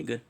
Okay, good.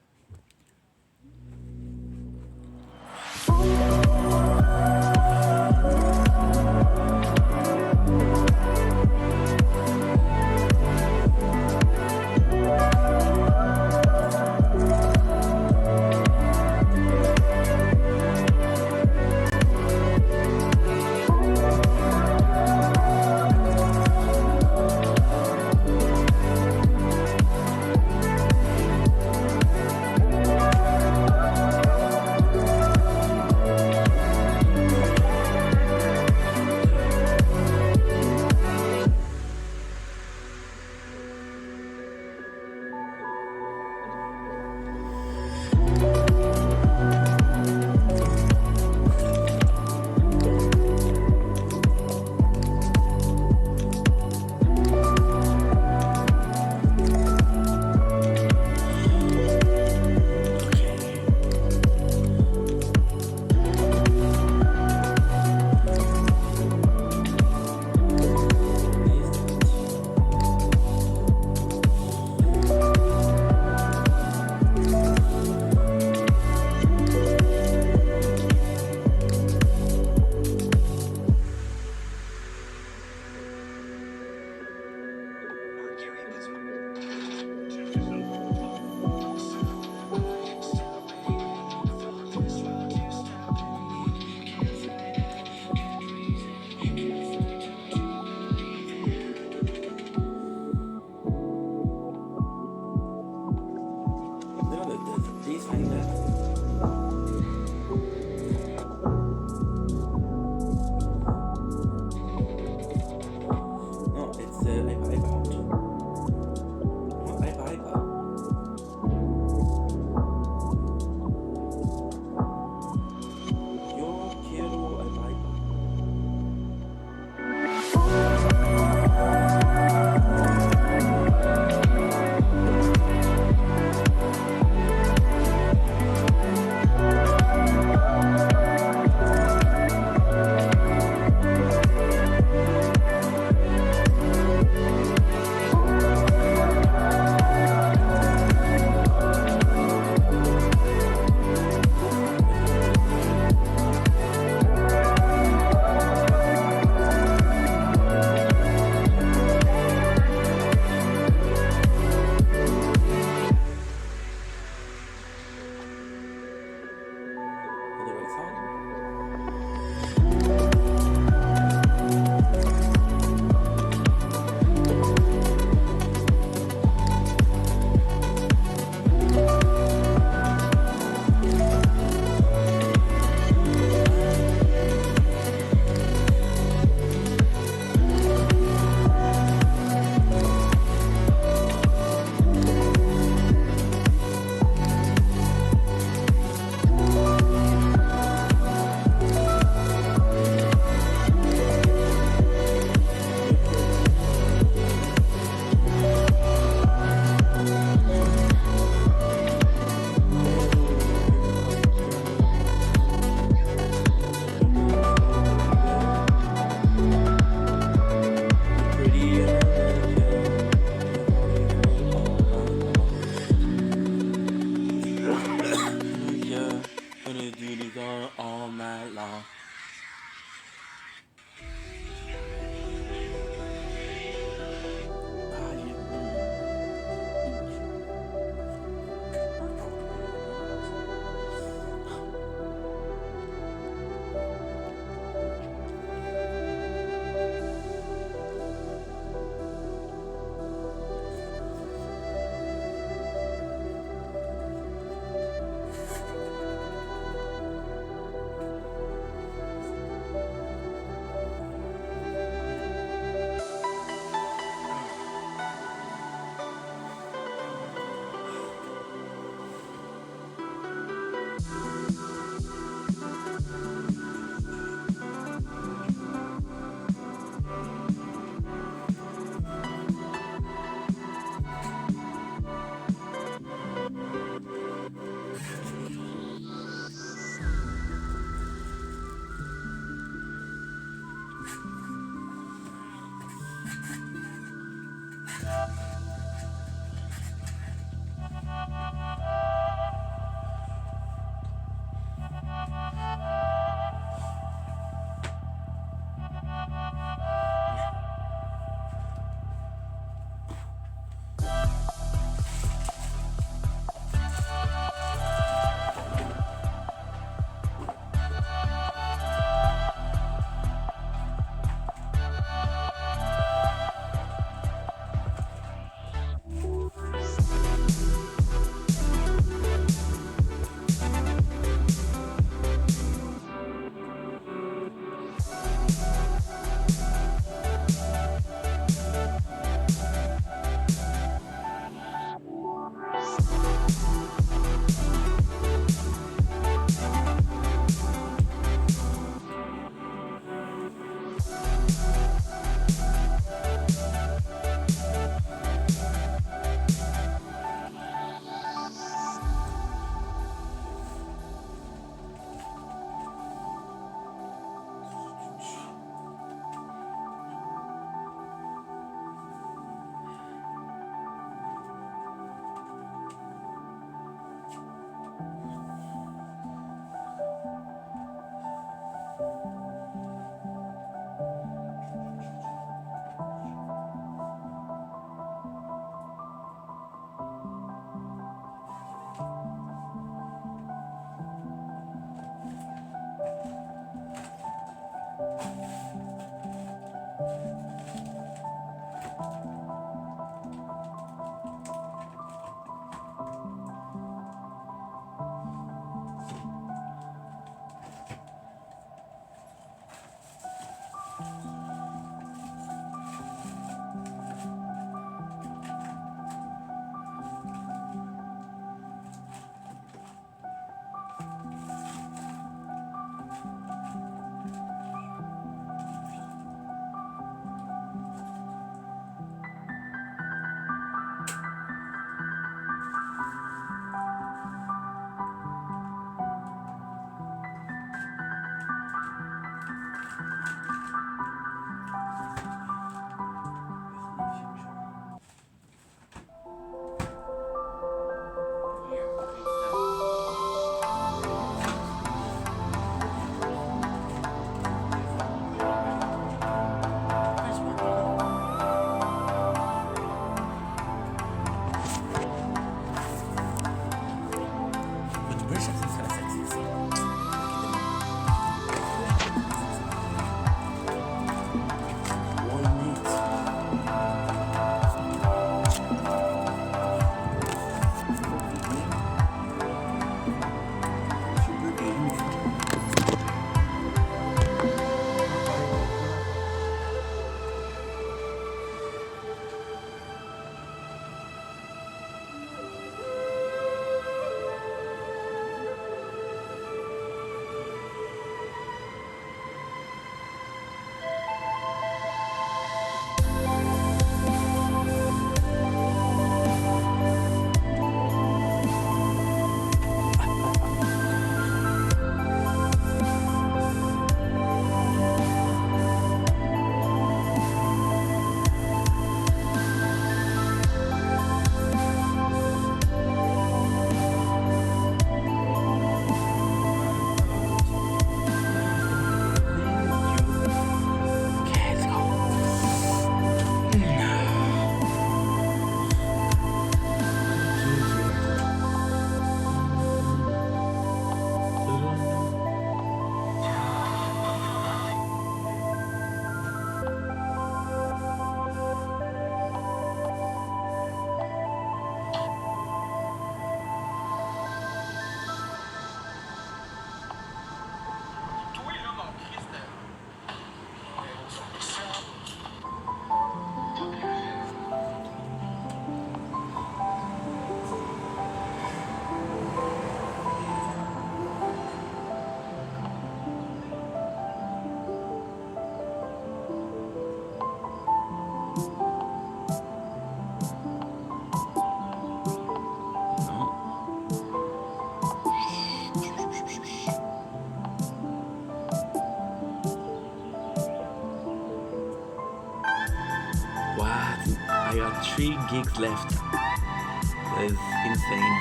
I got 3 gigs left. That is insane.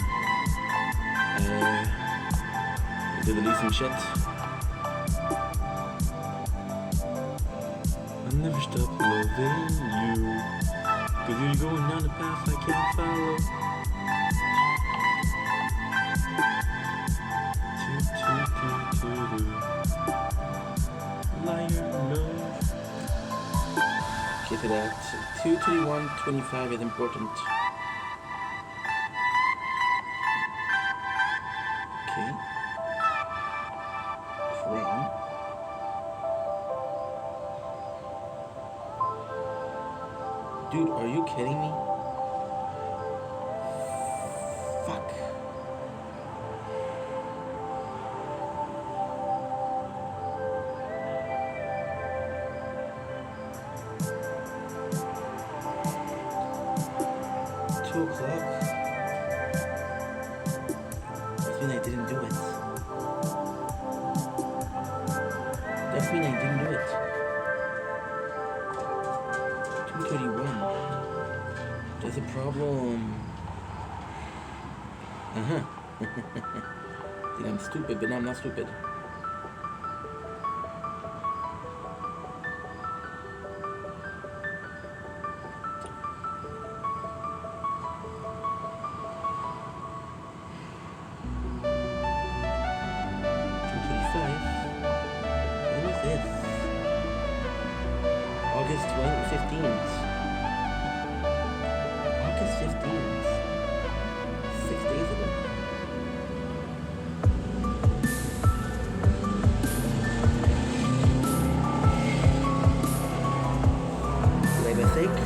Is it releasing shit? I'll never stop loving you, 'cause you're going down the path I can't follow. Liar, no. Okay, so that 2:21:25 is important. Okay. Chrome. Dude, are you kidding me? Fuck. $2 o'clock? That means I didn't do it. That means I didn't do it. 2:31. There's a problem. Uh-huh. Think I'm stupid, but no, I'm not stupid. August 15th. August 15th. 6 days ago. Did I mistake?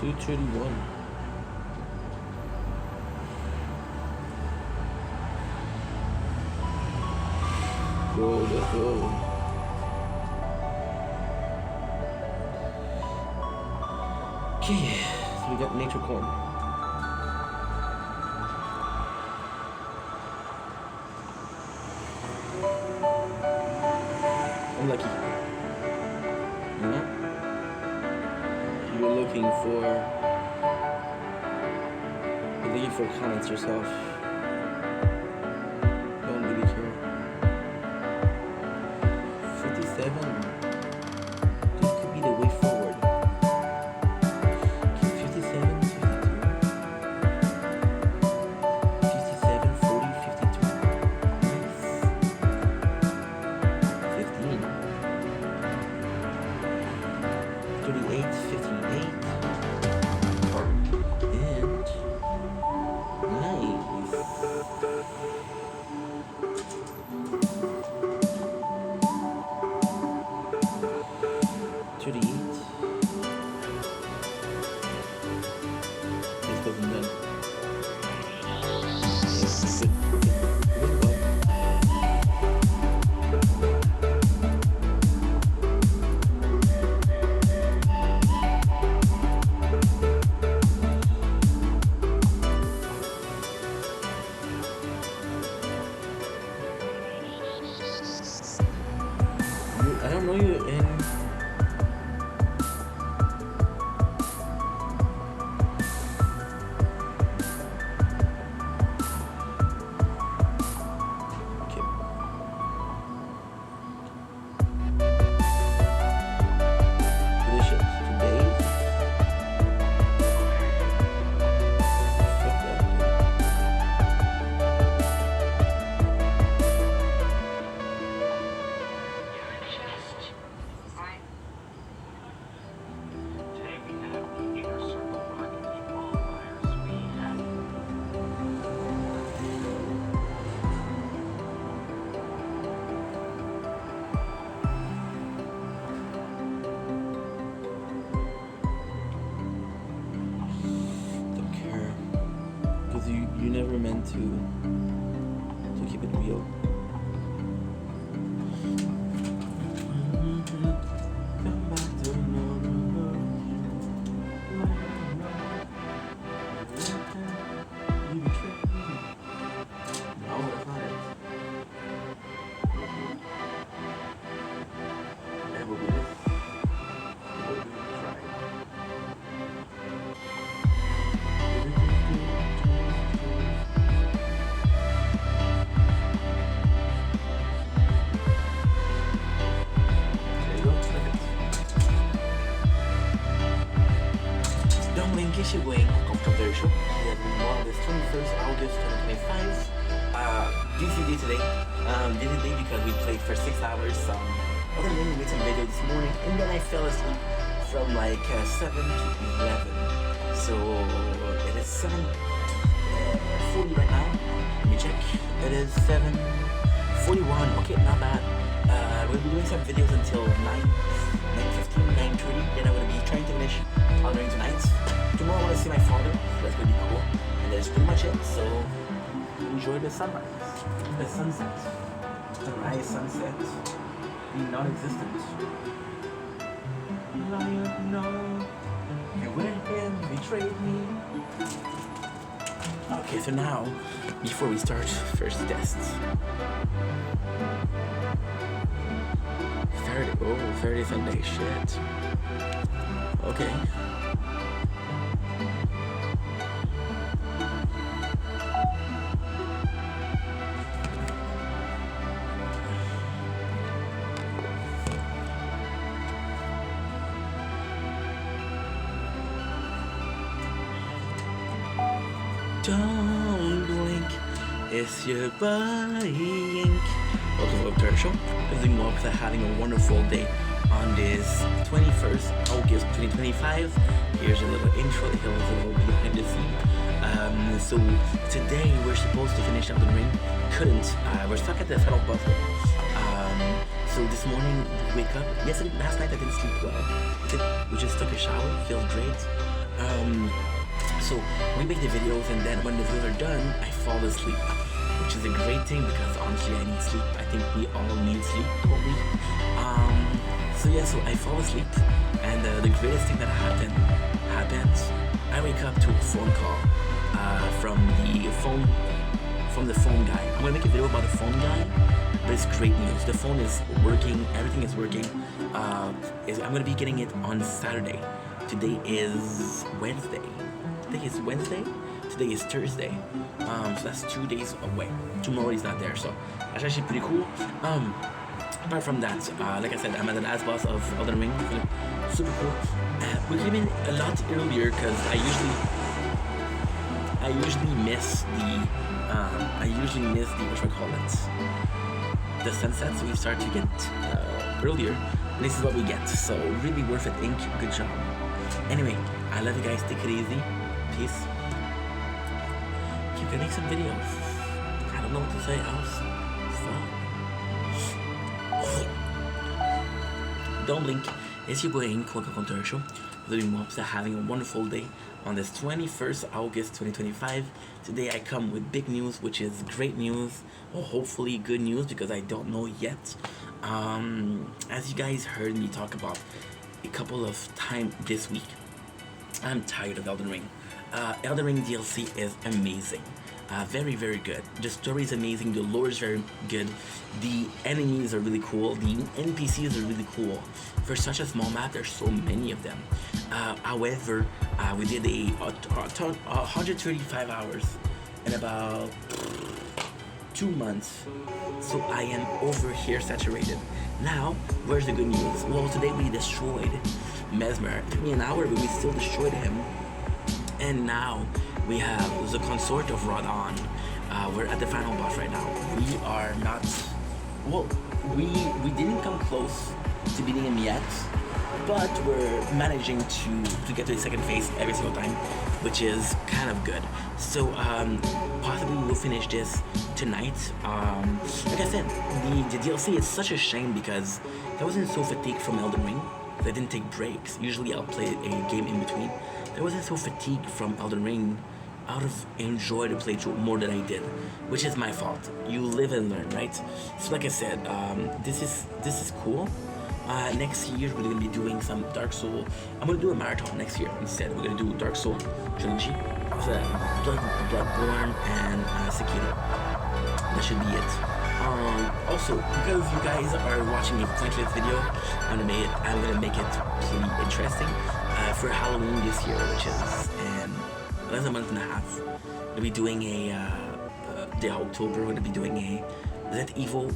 $2.31. Go, let's go. Okay, so we got nature corn. I'm lucky. You know? You're looking for comments yourself. Don't really care. 57. This could be the way forward. Okay, 57, 52. 57, 40, 52. Nice. 15. 38, 58. I don't know you in. Okay. Delicious. Today. Fuck that. You never meant to keep it real. Come back to it's your boy, Comfortable Terry Show. We have been this 21st August 2025. Busy day today. Busy day because we played for 6 hours. Other than we made some video this morning, and then I fell asleep from like 7 to 11. So it is 7:40 right now. Let me check. It is 7:41. Okay, not bad. We'll be doing some videos until 9:15, 9:30. Then I'm gonna be trying to finish Elden Ring tonight. Tomorrow I want to see my father. So that's gonna be cool. And that's pretty much it. So enjoy the sunrise, the sunset, sunrise, sunset, the non-existent. Liar, no, you went and betrayed me. Okay, so now, before we start, first test. 30 Sunday, shit. Okay. Don't blink, it's your body ink. Welcome to the Terry Show. Feeling well because I'm having a wonderful day on this 21st August 2025. Here's a little intro, here's a little behind the scene. So today we're supposed to finish Elden Ring. Couldn't. We're stuck at the final boss. So this morning we wake up. Last night I didn't sleep well. We just took a shower. Feels great. So we make the videos, and then when the videos are done, I fall asleep, which is a great thing because honestly I need sleep. I think we all need sleep, probably. So I fall asleep, and the greatest thing that happens. I wake up to a phone call from the phone guy. I'm gonna make a video about the phone guy, but it's great news. The phone is working, everything is working. I'm gonna be getting it on Saturday. Today is Wednesday. Today is Thursday. So that's 2 days away. Tomorrow he's not there, so that's actually pretty cool. Apart from that, like I said, I'm at the last boss of Elden Ring. Super cool. We came in a lot earlier because I usually miss the the sunset, so we start to get earlier. And this is what we get. So really worth it, Ink. Good job. Anyway, I love you guys. Take it easy. Peace. Keep gonna make some videos. I don't know what to say else. Stop. Don't blink. It's your boy Ink, welcome to our show. Living Mops are having a wonderful day on this 21st August 2025. Today I come with big news, which is great news, or hopefully good news because I don't know yet. As you guys heard me talk about a couple of times this week, I'm tired of Elden Ring. Elden Ring DLC is amazing. Very, very good. The story is amazing. The lore is very good. The enemies are really cool. The NPCs are really cool. For such a small map, there's so many of them. However, we did a 135 hours in about 2 months. So I am over here saturated. Now, where's the good news? Well, today we destroyed Mesmer. It took me an hour, but we still destroyed him. And now we have the consort of Radahn. We're at the final boss right now. We are not... Well, we didn't come close to beating him yet, but we're managing to get to the second phase every single time, which is kind of good. So possibly we'll finish this tonight. Like I said, the DLC is such a shame because I wasn't so fatigued from Elden Ring. I didn't take breaks. Usually I'll play a game in between. I wasn't so fatigued from Elden Ring. I would have enjoyed the playthrough more than I did, which is my fault. You live and learn, right? So like I said, this is cool. Next year we're gonna be doing some Dark Soul. I'm gonna do a marathon next year instead. We're gonna do Dark Soul trilogy, Bloodborne and Sekiro. That should be it. Also, because you guys are watching a pointless video, I'm gonna make it pretty interesting for Halloween this year, which is in less than a month and a half. We'll be doing the October. We're gonna be doing a Resident Evil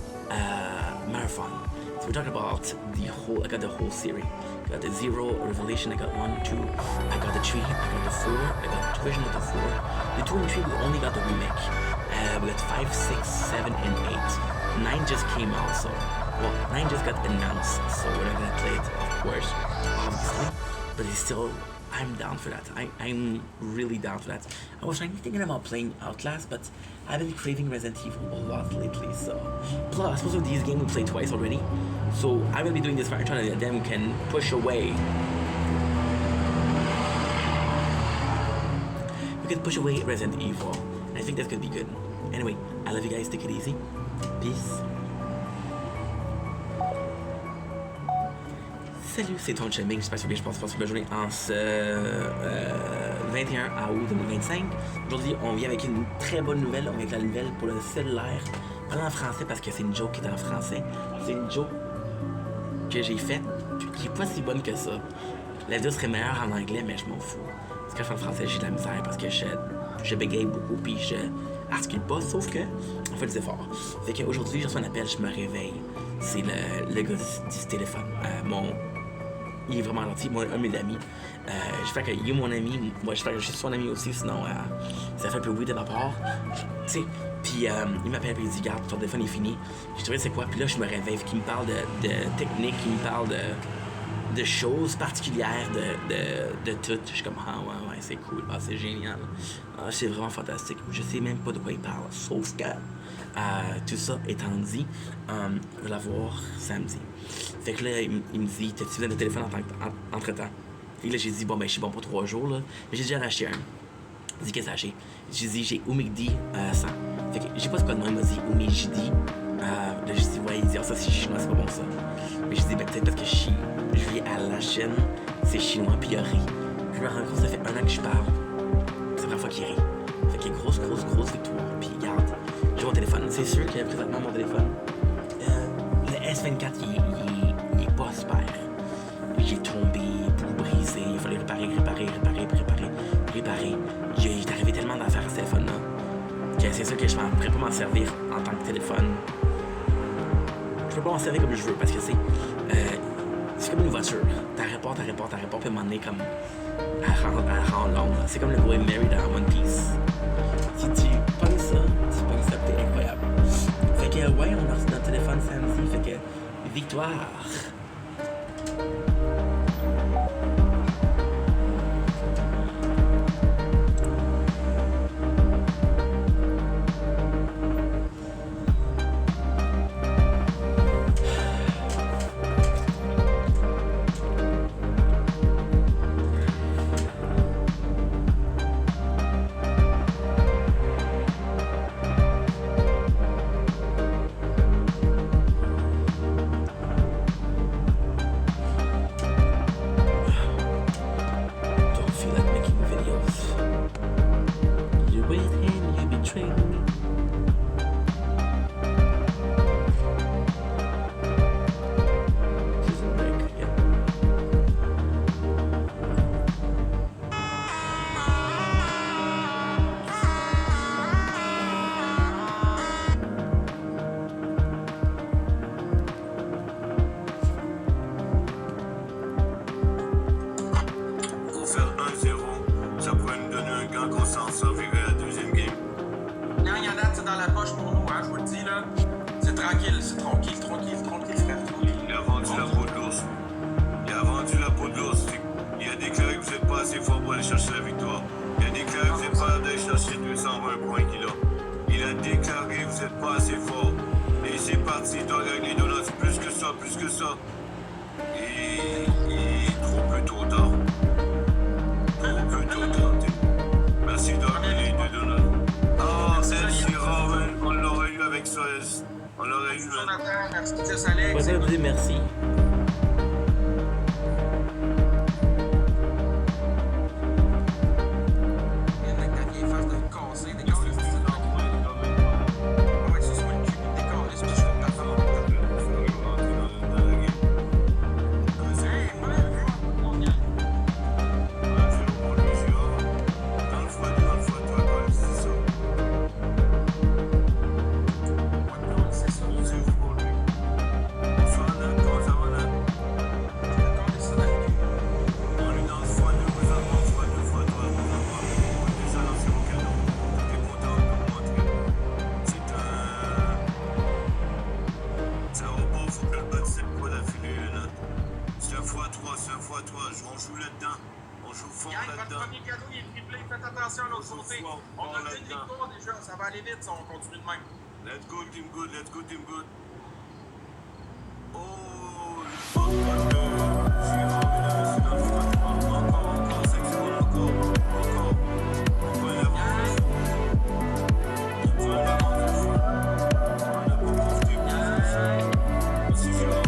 marathon. So we're talking about the whole. I got the whole series. I got the Zero, Revelation. I got 1, 2. I got the 3. I got the 4. I got the version of the 4. The 2 and 3 we only got the remake. We got 5, 6, 7, and 8. 9 just came out, so well, 9 just got announced, so we're not gonna play it, of course, obviously. But it's still, I'm down for that. I'm really down for that. I was thinking about playing Outlast, but I've been craving Resident Evil a lot lately, so. Plus, most of these games we played twice already, so I'm gonna be doing this marathon and then we can push away. We can push away Resident Evil. I think that's gonna be good. Anyway, I love you guys. Take it easy. Peace. Salut, c'est Ton Cheming. J'espère que je passe une bonne journée en ce 21 août 2025. Aujourd'hui, on vient avec une très bonne nouvelle. On vient avec la nouvelle pour le cellulaire. Pas en français parce que c'est une joke qui est en français. C'est une joke que j'ai faite qui est pas si bonne que ça. La vidéo serait meilleure en anglais, mais je m'en fous. Parce que quand je fais en français, j'ai de la misère parce que je bégaye beaucoup puis je articule pas, sauf que on fait des efforts. Fait qu'aujourd'hui, je reçois un appel, je me réveille. C'est le gars du téléphone. Il est vraiment gentil, un de mes amis. J'espère qu'il est mon ami, moi j'espère que je suis son ami aussi, sinon ça fait un peu weird de ma part. Tu sais, puis il m'appelle et il dit garde, ton téléphone est fini. Je dirais c'est quoi, puis là je me réveille, qu'il me parle de technique, il me parle de choses particulières, de tout. Je suis comme ah ouais c'est cool, ah c'est génial, ah, c'est vraiment fantastique. Je sais même pas de quoi il parle, sauf que tout ça étant dit, je vais la voir samedi. Fait que là, il me dit, t'as-tu besoin de téléphone entre-temps? Fait que là, j'ai dit, bon, ben, je suis bon pour 3 jours, là. Mais j'ai déjà racheté un. Il dit, qu'est-ce que t'as acheté? J'ai dit, j'ai Oumigdi 100. Fait que, j'ai pas ce quoi de nom, il m'a dit Oumigdi. Là, j'ai dit, ouais, il dit, ah, ça, c'est chinois, c'est pas bon, ça. Mais j'ai dit, ben, peut-être parce que je vis à la Chine, c'est chinois, puis il a ri. Puis je me rends compte, ça fait 1 an que je parle. C'est la première fois qu'il rit. Fait qu'il y a grosse victoire. Puis, regarde, j'ai mon téléphone. C'est sûr que présentement, mon téléphone, le S24, il est pas super. J'ai tombé, tout brisé, il fallait réparer. J'ai arrivé tellement d'affaires à ce téléphone-là que c'est sûr que je ne pourrais pas m'en servir en tant que téléphone. Je peux pas m'en servir comme je veux parce que c'est comme une voiture. T'arrêtes pas, puis à un moment donné, comme elle rend longue. C'est comme le boy Mary dans One Piece. Si tu pognes ça, t'es incroyable. Fait que, ouais, on a reçu notre téléphone samedi, fait que, victoire! Merci. x3, c'est un x3. On joue là-dedans. On joue fort là-dedans. Votre premier cadeau, il est triplé. Faites attention à l'autre côté. On a une victoire déjà. Ça va aller vite si on continue de même. Let's go, Team Good. Let's go, Team Good. Oh, le bon de Gérard, mesdames et messieurs, dans le x3. Encore, 5 secondes, encore. On prend une avance. On prend une avance. On a pas profité pour ça. Merci, Gérard.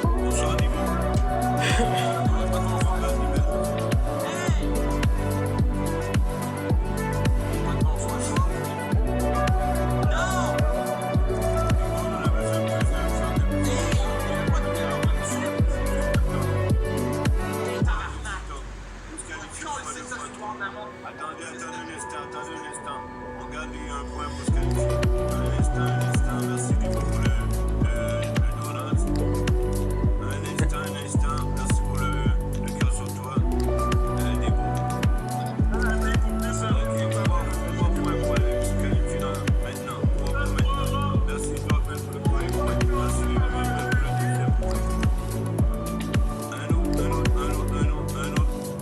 Bonsoir, Nimo. Attendez un instant. On garde un point pour se qualifier. Un instant. Merci beaucoup pour le donut. Un instant. Merci pour le cœur sur toi. Des beaux. Ok, 3 points pour aller se qualifier maintenant. 3 points maintenant. Merci Dorman pour le point. Merci Dorman pour le deuxième point. Un autre.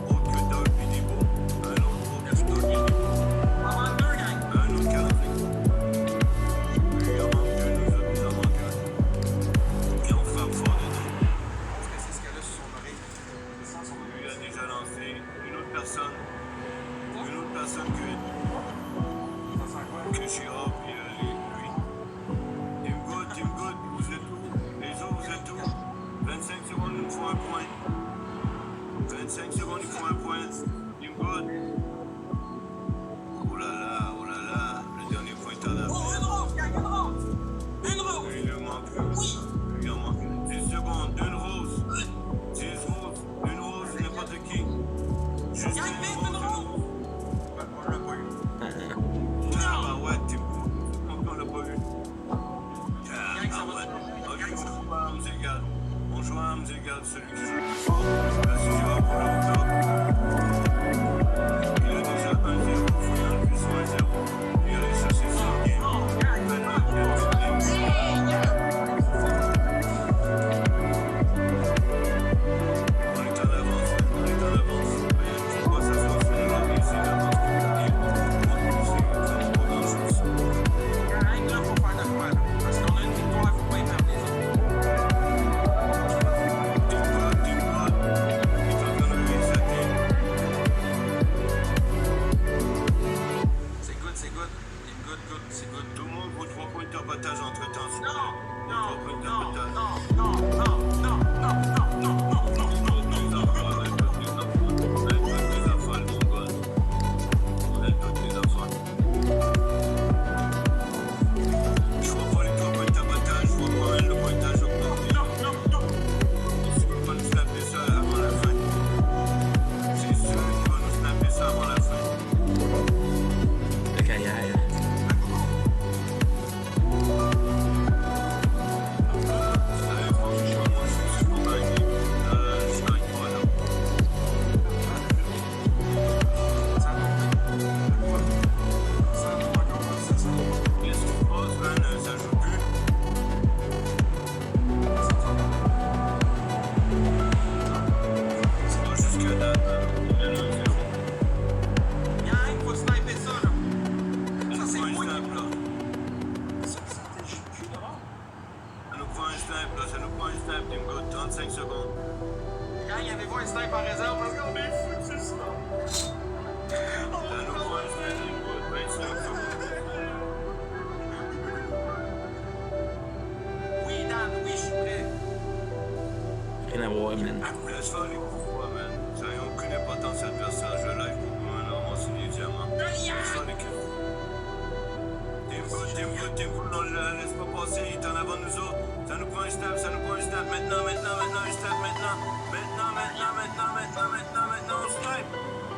Autre que Doug et des beaux. Un autre que Doug et des beaux. Un autre calendrier. Il en manque deux, nous autres, il en manque un. Et on frappe fort dedans. Est-ce que c'est ce qu'elle a sur son oreille? C'est ça, son oreille. Lui a déjà lancé une autre personne que Gérard puis lui. Team Good, vous êtes où? Les autres, vous êtes où? 25 secondes, il nous faut un point. 25 secondes, il faut un point. Team Good. Oh là là, le dernier point est à la fin. Il lui en manque une. 10 secondes, une rose. 10 roses, n'importe qui. Juste une rose. On l'a pas eu. Ah ouais, Team Good. On l'a pas eu. Ah ouais. Ok, on joue à armes égales. On joue à armes égales, celui qui joue le plus fort. Merci Gérard pour le top. Il a déjà 1-0, il faut y enlever son 1-0. Il allait chercher son game. Maintenant, il y a du game. On est en avance. Je vois ça soit sur le ici, d'avance. C'est pas grand-chose. Là, faut faire de quoi, là. Parce qu'on a une victoire, faut pas y perdre les autres. Team God, il est en train de réaliser sa game. C'est good. Team good, c'est good. Tout le monde vaut 3 points de tapotage entre-temps, s'il vous plaît. Non. 3 points de tapotage. Je vois pas les 3 points de tapotage, je vois pas le pointage augmenter. Si on va nous snapper ça avant la fin. C'est sûr qu'il va nous snapper ça avant la fin. Le carrière. Franchement, moi je suis sûr qu'on gagne. Je gagne pas là. Qu'est-ce qui se passe, man? Ça joue plus. C'est pas jusqu'à date. Il y a 1-0. Il faut sniper ça, là. Ça c'est nous moi prend un qui- snap là. Ça plus d'abord. Ça nous prend un snap là. Ça nous prend un snap, Team Good. 35 secondes. Quand il y avait pas un snipe en réserve, parce qu'on est fou, c'est ça. Ça nous prend un snap, Team Good. 25 secondes. Oui, Dan, oui, je suis prêt. Rien à voir, man. Laisse faire les coups froids, man. Ça n'a aucune importance adversaire. Je live pour nous, un homme, on signe les diamants. Laisse faire les coups. Team Good, on le laisse pas passer, il est en avant de nous autres. Ça nous prend un snap. Maintenant, un snap, maintenant.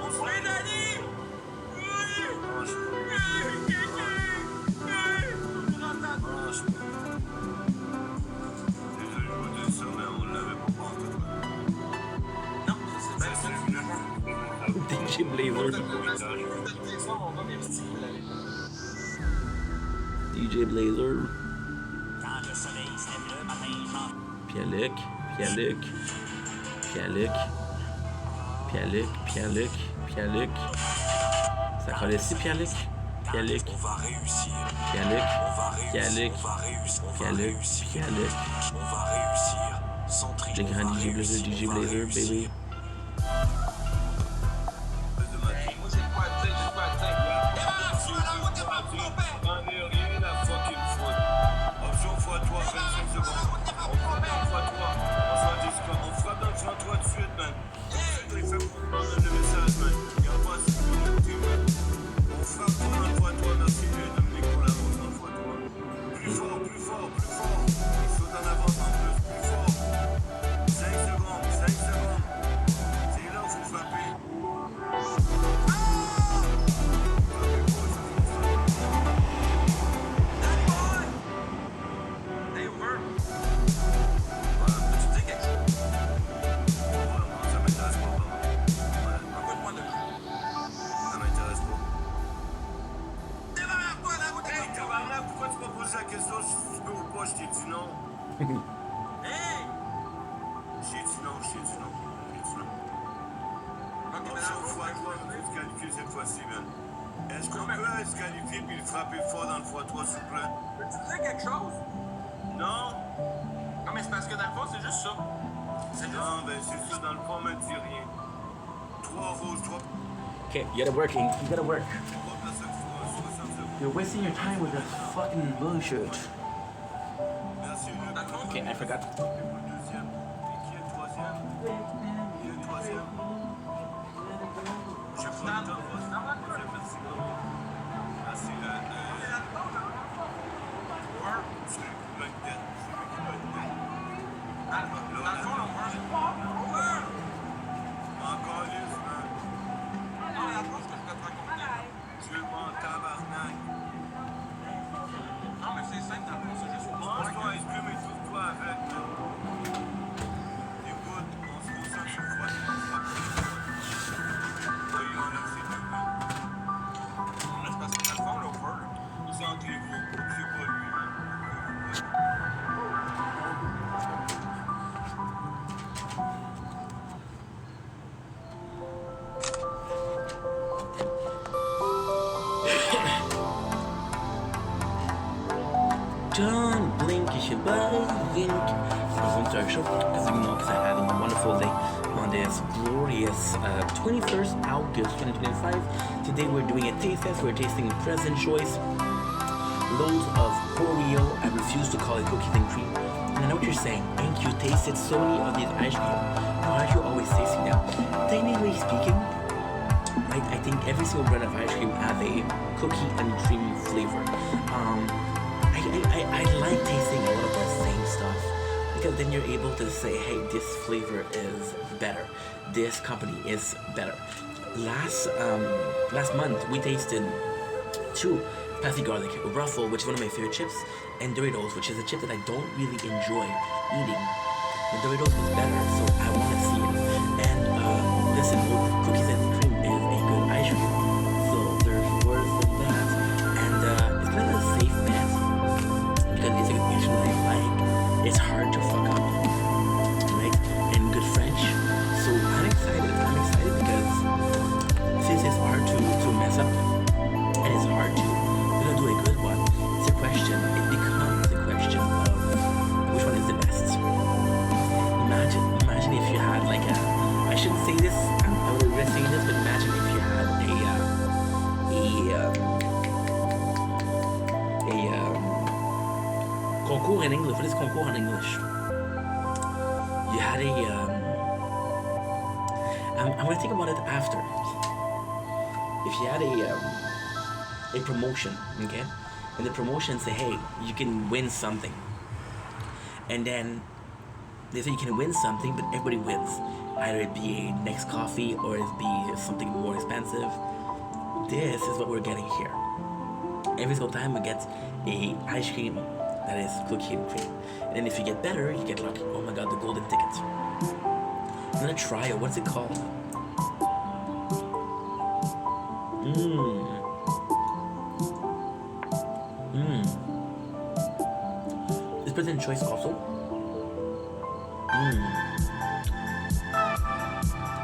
On snipe. Danny! Désolé de vous dire ça, mais on l'avait pas pensé. Non, c'est DJ Blazer. DJ Blazer. Quand le soleil se lève le matin, Pierre-Luc, Pierre-Luc, Pierre-Luc, Pierre-Luc, Pierre-Luc, Pierre-Luc. Ça colle ici, Pierre-Luc, Pierre-Luc, On va réussir. Pierre-Luc, On va réussir. Pierre-Luc, On va réussir. On va Pierre-Luc, réussir. Pierre-Luc. On va réussir. Sans tricher. Le grand DJ Blazer, DJ Blazer, baby. Hey, moi, j'ai quoi à dire, j'ai quoi à dire. J'en ai rien à fucking foutre. Option x3, 25 secondes. On frappe dans le x3. On s'en discute. On frappe dans le x3 de suite, man. Il fait pour prendre le message, man. Il n'y a pas de sécurité, man. On frappe fort dans le x3. Merci, Dominique, pour l'avance dans le x3. Plus fort, plus fort, plus fort. Il saute en avance en plus, plus fort. 5 secondes, 5 secondes. C'est là où il faut frapper. Hey, Over. Tu dis quelque chose? Ça m'intéresse pas, pardon. Raconte-moi de quoi. Ça m'intéresse pas. Démarre-toi, la route Hey, est tabarnak, pourquoi tu m'as posé la question si tu peux ou pas? Je t'ai dit non. Hey! Je t'ai dit non, je t'ai dit non. Je t'ai dit non. Ok, mais Option là, x3, on peut se qualifier cette fois-ci, man. Est-ce qu'on peut se qualifier puis le frapper fort dans le x3, s'il vous plaît? peux-tu dire quelque chose? Non? Non, mais c'est parce que dans le fond, c'est juste ça. C'est juste. Non, ben c'est ça, dans le fond, me dis rien. 3 rouges, 3 Okay, you gotta work, Ink. You gotta work. personnes, 60 secondes. You're wasting your time with that fucking bullshit. Merci, Luc. Dans le fond, Okay, I forgot. Pour le deuxième. Et qui est le troisième? Qui est le troisième? Je sais pas le temps, merci. Merci, c'est lui qui m'a une dette. C'est lui qui m'a une dette. dans le fond, là, Over. Encore lisse, man. Non, mais dans le fond, ce que je vais te raconter. Tu es mon tabarnak. Non, mais c'est simple, dans le fond, c'est juste une histoire. Mange-toi, exprime et trouve-toi avec, man. Écoute, on se concentre sur quoi? Voyons, là, c'est tout, man. Non, mais c'est parce que dans le fond, là, Over, Concentrez-vous. C'est pas lui, man. Don't blink, you should blink. Welcome to our show, because we know are having a wonderful day on this glorious 21st August 2025. Today we're doing a taste test. We're tasting Present Choice, loads of Oreo. I refuse to call it cookies and cream. And I know what you're saying. Ain't you tasted so many of these ice cream? Why are you always tasting them? Technically speaking, right, I think every single brand of ice cream have a cookie and cream flavor. I like tasting a lot of the same stuff because then you're able to say, hey, this flavor is better. This company is better. Last month we tasted two spicy garlic, Ruffle, which is one of my favorite chips, and Doritos, which is a chip that I don't really enjoy eating. The Doritos was better, so I want to see it. And listen, cookies and cream is a good ice cream, so there's worse than that. And it's kind of a safe bet because it's a combination that I like. It's hard to fuck up, right? In good French. So I'm excited. I'm excited because since it's hard to mess up and it's hard to do a good one, it's a question. It becomes a question of which one is the best. Imagine if you had like a. I shouldn't say this. I would regret saying this, but imagine if you had concours in English. What is concours in English? You had I'm gonna think about it after. If you had a promotion, okay, and the promotion say, hey, you can win something, and then they say you can win something, but everybody wins. Either it be a next coffee or it be something more expensive. This is what we're getting here. Every single time we get a ice cream that is cookie and cream. And then if you get better, you get like, oh my god, the golden ticket. I'm gonna try it. What's it called? Is President Choice also?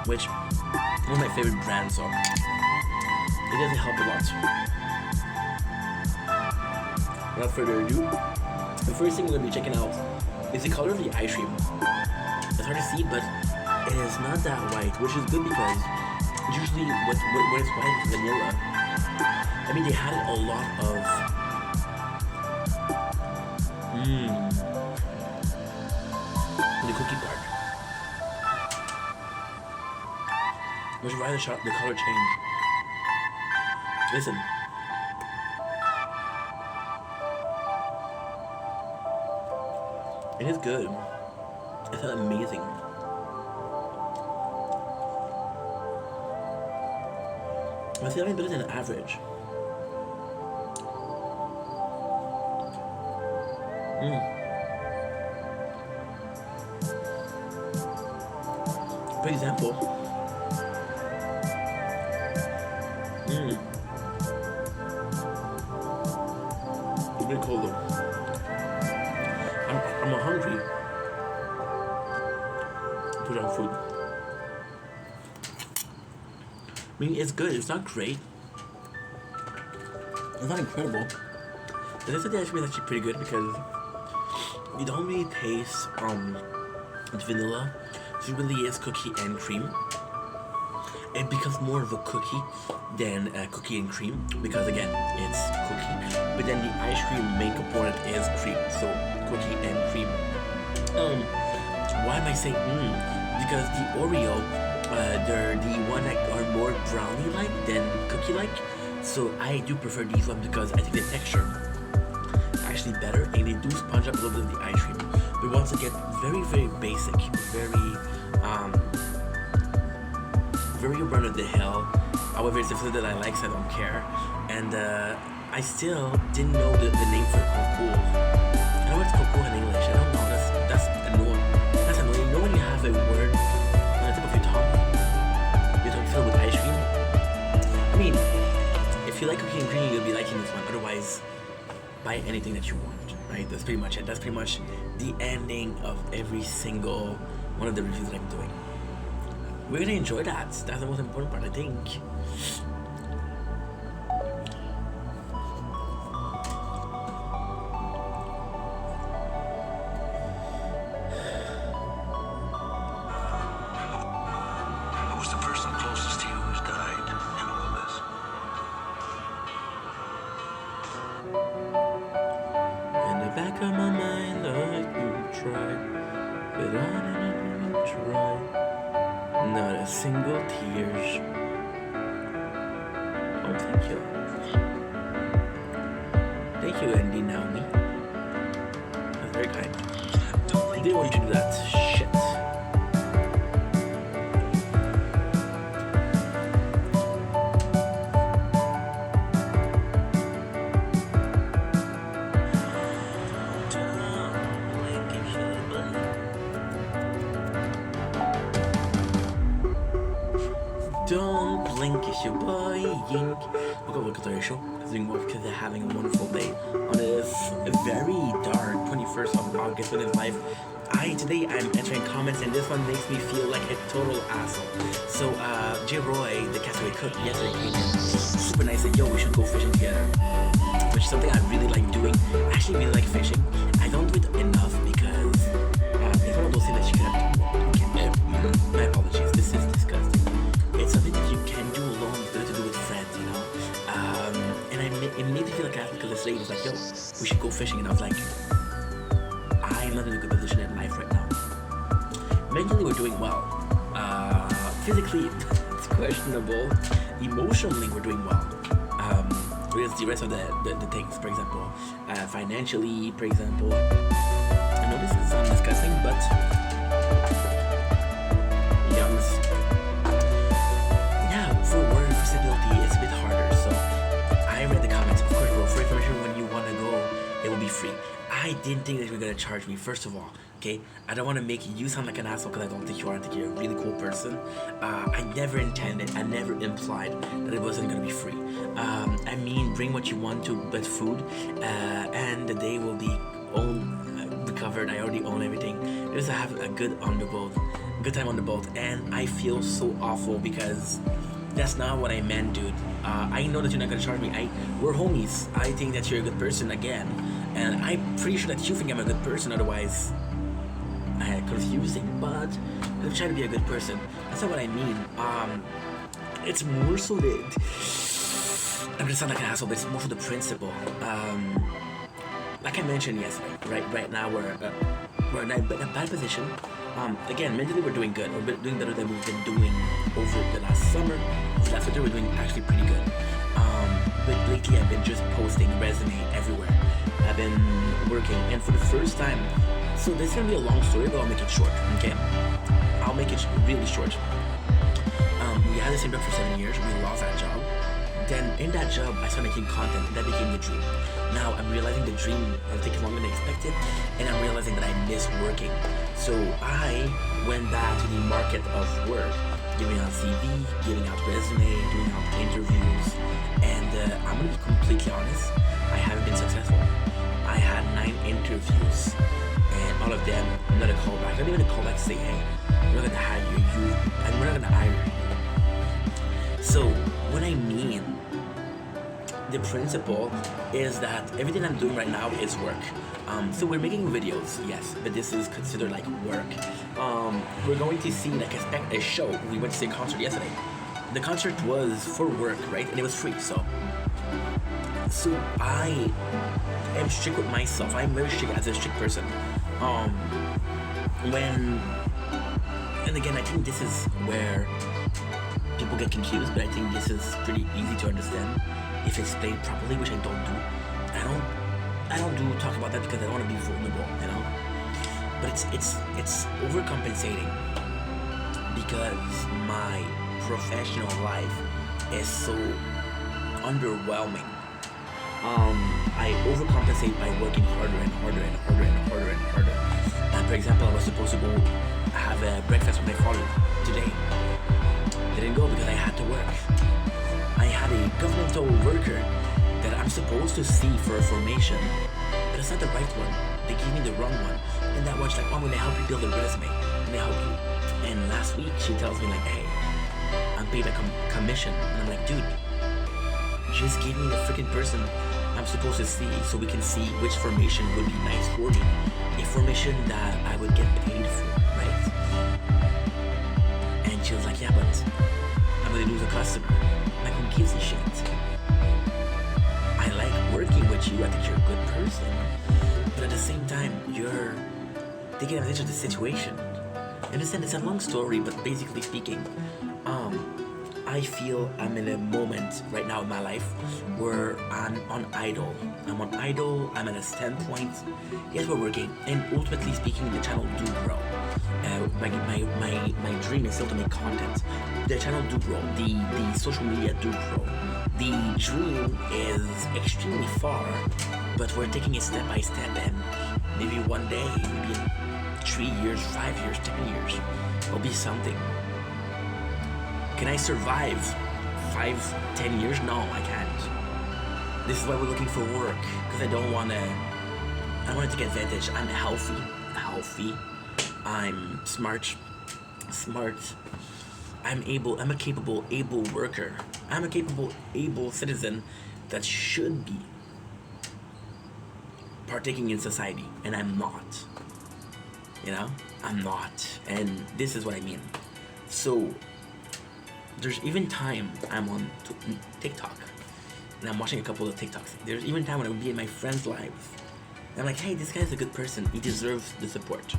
which one of my favorite brands, so it doesn't help a lot. Without further ado, the first thing we're going to be checking out is the color of the ice cream. It's hard to see, but it is not that white, which is good because usually when it's white, it's vanilla. I mean, they had a lot of the cookie part. Which is why the color change. Listen. It is good. It's amazing. I feel like better than average. For example, it's really cold though. I'm hungry. Put on food. I mean, it's good. It's not great. It's not incredible. The rest of the ice cream is actually pretty good because you don't really taste it's vanilla. So it really is cookie and cream. It becomes more of a cookie than a cookie and cream because again, it's cookie. But then the ice cream main component is cream. So cookie and cream. Why am I saying because the Oreo, they're the one that are more brownie-like than cookie-like. So I do prefer these ones because I think the texture actually better and they do sponge up a little bit of the ice cream. But once again, very, very basic, very run of the hill. However, it's the food that I like, so I don't care. And I still didn't know the name for cocoa. I know it's cocoa in English. I don't know. That's annoying. That's annoying. You know when you have a word on the tip of your tongue filled with ice cream? I mean, if you like cookie and cream, you'll be liking this one. Otherwise, buy anything that you want, right? That's pretty much it. That's pretty much the ending of every single one of the reviews that I'm doing. We're gonna enjoy that. That's the most important part, I think. Who's the person closest to you who's died in all this? In the back of my mind, I could try, but I didn't really try. Not a single tear. Oh, thank you. Thank you, Andy Naomi. That's very kind. I didn't want you to do that. Shit. Don't blink, it's your boy Yink. Welcome to the show. Because they're having a wonderful day on this very dark 21st of August in his life. Today I'm entering comments and this one makes me feel like a total asshole. So J. Roy, the Castaway Cook, yesterday came in super nice and yo, we should go fishing together. Which is something I really like doing. I actually really like fishing. I don't do it enough because it's one of those things that you can my apologies, this is disgusting. It's something that you can do alone, it's better to do with friends, you know. And it made me feel like I had because this lady was like, yo, we should go fishing, and I was like, I'm not in a good position in life right now. Mentally, we're doing well. Physically, it's questionable. Emotionally, we're doing well. Whereas the rest of the things, for example, financially, for example, I know this sounds disgusting, but for work, for stability, it's a bit harder. So I read the comments. Of course, bro, for information when you want to go, it will be free. I didn't think that you were gonna charge me. First of all, okay, I don't want to make you sound like an asshole because I don't think you are. I think you're a really cool person. I never intended, I never implied that it wasn't gonna be free. I mean, bring what you want to, but food, and the day will be recovered. I already own everything. Just to have a good on the boat. good time on the boat, and I feel so awful because that's not what I meant, dude. I know that you're not gonna charge me. We're homies. I think that you're a good person again, and I'm pretty sure that you think I'm a good person. Otherwise, confusing. But I'm trying to be a good person. That's not what I mean. It's more so that I'm gonna sound like an asshole, but it's more for the principle. Like I mentioned yesterday, right now we're in a bad position. Again, mentally we're doing good. We're doing better than we've been doing over the last summer. The last winter we're doing actually pretty good. But lately I've been just posting resume everywhere. I've been working, and for the first time, so this is gonna be a long story, but I'll make it short. Okay, I'll make it really short. We had the same job for 7 years. We lost that job. Then in that job, I started making content, and that became the dream. Now I'm realizing the dream has taken longer than expected, and I'm realizing that I miss working. So I went back to the market of work, giving out CV, giving out resume, doing out interviews, and I'm gonna be completely honest, I haven't been successful. I had 9 interviews, and all of them, not a callback. Not even a callback to say, hey, we're not gonna hire you, and we're not gonna hire you. So what I mean, the principle is that everything I'm doing right now is work. So we're making videos, yes, but this is considered like work. We're going to see like a show. We went to see a concert yesterday. The concert was for work, right? And it was free, so I am strict with myself. I'm very strict as a strict person. And again, I think this is where people get confused, but I think this is pretty easy to understand if explained properly, which I don't do. I don't do talk about that because I don't want to be vulnerable, you know. But it's overcompensating because my professional life is so underwhelming. I overcompensate by working harder and harder and harder and harder and harder. For example, I was supposed to go have a breakfast with my father today. I didn't go because I had to work. I had a governmental worker that I'm supposed to see for a formation, but it's not the right one. They gave me the wrong one. And that one's like, oh, I'm gonna help you build a resume. I'm gonna help you. And last week she tells me like, hey, I'm paid a commission. And I'm like, dude, just give me the freaking person I'm supposed to see so we can see which formation would be nice for me. A formation that I would get paid for, right? And she was like, yeah, but I'm gonna lose a customer. I'm like, who gives a shit? I like working with you. I think you're a good person. But at the same time, you're taking advantage of the situation. I understand it's a long story, but basically speaking, I feel I'm in a moment right now in my life where I'm on idle. I'm at a standpoint. Yes, we're working, and ultimately speaking, the channel do grow. My dream is still to make content. The channel do grow. The social media do grow. The dream is extremely far, but we're taking it step by step, and maybe one day, maybe in 3 years, 5 years, 10 years, it'll be something. Can I survive 5-10 years? No, I can't. This is why we're looking for work, because I don't want to take advantage. I'm healthy. I'm smart. I'm a capable, able worker. I'm a capable, able citizen that should be partaking in society, and I'm not. You know? I'm not. And this is what I mean. So, there's even time I'm on TikTok, and I'm watching a couple of TikToks. There's even time when I would be in my friends' lives, and I'm like, hey, this guy's a good person. He deserves the support.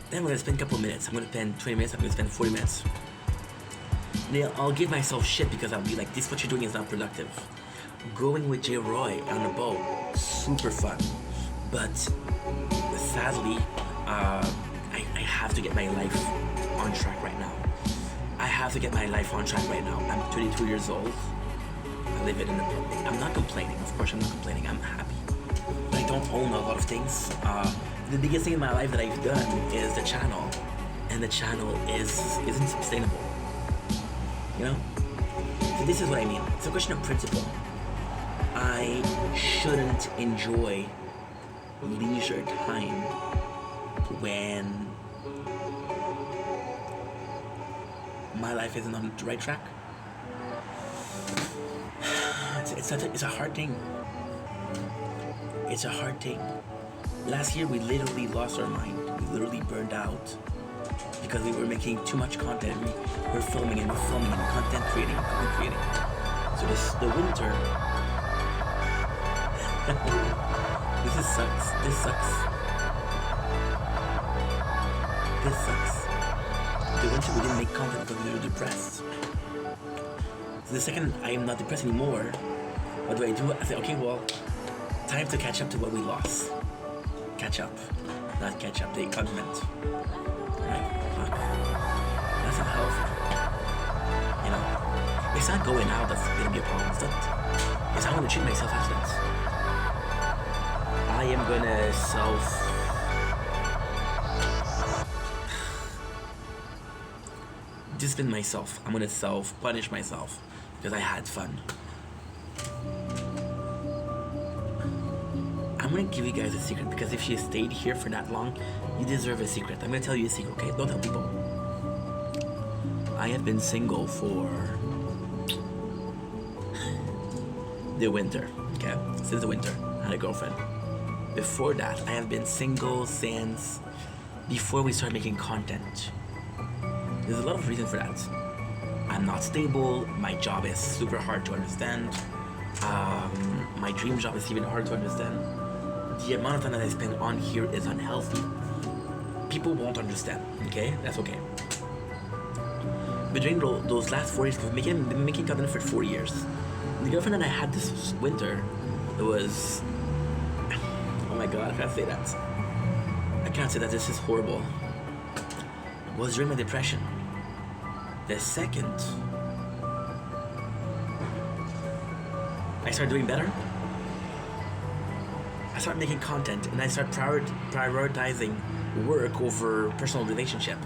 Then we're gonna spend a couple of minutes. I'm gonna spend 20 minutes. I'm gonna spend 40 minutes. Then I'll give myself shit because I'll be like, this what you're doing is not productive. Going with Jay Roy on a boat, super fun. But sadly, I have to get my life on track right now. I'm 22 years old. I live it in the public. I'm not complaining. Of course, I'm not complaining. I'm happy. But I don't own a lot of things. The biggest thing in my life that I've done is the channel, and the channel isn't sustainable. You know? So this is what I mean. It's a question of principle. I shouldn't enjoy leisure time when my life isn't on the right track. It's a hard thing. It's a hard thing. Last year we literally lost our mind. We literally burned out because we were making too much content. We're filming and content creating. So the winter. This sucks. The winter we didn't make content because we were depressed. So the second I am not depressed anymore, what do? I say, okay, well, time to catch up to what we lost. Catch up. Not catch up, the continent. Right? Fuck. That's not healthy. You know? It's not going out that's gonna be a problem. It's how I'm gonna treat myself after that. I am gonna discipline myself. I'm gonna self-punish myself because I had fun. I'm gonna give you guys a secret because if you stayed here for that long, you deserve a secret. I'm gonna tell you a secret, okay? Don't tell people. I have been single for the winter, okay? Since the winter, I had a girlfriend. Before that, I have been single since before we started making content. There's a lot of reason for that. I'm not stable. My job is super hard to understand. My dream job is even hard to understand. The amount of time that I spend on here is unhealthy. People won't understand, okay? That's okay. But during those last 4 years, I've been making content for 4 years. The girlfriend that I had this winter, it was... Oh my god, I can't say that. I can't say that, this is horrible. It was during my depression. The second I started doing better, I started making content and I started prioritizing work over personal relationship.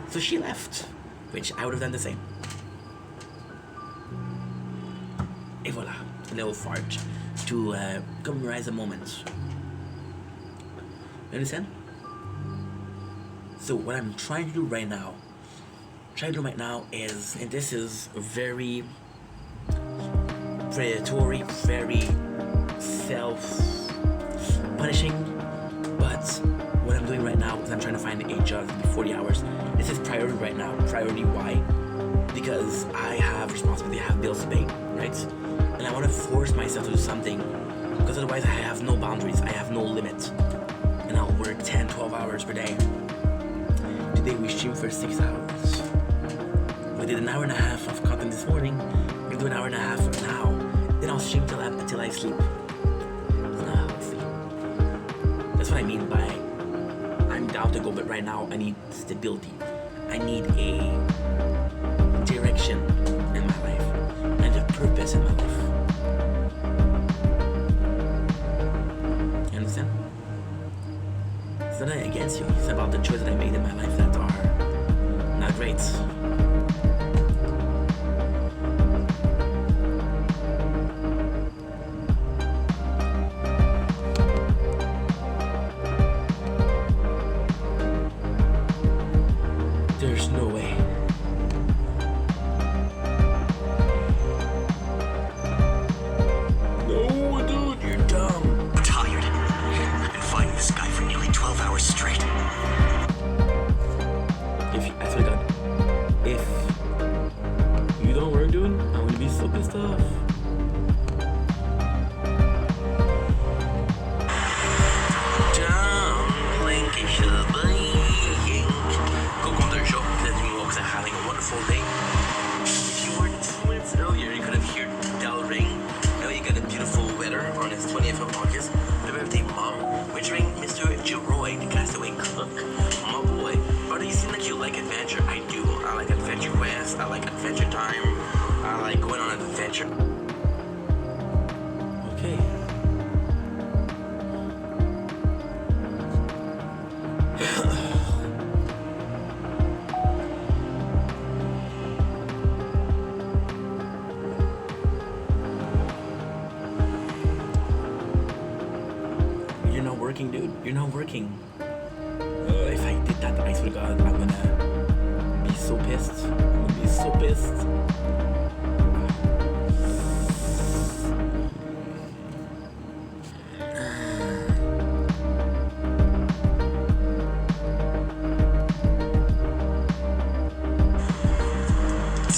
So she left, which I would have done the same. Et voilà, a little fart to commemorate the moment. You understand? So what I'm trying to do right now is, and this is very predatory, very self-punishing, but what I'm doing right now is I'm trying to find a job in 40 hours. This is priority right now. Priority why? Because I have responsibility, I have bills to pay, right? And I want to force myself to do something, because otherwise I have no boundaries, I have no limit. And I'll work 10, 12 hours per day. Today we streamed for 6 hours. We did an hour and a half of content this morning. We'll do an hour and a half now. Then I'll stream until I sleep. It's not healthy. That's what I mean by I'm down to go, but right now I need stability. I need a direction in my life. I need a purpose in my life. You understand? It's not against you. It's about the choices that I made in my life that are not great. There's no way. No, dude, you're dumb. I'm tired. I've been fighting this guy for nearly 12 hours straight. I swear to God, if you don't work, dude, I'm gonna be so pissed off. Having a wonderful day. If you were 2 minutes earlier, you could have heard the bell ring. Now you got a beautiful weather on this 20th of August. The birthday mom, wishing Mr. Geroy, the castaway cook. My boy, brother, you seem like you like adventure. I do. I like Adventure Quest. I like Adventure Time. I like going on an adventure. Okay. You're not working, dude. You're not working. If I did that, I swear to God, I'm gonna be so pissed. I'm gonna be so so pissed.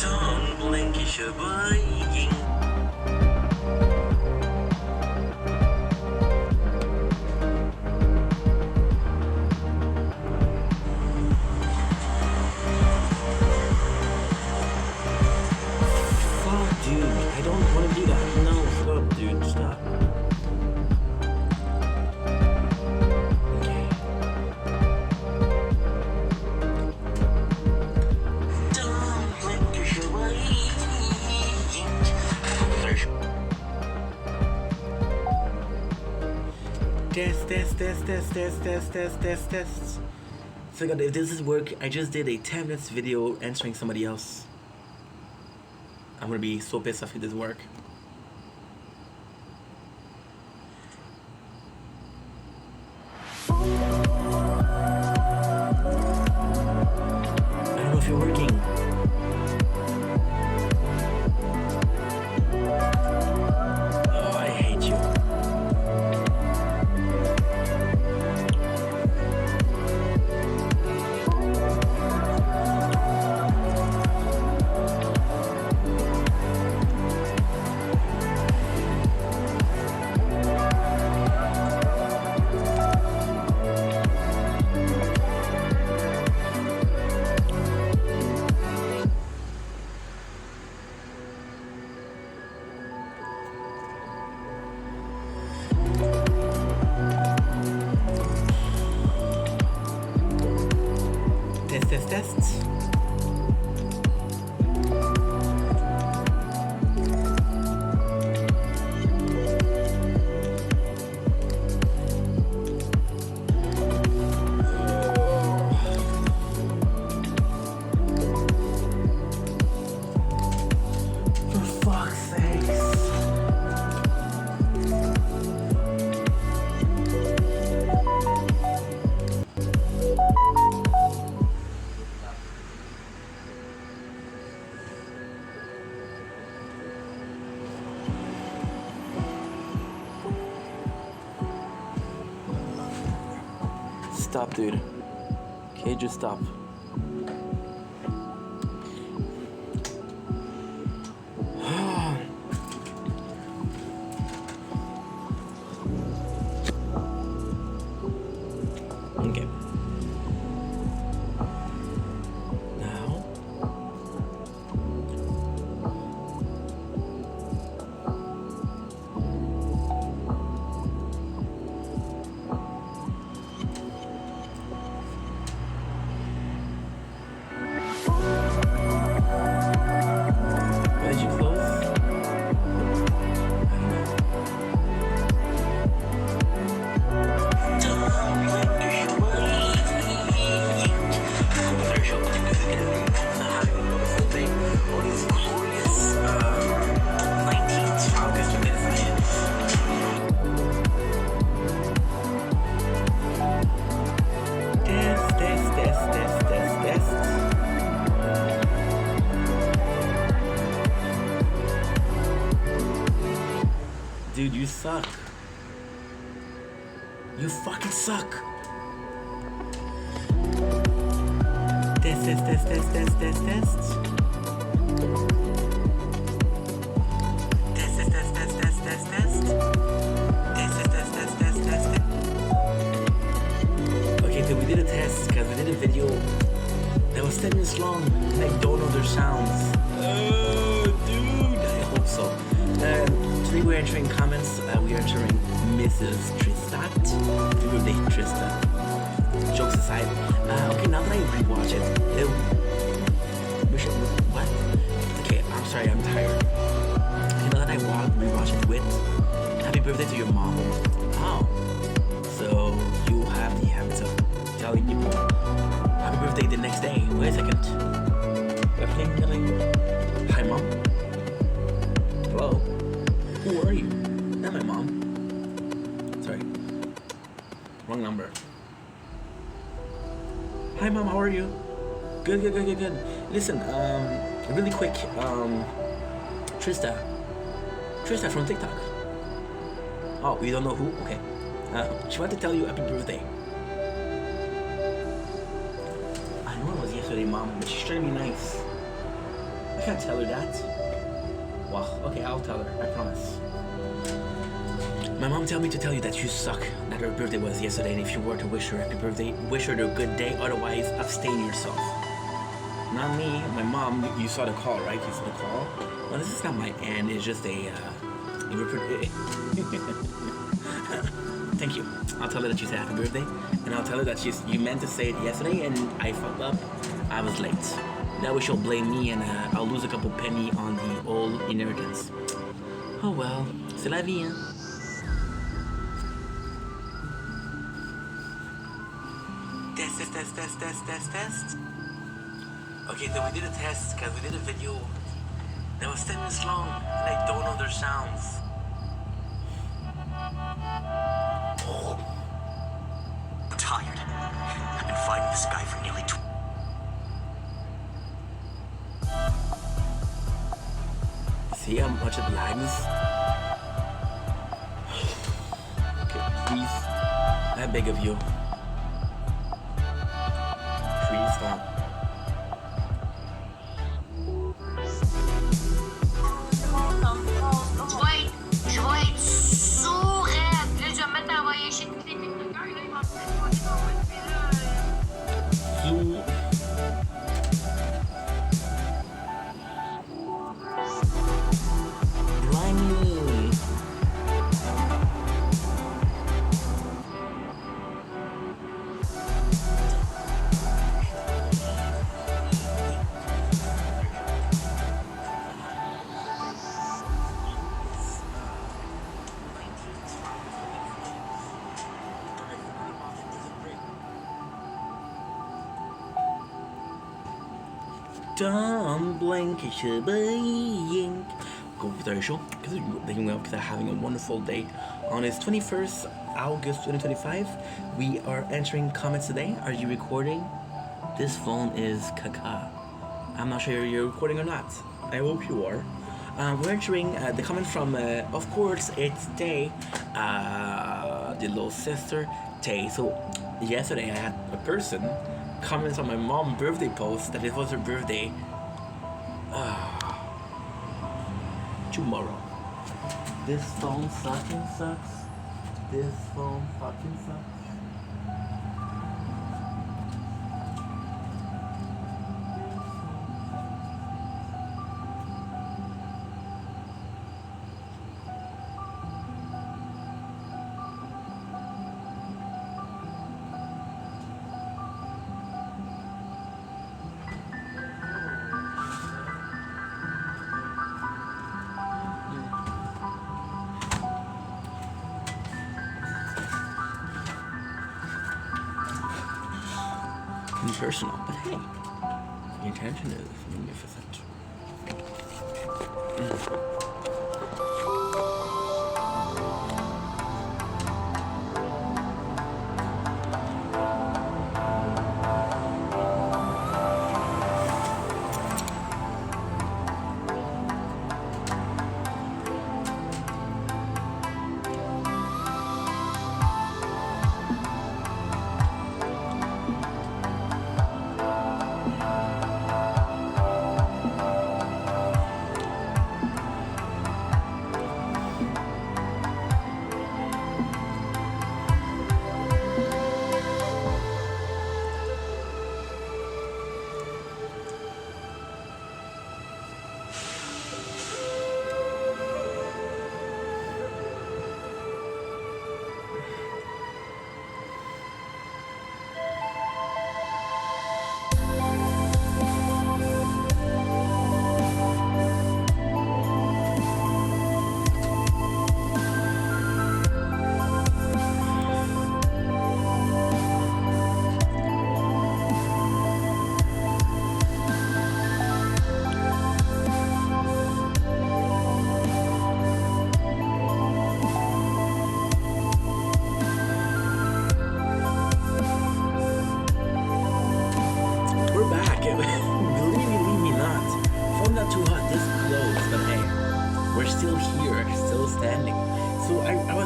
Don't blink, you should buying. Fuck, dude. I don't want to do that. No, stop, dude. Stop. Okay. Don't blink, you should buying. Test. So God, if this is work, I just did a 10 minutes video answering somebody else. I'm gonna be so pissed off if this work. I don't know if you're working. Oh, I hate you. Test. For fuck's sakes. Stop, dude. Okay, just stop. Okay. Now. Why did you close? I don't know. Test. Dude, you suck. You fucking suck. Test. Okay, so we did a test because we did a video that was 10 minutes long and I don't know their sounds. Oh, dude, I hope so. Today we're entering comments. We are entering Mrs. Tristat. Happy birthday, Tristan. Jokes aside. Okay, now that I rewatch it, what? Okay, I'm sorry, I'm tired. Okay, now that I rewatch it with happy birthday to your mom. Oh. So you have the habit of telling people happy birthday the next day. Wait a second. Hi, mom. Hello. Who are you? Not my mom. Sorry. Wrong number. Hi, mom. How are you? Good. Listen, really quick, Trista. Trista from TikTok. Oh, you don't know who? Okay. She wanted to tell you happy birthday. I know it was yesterday, Mom, but she's trying to be nice. I can't tell her that. Well, okay, I'll tell her. I promise. My mom told me to tell you that you suck, that her birthday was yesterday, and if you were to wish her happy birthday, wish her a good day, otherwise abstain yourself. Not me, my mom. You saw the call, right? You saw the call? Well, this is not my aunt, it's just a Thank you. I'll tell her that you said happy birthday, and I'll tell her that you meant to say it yesterday, and I fucked up. I was late. That way she'll blame me, and I'll lose a couple penny on the old inheritance. Oh well, c'est la vie, hein? Test. Okay, then we did a test because we did a video that was 10 minutes long and I don't know their sounds. I'm tired. I've been fighting this guy for nearly 2. See how much it lags? Okay, please. I beg of you. Please stop. Je vais être sourd. Là, je vais me mettre à envoyer chez tous les TikTokers. Là, ils vont me Zoo. Blimey. Don't blink, it should be ink. Go with our show because they're having a wonderful day. On this 21st August 2025, we are entering comments today. Are you recording? This phone is caca. I'm not sure you're recording or not. I hope you are. We're entering the comment from, of course, it's Tay, the little sister, Tay. So yesterday I had a person comment on my mom's birthday post that it was her birthday tomorrow. This phone fucking sucks. This phone fucking sucks. Personal, but hey, the intention is magnificent.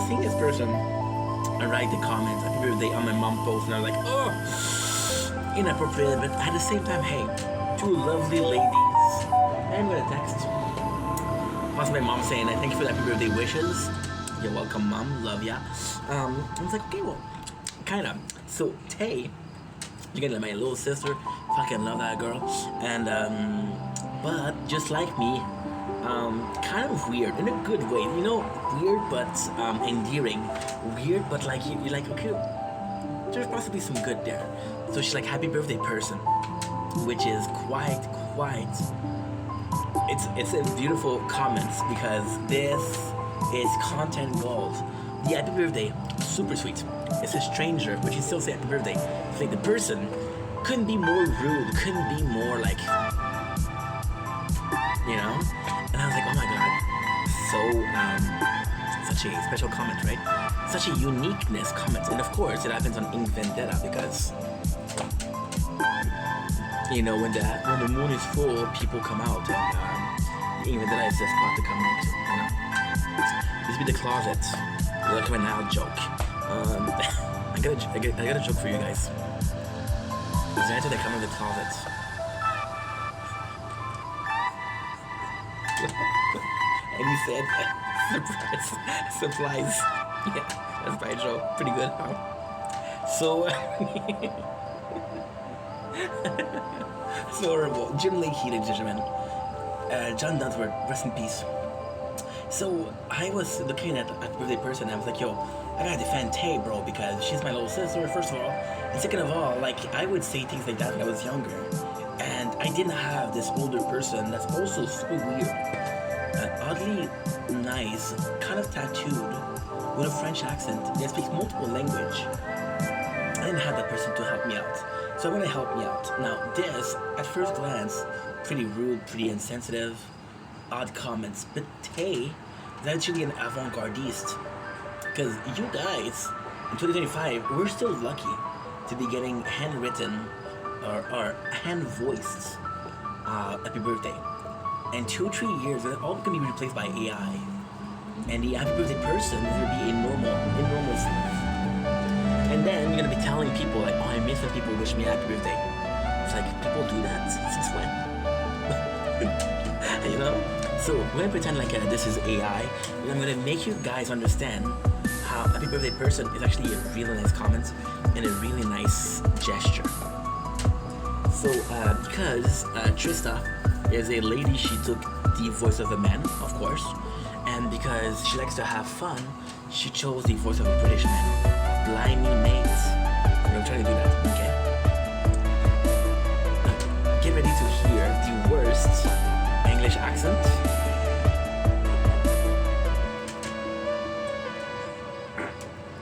seeing this person write the comments happy birthday on my mom post, and I was like, oh, inappropriate. But at the same time, hey, two lovely ladies, and with a text. Plus my mom saying, I thank you for the happy birthday wishes. You're welcome, mom. Love ya. I was like, okay, well, kinda. So Tay, you get my little sister. Fucking love that girl. And but just like me, kind of weird in a good way. You know, weird but endearing. Weird but like you're like, okay, there's possibly some good there. So she's like, happy birthday person, which is quite. It's a beautiful comments because this is content gold. The happy birthday, super sweet. It's a stranger, but you still say happy birthday. It's like the person couldn't be more rude, couldn't be more like, you know? And I was like, oh my god, so such a special comment, right? Such a uniqueness comment. And of course it happens on Ink Vendetta because you know when the moon is full, people come out, and Ink Vendetta is the spot to come out. You know? This be the closet. Look right now, joke. I got a joke for you guys. It's after they come in the closet. And he said, surprise, supplies. Yeah, that's my joke. Pretty good, huh? So, it's horrible. Jim Lake, ladies and gentlemen. John Dunsworth, rest in peace. So I was looking at the birthday person and I was like, yo, I gotta defend Tay, bro, because she's my little sister, first of all. And second of all, like, I would say things like that when I was younger. And I didn't have this older person that's also so weird. Oddly nice, kind of tattooed, with a French accent that speaks multiple language. I didn't have that person to help me out. So I'm gonna help me out. Now this, at first glance, pretty rude, pretty insensitive, odd comments, but Tay is actually an avant-gardiste. Because you guys, in 2025, we're still lucky to be getting handwritten or hand-voiced happy birthday. And 2-3 years, they're all gonna be replaced by AI. And the happy birthday person is gonna be a normal thing. And then you're gonna be telling people like, oh, I miss when people wish me happy birthday. It's like, people do that since when? You know? So we're gonna pretend like this is AI, and I'm gonna make you guys understand how happy birthday person is actually a really nice comment and a really nice gesture. So because Trista is a lady, she took the voice of a man, of course, and because she likes to have fun, she chose the voice of a British man. Blimey, mate. I'm trying to do that, okay? Get ready to hear the worst English accent.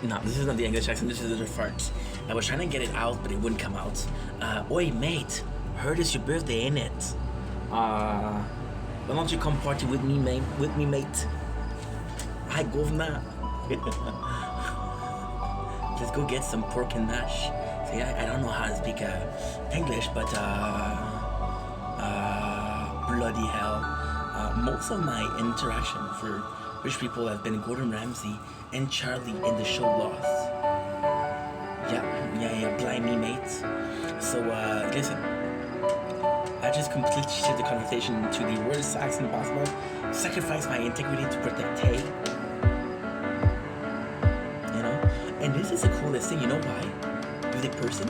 No, this is not the English accent, this is the fart. I was trying to get it out, but it wouldn't come out. Oi, mate, heard it's your birthday, ain't it? Why don't you come party with me, mate? Hi, governor. Let's go get some pork and mash. See, I don't know how to speak English, but bloody hell. Most of my interaction for rich people have been Gordon Ramsay and Charlie in the show Lost. Yeah, blimey, mate. So, listen, I just completely shifted the conversation to the worst accent possible, sacrifice my integrity to protect Tay. You know? And this is the coolest thing, you know why? With a person?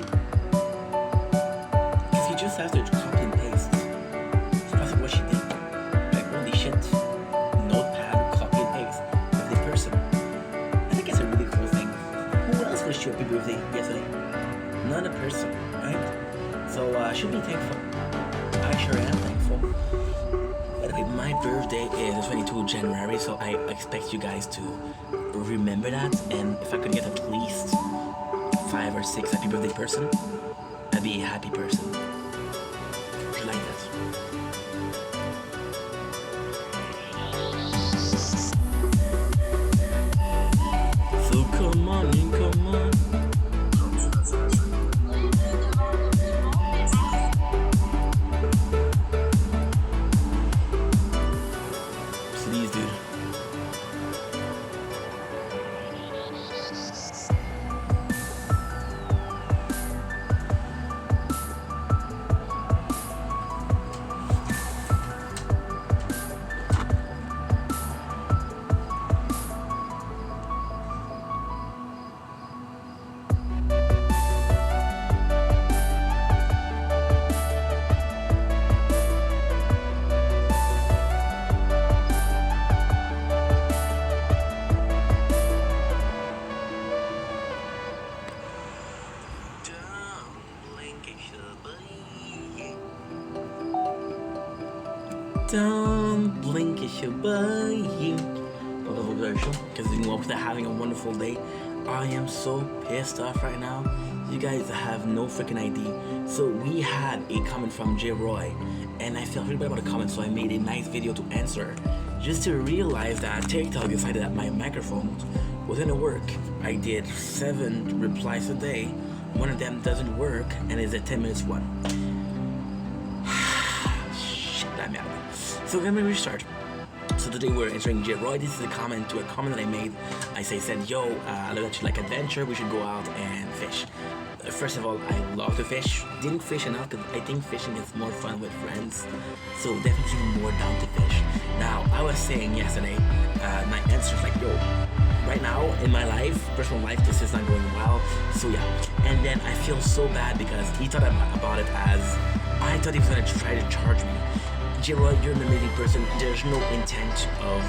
Because you just have to copy and paste. It's possibly what she did. Like, holy shit. Notepad, copy and paste. With a person. I think it's a really cool thing. Who else wished you happy birthday yesterday? Not a person, right? So I should be thankful. I sure am thankful. By the way, my birthday is the 22nd January, so I expect you guys to remember that. And if I could get at least 5 or 6 happy birthday person, I'd be a happy person. Like that. So come on. Please, dude. Don't blink, it's your boy. Wonderful version, because you know they're having a wonderful day. I am so pissed off right now. You guys have no freaking idea. So we had a comment from J. Roy, and I felt really bad about the comment, so I made a nice video to answer. Just to realize that TikTok decided that my microphone wasn't gonna work. I did 7 replies a day. One of them doesn't work, and it's a 10 minutes one. Shit, that matter. So let me restart. So today we're answering J. Roy. This is a comment to a comment that I made. I said, yo, I love that you like adventure. We should go out and fish. First of all, I love to fish. Didn't fish enough because I think fishing is more fun with friends. So definitely more down to fish. Now, I was saying yesterday, my answer is like, yo, right now in my life, personal life, this is not going well. So yeah. And then I feel so bad because he thought about it as, I thought he was going to try to charge me. J-Roy, you're an amazing person. There's no intent of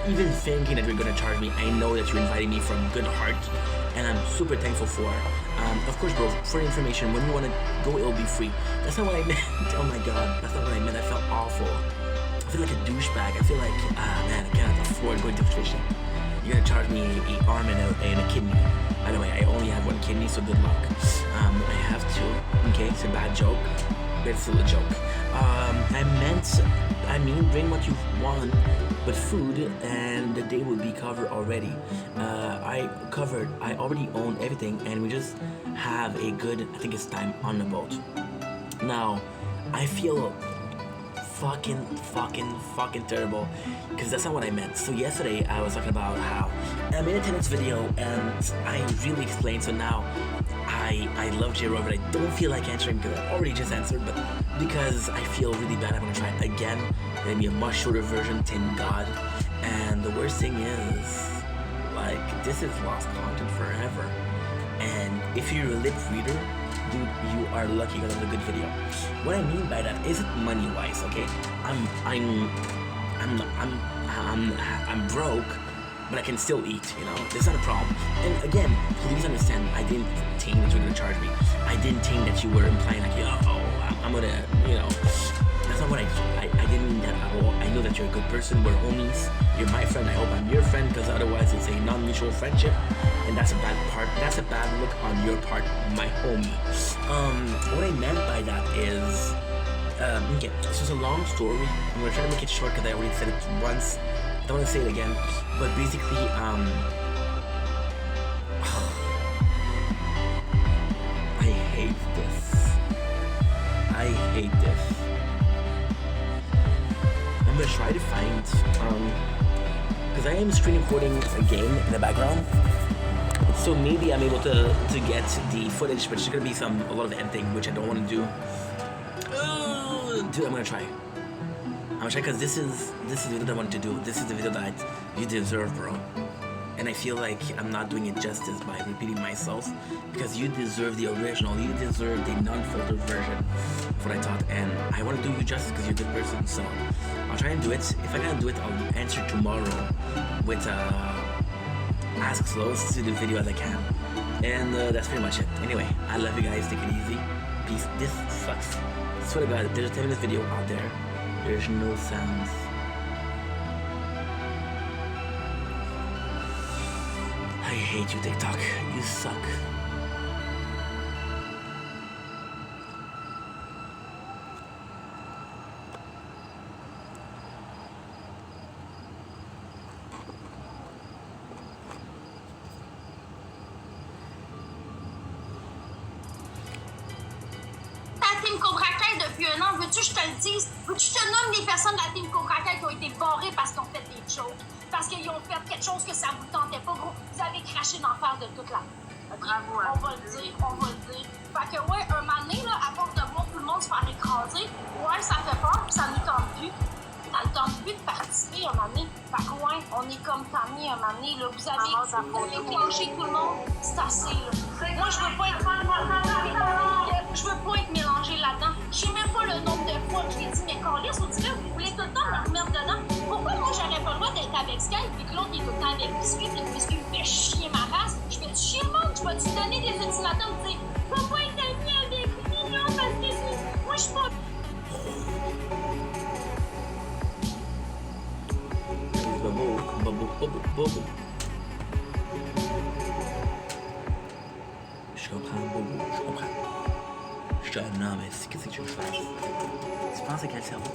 even thinking that you're gonna charge me. I know that you're inviting me from good heart, and I'm super thankful for. Of course, bro, for information, when you wanna go, it'll be free. That's not what I meant. Oh my god, that's not what I meant. I felt awful. I feel like a douchebag. I feel like, man, I cannot afford going to fishing. You're gonna charge me an arm and a kidney. By the way, I only have 1 kidney, so good luck. I have 2. Okay, it's a bad joke, but it's still a joke. I mean, bring what you want, but food, and the day will be covered already. I already own everything, and we just have a good, I think it's time, on the boat. Now, I feel fucking terrible, because that's not what I meant. So yesterday, I was talking about how I made a 10 minutes video, and I really explained, so now, I love J-Roy, but I don't feel like answering because I already just answered, but because I feel really bad, I'm gonna try it again. It's gonna be a much shorter version, thank God. And the worst thing is, like, this is lost content forever. And if you're a lip reader, dude, you are lucky because of a good video. What I mean by that isn't money-wise, okay? I'm broke, but I can still eat, you know? That's not a problem. And again, please understand, I didn't think that you were gonna charge me. I didn't think that you were implying like, I'm gonna, you know. That's not what I didn't mean that at all. I know that you're a good person, we're homies. You're my friend, I hope I'm your friend, because otherwise it's a non-mutual friendship. And that's a bad part, that's a bad look on your part, my homie. What I meant by that is, okay, this is a long story. I'm gonna try to make it short because I already said it once. I don't want to say it again, but basically, I hate this. I hate this. I'm gonna try to find, because I am screen recording a game in the background, so maybe I'm able to get the footage, but it's gonna be a lot of editing, which I don't want to do. Dude, I'm gonna try. I'm gonna try because this is the video that I wanted to do. This is the video that you deserve, bro. And I feel like I'm not doing it justice by repeating myself, because you deserve the original. You deserve the non-filtered version of what I thought, and I want to do you justice because you're a good person. So I'll try and do it. If I can't do it, I'll answer tomorrow with as close to the video as I can. And that's pretty much it. Anyway, I love you guys. Take it easy. Peace. This sucks. I swear to God, there's a 10-minute video out there. There's no sounds. I hate you, TikTok. You suck. La Team Cobra Kai depuis 1 an, veux-tu que je te le dise? Veux-tu que je te nomme les personnes de la Team Cobra Kai qui ont été barrées parce qu'ils ont fait des jokes? Parce qu'ils ont fait quelque chose que ça vous tentait pas, gros. Vous avez craché l'enfer de toute la... Bravo, hein. On va le dire. Fait que ouais, un moment donné, là, à force de voir tout le monde se faire écraser, ouais, ça fait peur, puis ça nous tente plus. Ça ne tente plus de participer un moment donné. Fait que ouais, on est comme famille un moment donné, là. Vous avez clenché tout le monde, c'est assez, là. Moi, je veux pas être mélangée là-dedans. Je sais même pas le nombre de fois que je l'ai dit, mais Carlis, on dirait que vous voulez tout le temps me remettre dedans. Pourquoi moi, j'aurais pas le droit d'être avec Sky, puis que l'autre est tout le temps avec Biscuit, puis que Biscuit me fait chier ma race? Je vais te chier le monde, je vais te donner des utilisateurs et te dire, faut pas être ami avec lui. Bobo, bobo. Je comprends, bobo, je comprends. Je te non, mais qu'est-ce que tu veux faire? Tu penses à quel cerveau?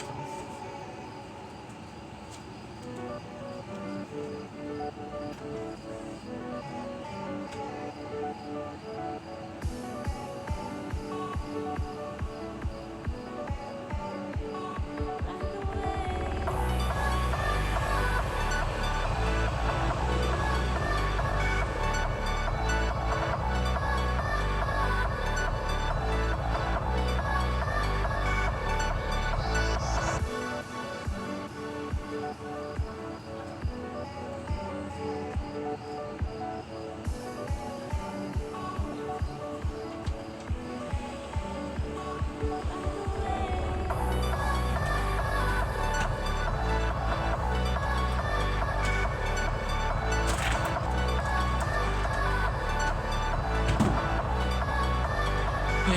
I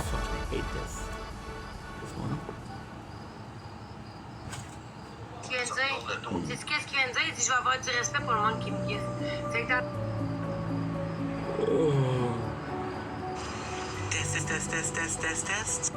fucking hate this. This one. Ce qu'il vient de dire, c'est ce qu'il vient de dire, il dit je vais avoir du respect pour le monde qui me kiffe. C'est que dans... Test.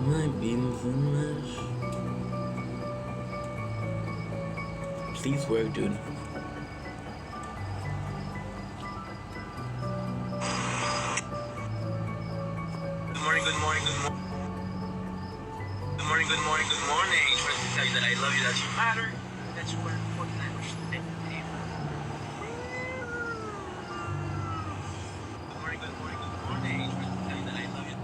My beams and mesh. Please work, dude. Good morning. Just wanted to tell you that I love you, that you matter, that you are important. I wish you the best. Good morning. Just wanted to tell you that I love you.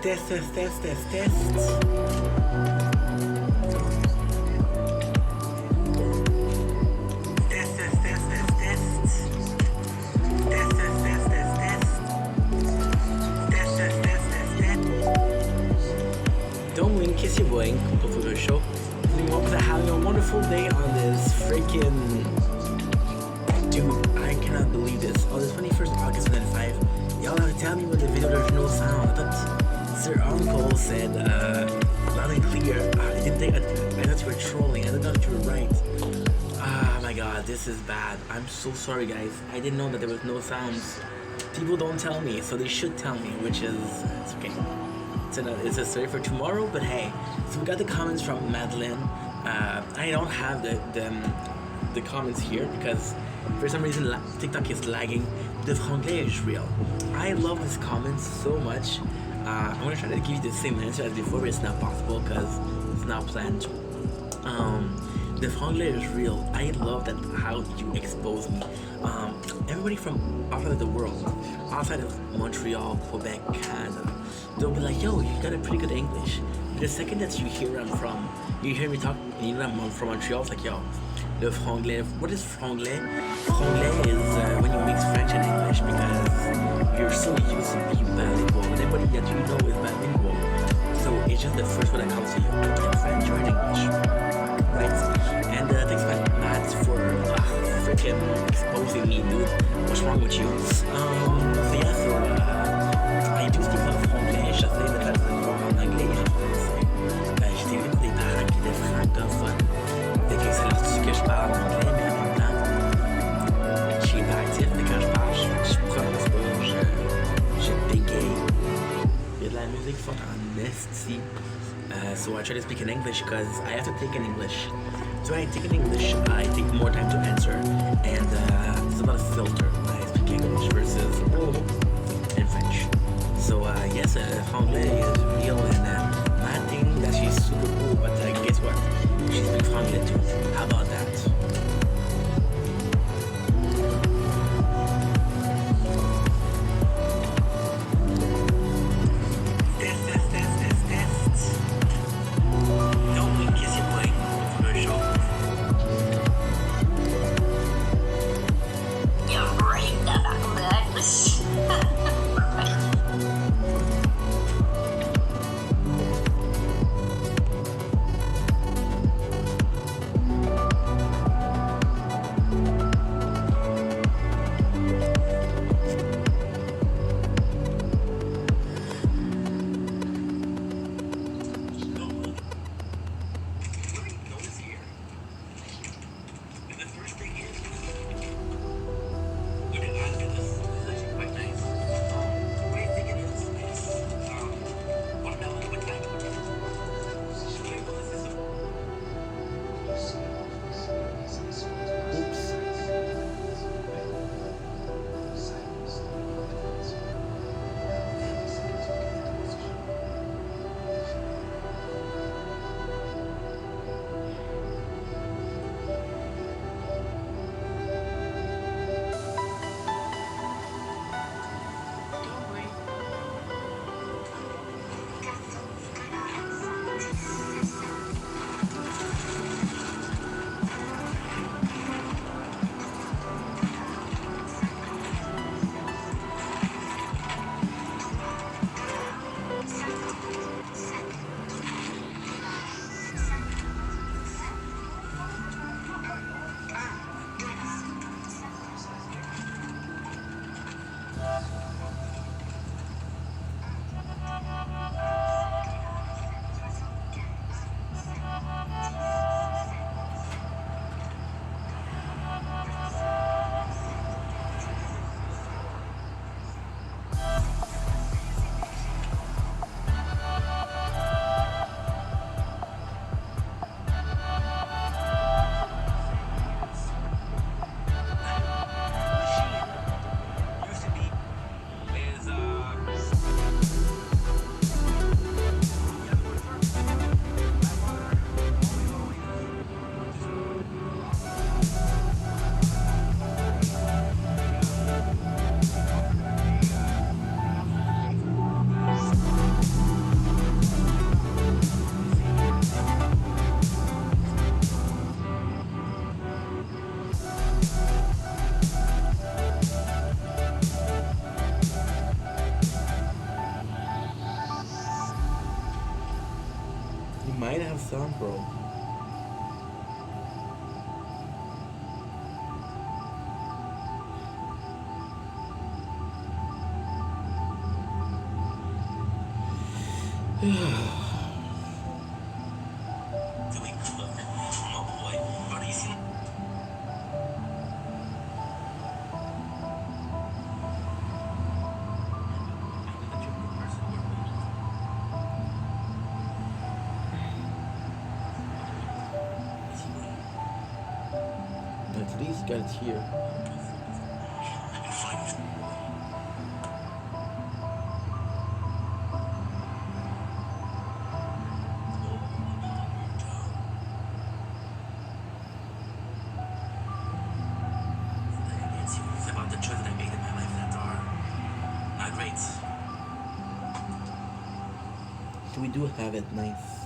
Test, test, test, test, test. Test, test, test, test, test. Test, test, test, test, test. Test, test, test, test, test. Don't win, kiss your boy, pour tout le show. We hope that having a wonderful day on this freaking... Dude, I cannot believe this. On the 21st of August 2005, y'all have to tell me when the video there's no sound. I thought Sir Uncle said loud and clear. I didn't think, I thought you were trolling. I didn't know that you were right. Ah, my god, this is bad. I'm so sorry, guys. I didn't know that there was no sounds. People don't tell me, so they should tell me, which is, it's okay. It's a story for tomorrow, but hey. So we got the comments from Madeline. I don't have the comments here because for some reason TikTok is lagging. The franglais is real. I love this comment so much. I'm gonna try to give you the same answer as before, but it's not possible because it's not planned. The franglais is real. I love that how you expose me. Everybody from outside of the world, outside of Montreal, Quebec, Canada, they'll be like, yo, you got a pretty good English. The second that you hear where I'm from, you hear me talk, and you know I'm from Montreal, it's like, yo, le franglais. What is franglais? Franglais is when you mix French and English because you're so used to being bilingual. Everybody that you know is bilingual. So it's just the first one that comes to you in French or in English. Right? And thanks Matt for freaking exposing me, dude. What's wrong with you? So yeah, so I do speak en franglais. J'essaie de traduire en anglais et en français. J'étais vu des parents qui étaient francophones. Fait que c'est leur que je parle en anglais, mais en même temps, je suis hyperactif, mais quand je parle, je prononce pas, je bégaye. Il y a de la musique forte en esti. So I try to speak in English because I have to think in English. So when I think in English, I take more time to answer, and there's a lot of filter when I speak English versus in French. So yes, franglais is real, and I think that she's super cool, but guess what? She speaks franglais too. How about that? Doing look, my boy, but he's in. At least got it here. It's about the choices I made in my life that are not great. So we do have it nice.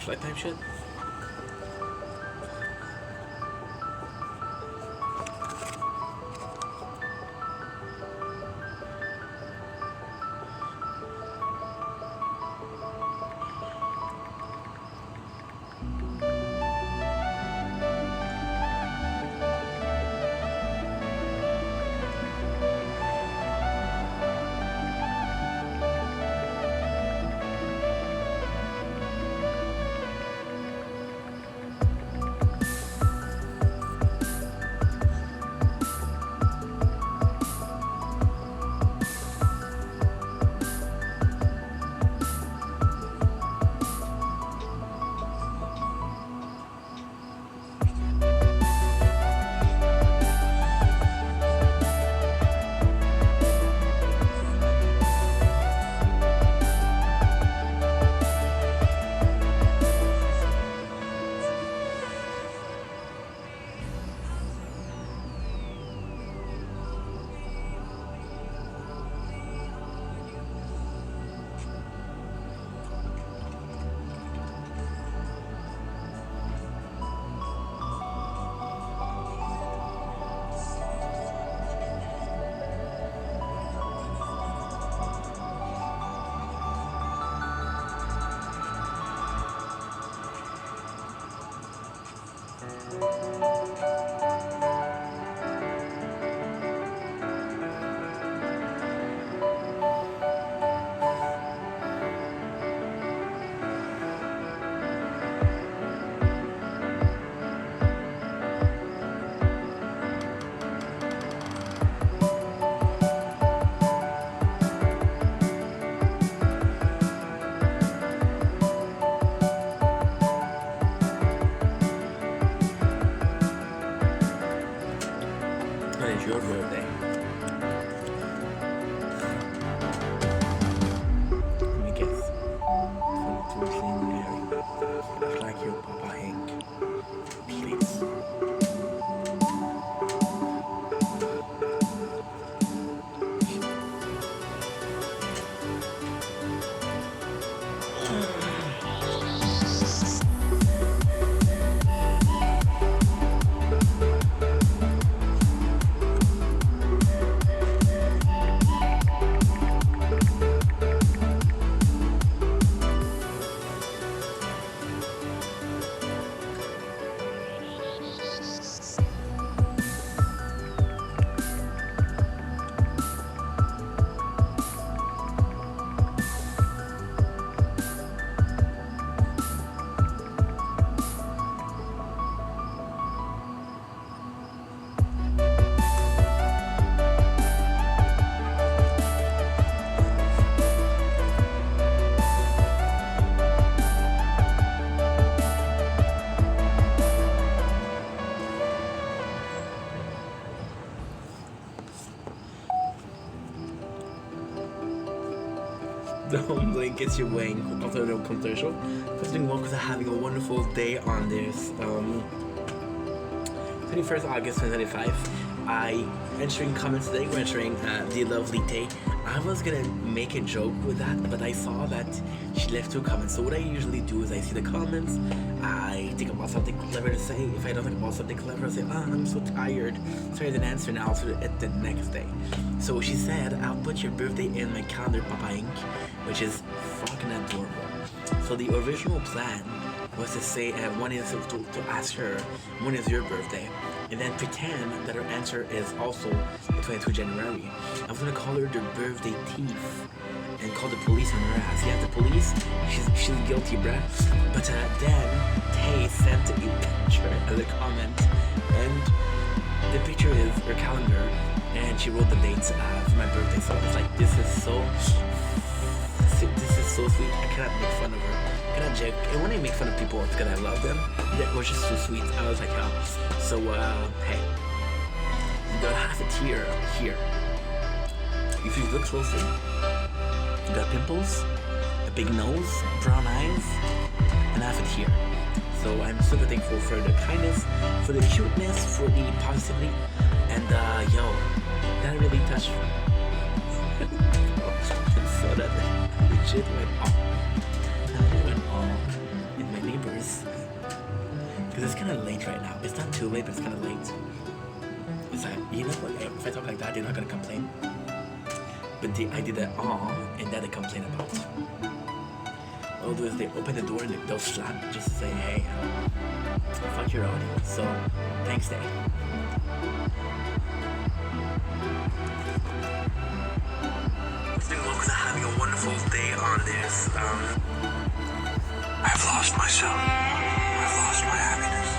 flashlight type shit. When is your birthday? Let me guess. 22 St. Mary. Just like your Papa Hank. Please. Don't blink, it's your Wayne. Commercial. First thing, welcome to having a wonderful day on this 21st August 2025. I entering comments today. We're entering the lovely Tay. I was gonna make a joke with that, but I saw that she left 2 comments. So what I usually do is I see the comments, I think about something clever to say. If I don't think about something clever, I say, I'm so tired. So I didn't answer now, so at the next day. So she said, I'll put your birthday in my calendar, Papa Inc., which is fucking adorable. So the original plan was to say, one is to ask her, when is your birthday? And then pretend that her answer is also the 22nd January. I was gonna call her the birthday thief and call the police on her ass. Yeah, the police, she's guilty, bruh. But then Tay sent a picture as a comment, and the picture is her calendar, and she wrote the dates for my birthday. So I was like, this is so sweet. I cannot make fun of her. I cannot joke. And when I make fun of people, it's because I love them. That was just so sweet. I was like, oh. So, hey, you got half a tear here. If you look closely, you got pimples, a big nose, brown eyes, and half a tear. So I'm super thankful for the kindness, for the cuteness, for the positivity, and yo, that really touched me. So that legit went off. That went off in my neighbors, because it's kind of late right now. It's not too late, but it's kind of late. It's like, you know what? If I talk like that, they're not gonna complain. But I did that and that they complain about. What they'll do is they open the door and they'll slap just to say, hey, fuck your audience. So, thanks, Day. Welcome to having a wonderful day on this. I've lost myself. I've lost my happiness.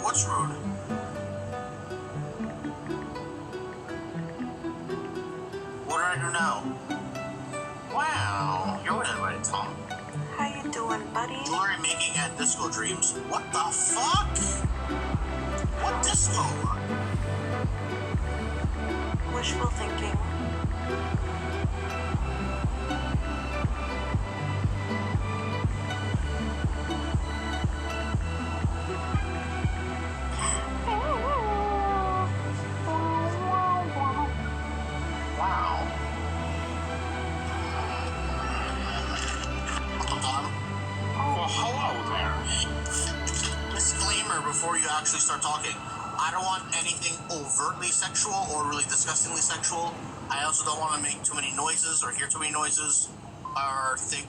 What's rude? What did I do now? Wow, you're right, Tom. How you doing, buddy? Jewelry making at Disco Dreams. What the fuck? What disco? Wishful thinking. Before you actually start talking, I don't want anything overtly sexual or really disgustingly sexual. I also don't want to make too many noises or hear too many noises or think.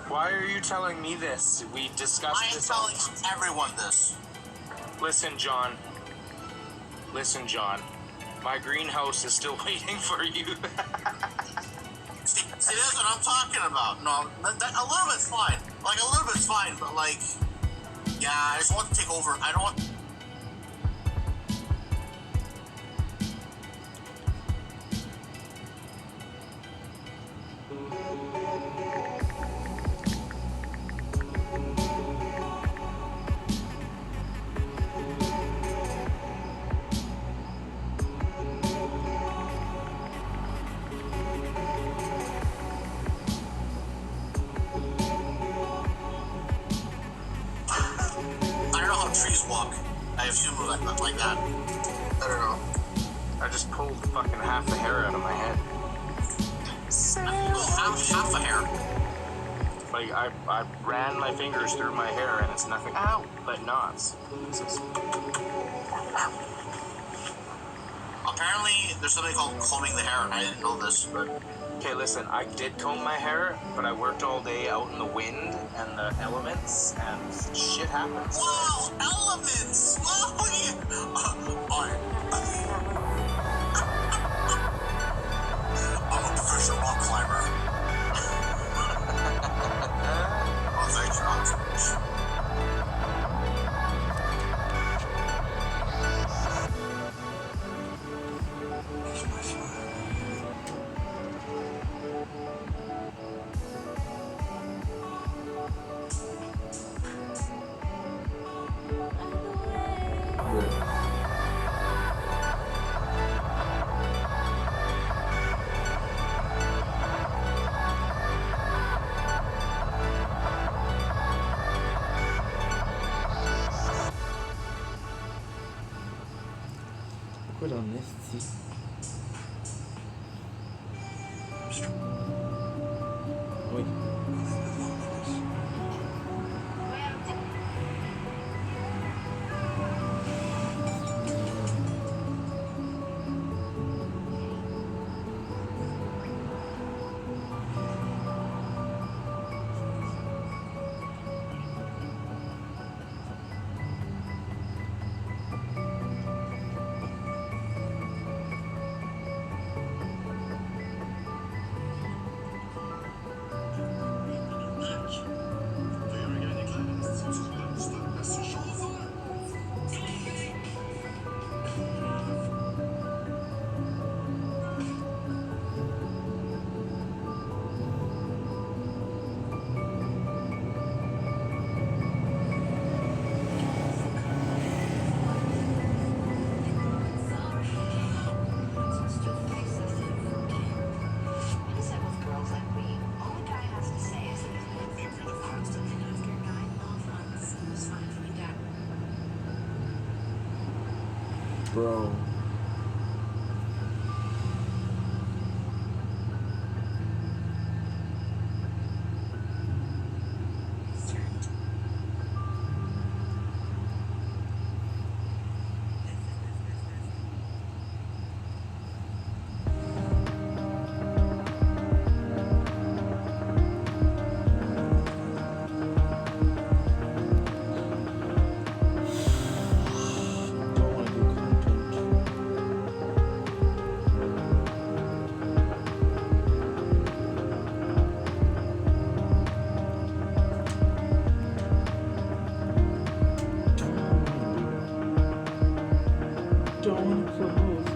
Why are you telling me this? We discussed this. I am telling everyone this. Listen, John. Listen, John. My greenhouse is still waiting for you. See, that's what I'm talking about. No, that, a little bit's fine. Like, a little bit's fine, but, like, yeah, I just want to take over. I don't want... trees walk. I assume it was like that. I don't know. I just pulled fucking half the hair out of my head. Half a hair. Like, I ran my fingers through my hair and it's nothing but knots. Jesus. Apparently, there's something called combing the hair, and I didn't know this, but... Okay, listen, I did comb my hair, but I worked all day out in the wind and the elements, and shit happens. Wow, elements! Wow, yeah. I'm a professional rock climber. Oh, thanks, Rock. Pourquoi dans esti? Oui. Bro. Don't wanna do content. Don't wanna close.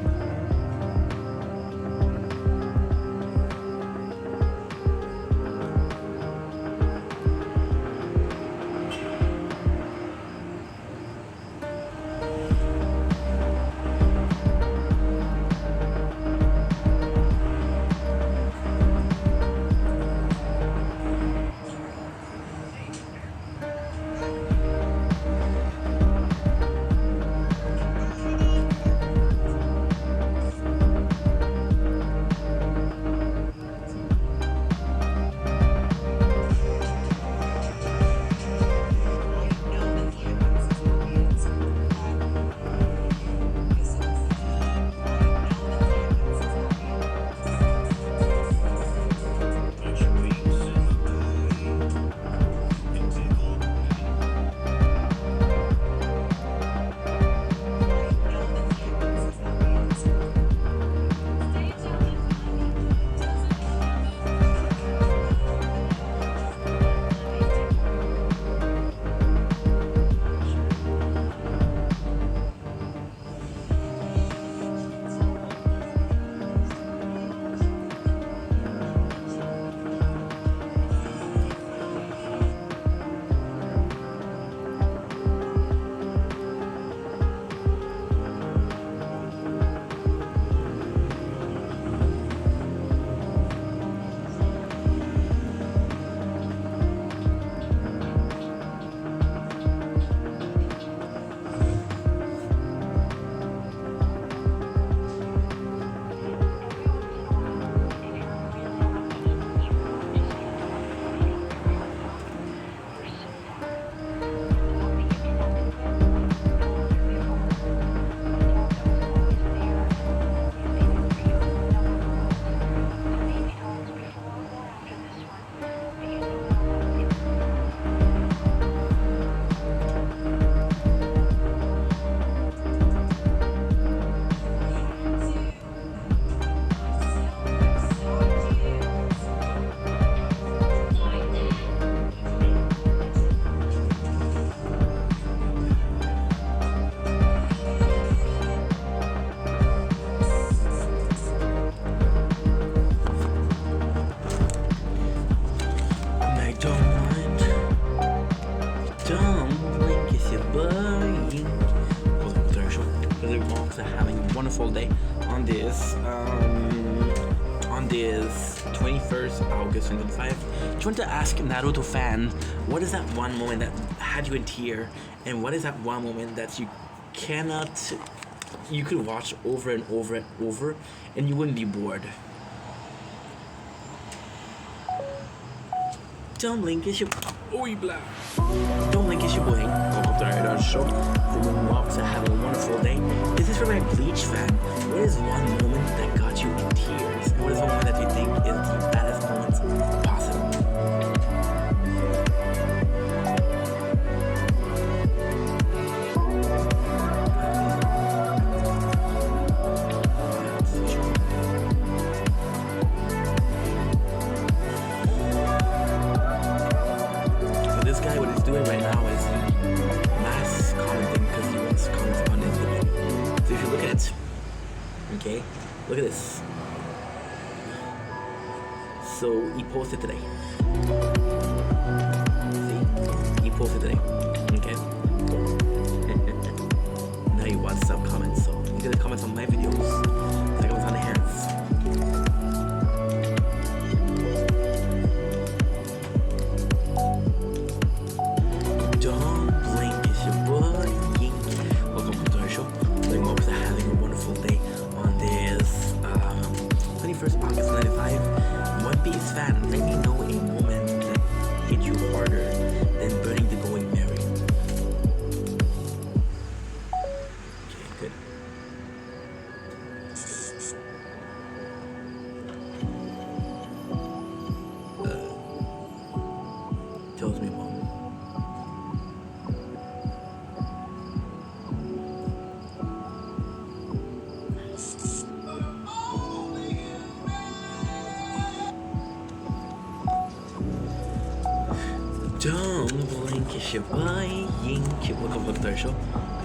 Wonderful day on this 21st August 2025. Just want to ask Naruto fan, what is that one moment that had you in tear, and what is that one moment that you could watch over and over and over and you wouldn't be bored? Don't blink, it's your Don't blink, it's your boy. Welcome to the Radar Show. The moon walks are having a wonderful day. This is for my Bleach fan. What is one moment that got you in tears? What is one moment that you think is the baddest moments possible? This guy, what he's doing right now is mass commenting because he wants comments on his video. So if you look at it, okay, look at this. So he posted today. See, he posted today. Okay. Now he wants some comments, so he's gonna comment on my videos. So he comments on the hands. Don't blink, it's your boy Yink. Welcome to our show. Playing more with the Welcome to the show.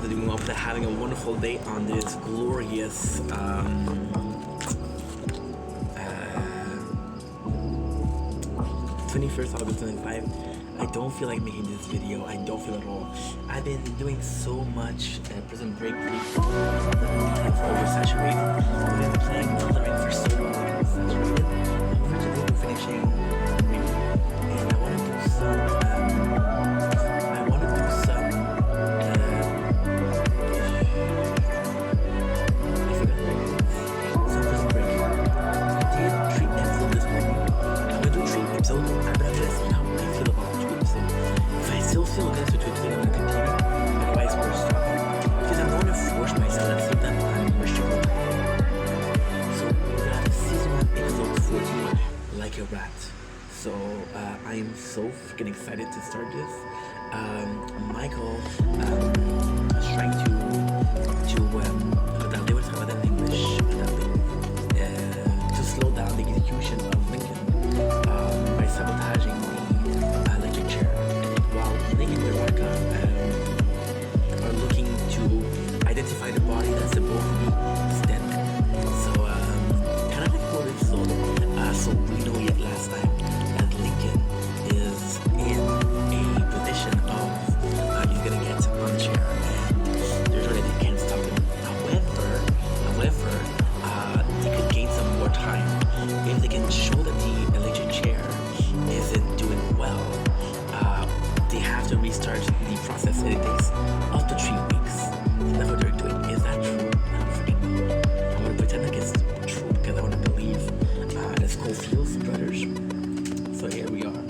We're doing well for having a wonderful day on this glorious 21st August 2025. I don't feel like making this video. I don't feel at all. I've been doing so much Prison Break week. I've oversaturated. I've been playing Elden Ring for so long. I'm saturated. Today we're finishing Ring, and I want to do some. Some Prison Break. I did treat episode this morning. I'm gonna do a treat episode. I'm gonna see how I feel about the treat episode. If I still feel good to treat today, I'm gonna continue. Otherwise, we're stopping. Because I'm going to force myself at the same time. I'm restricted. So we got season 1, episode 14, Like a Rat. So I am so freaking excited to start this. Michael is trying to they were talking about that in English, to slow down the execution of Lincoln by sabotaging the electric chair, while Lincoln and Veronica are looking to identify the body that's supposed to be Stedman. So kind of like what we saw. So we know yet last time that Lincoln is in a position of he's gonna get on the chair, and there's no way they can't stop him. However, they could gain some more time if they can show that the electric chair isn't doing well. They have to restart the process, and it takes up to 3 weeks. That's what they're doing. Is that true? I don't freaking know. I'm gonna pretend like it's true because I want to believe the Schofields brothers. So here we are.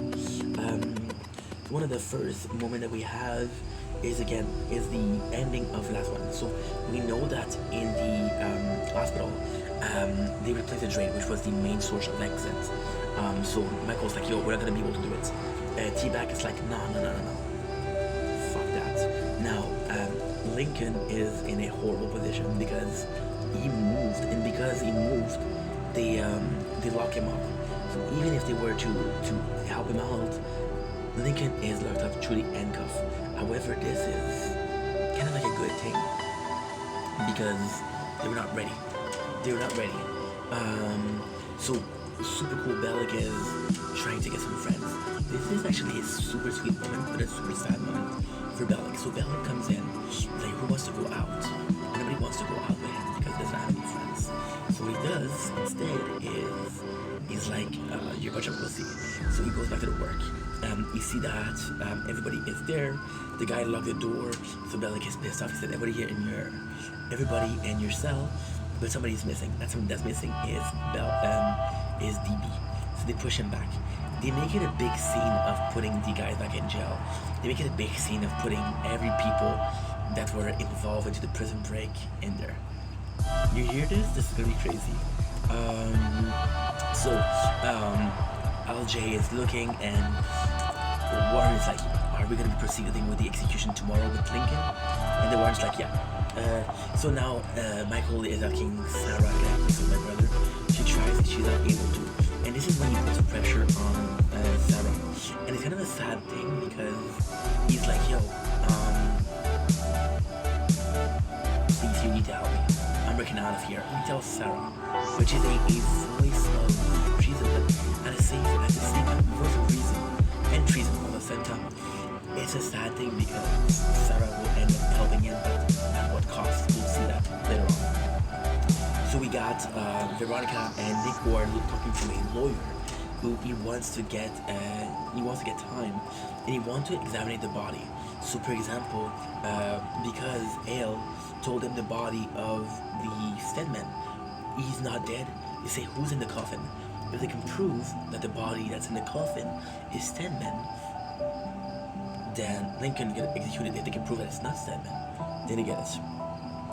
One of the first moment that we have is the ending of the last one. So we know that in the hospital, they replaced the drain, which was the main source of exit. So Michael's like, yo, we're not gonna be able to do it. T-Bag is like, no. Fuck that. Now, Lincoln is in a horrible position because he moved, and because he moved, they lock him up. So even if they were to help him out, Lincoln is locked up through the handcuff. However, this is kind of like a good thing because they were not ready. So super cool. Bellic is trying to get some friends. This is actually a super sweet moment, but a super sad moment for Bellic. So Bellic comes in, like, who wants to go out? Nobody wants to go out with him because he doesn't have any friends. So what he does instead is he's like, you're a bunch of pussy. So he goes back to the work. You see that everybody is there. The guy locked the door, so Bellic is pissed off. He said, everybody in your cell, but somebody's missing. That somebody that's missing is DB. So they push him back. They make it a big scene of putting the guys back in jail. They make it a big scene of putting every people that were involved into the prison break in there. You hear this? This is gonna be crazy. LJ is looking, and Warren is like, are we going to be proceeding with the execution tomorrow with Lincoln? And the Warren's like, yeah. So now Michael is asking Sarah, this is my brother. She tries and she's not able to. And this is when he puts pressure on Sarah. And it's kind of a sad thing because he's like, yo, please, you need to help me. I'm breaking out of here. He tells Sarah, which is a voice of treason, but at the same time, voice of reason and treason all at the same time. It's a sad thing because Sarah will end up helping him, but at what cost? We'll see that later on. So we got Veronica and Nick Ward talking to a lawyer who he wants to get time, and he wants to examine the body. So for example, because Ale told him the body of the Stedman, he's not dead. They say, who's in the coffin? If they can prove that the body that's in the coffin is Stedman, then Lincoln get executed. If they can prove that it's not Stedman, then they get it.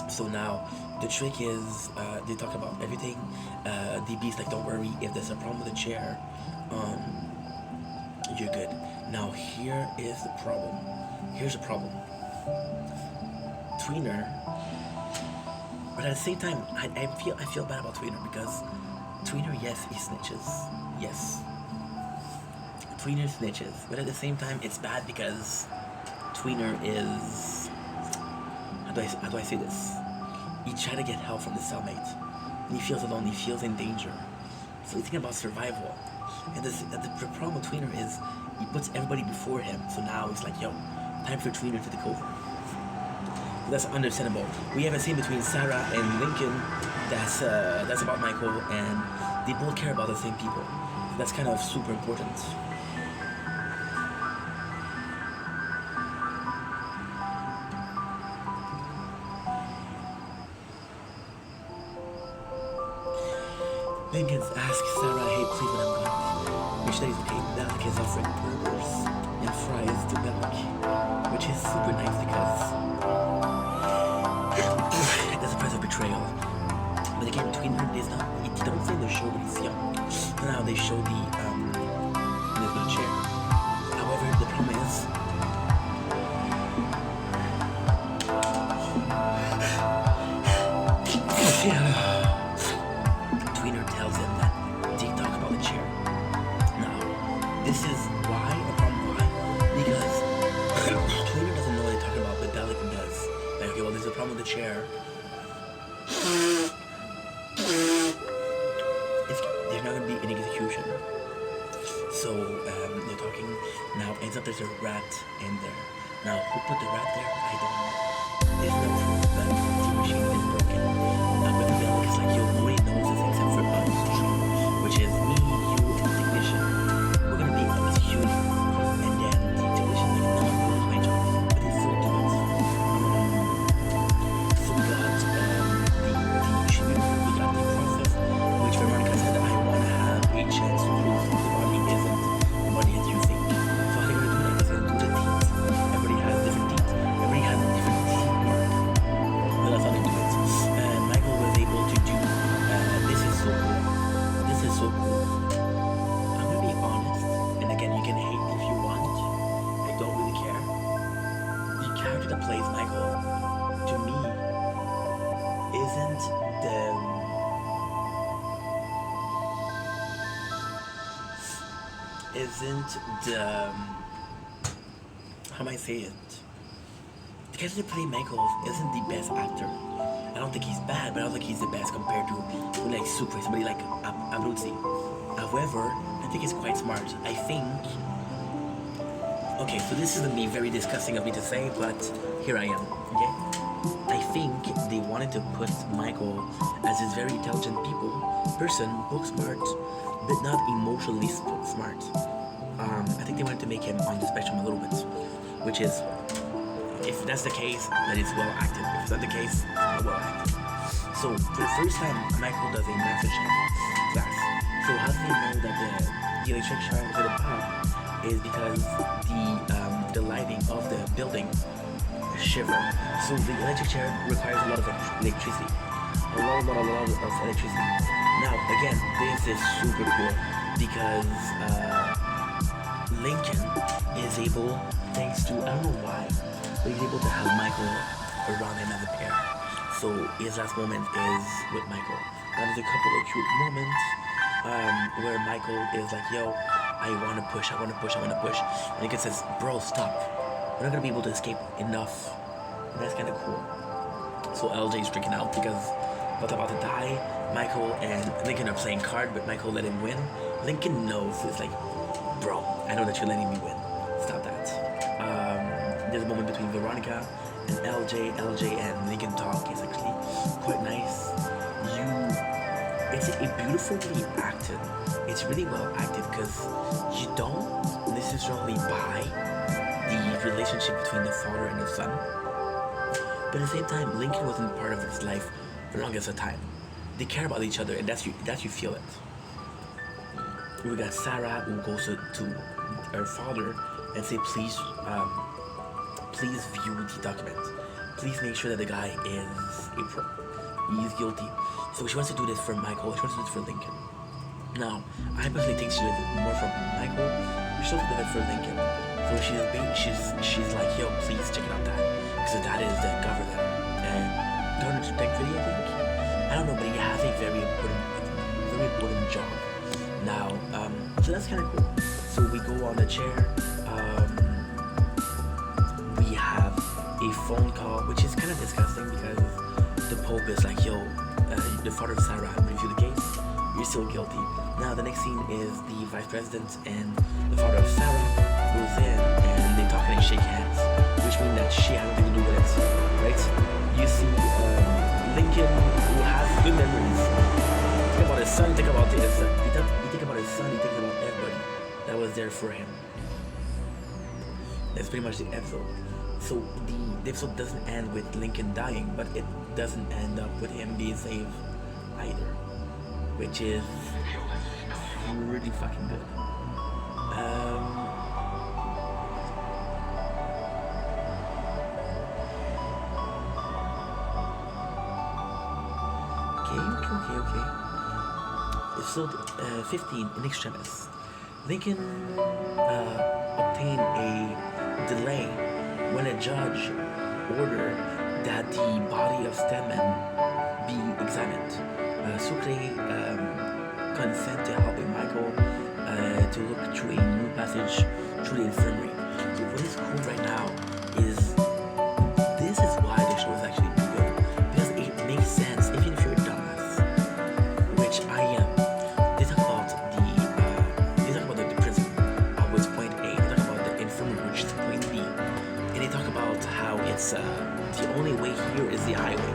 So now the trick is they talk about everything. DB's like, don't worry, if there's a problem with the chair, you're good. Now here is the problem. Here's the problem. Tweener, but at the same time, I feel bad about Tweener because Tweener, yes, he snitches. Yes. Tweener snitches, but at the same time, it's bad because Tweener is, how do I say this? He tried to get help from his cellmate. And he feels alone, he feels in danger. So he's thinking about survival. And the problem with Tweener is he puts everybody before him. So now it's like, yo, time for Tweener to take over. So that's understandable. We have a scene between Sarah and Lincoln that's about Michael, and they both care about the same people. So that's kind of super important. Lincoln asks Sarah, hey, please, when I'm gone, make sure that he's okay. Bellic is offering burgers and fries to Bellic, which is super nice because that's a price of betrayal. But again, Tweener is not, they don't say in the show that he's young. Now they show the little chair. However, the problem is, Tweener tells him that they talk about the chair. Now, this is why, a problem why, because Tweener doesn't know what they're talking about, but Bellic does. Like, okay, well, there's a problem with the chair. There's not going to be an execution. So, they're talking, now ends up there's a rat in there. Now, who put the rat there? I don't know. There's no proof that the machine is broken. But Bellic is like, yo, nobody knows this except for us, which is me, you, and the technician. We're going to be executed. And then the technician's like, no, no, it's my job. But it's full to it. So we got the tribute, we got the process, which Veronica said, I want to have a chance to prove the body isn't the body that you think. So how are you going to do that? He's going to do the teeth. Everybody has different teeth. Everybody has different teamwork. So that's how they do it. Michael was able to do, this is so cool. This is so cool. I'm going to be honest, and again, you can hate me if you want. I don't really care. The character that plays Michael, to me, isn't the how am I say it? The character that plays Michael isn't the best actor. I don't think he's bad, but I don't think he's the best compared to like somebody like Abruzzi. However, I think he's quite smart. I think. Okay, so this is me very disgusting of me to say, but here I am. Okay, I think they wanted to put Michael as this very intelligent person, book smart, but not emotionally smart. I think they wanted to make him on the spectrum a little bit, which is, if that's the case, then it's well acted. If it's not the case, it's not well acted. So for the first time, Michael does a master chef class. So how do they know that the electric chair is at the top? Is because the lighting of the building shiver. So the electric chair requires a lot of electricity. A lot of electricity. Now again, this is super cool because Lincoln is able, thanks to, I don't know why, but he's able to have Michael around him as a pair. So his last moment is with Michael. And there's a couple of cute moments where Michael is like, yo, I want to push. And Lincoln says, bro, stop. We're not going to be able to escape enough. And that's kind of cool. So LJ's freaking out because But's about to die. Michael and Lincoln are playing card, but Michael let him win. Lincoln knows. It's like, bro, I know that you're letting me win. Stop that. There's a moment between Veronica and LJ and Lincoln talk. It's actually quite nice. It's a beautifully acted. It's really well acted because you don't necessarily buy the relationship between the father and the son. But at the same time, Lincoln wasn't part of his life for the longest of time. They care about each other, and that's you feel it. We got Sarah who goes to her father and say, please view the document. Please make sure that the guy is guilty. So she wants to do this for Michael. She wants to do this for Lincoln. Now, I personally think she did it more for Michael. She also did it for Lincoln. So she's like, yo, please check it out, Dad, because that is the governor and governor to Thankfully, I think. I don't know, but he has a very important job. Now, so that's kind of cool. So we go on the chair. We a phone call, which is kind of disgusting because the Pope is like, yo, the father of Sarah reviewed the case, you're still guilty. Now the next scene is the vice president and the father of Sarah goes in and they talk and they shake hands, which means that she has nothing to do with it, right? You see Lincoln, who has good memories. Think about his son, think about his son. You think about his son, you think about everybody that was there for him. That's pretty much the episode. So the episode doesn't end with Lincoln dying, but it doesn't end up with him being saved either, which is really fucking good. Okay. Episode 15 in extremis. Lincoln obtained a delay when a judge ordered that the body of Stedman be examined. Sucre consent to helping Michael to look through a new passage through the infirmary. So what is cool right now is this is why the show is actually good, because it makes sense even if you're a dumbass, which I am. They talk about the prison, which is point A. They talk about the infirmary, which is point B, and they talk about how it's the only way here is the highway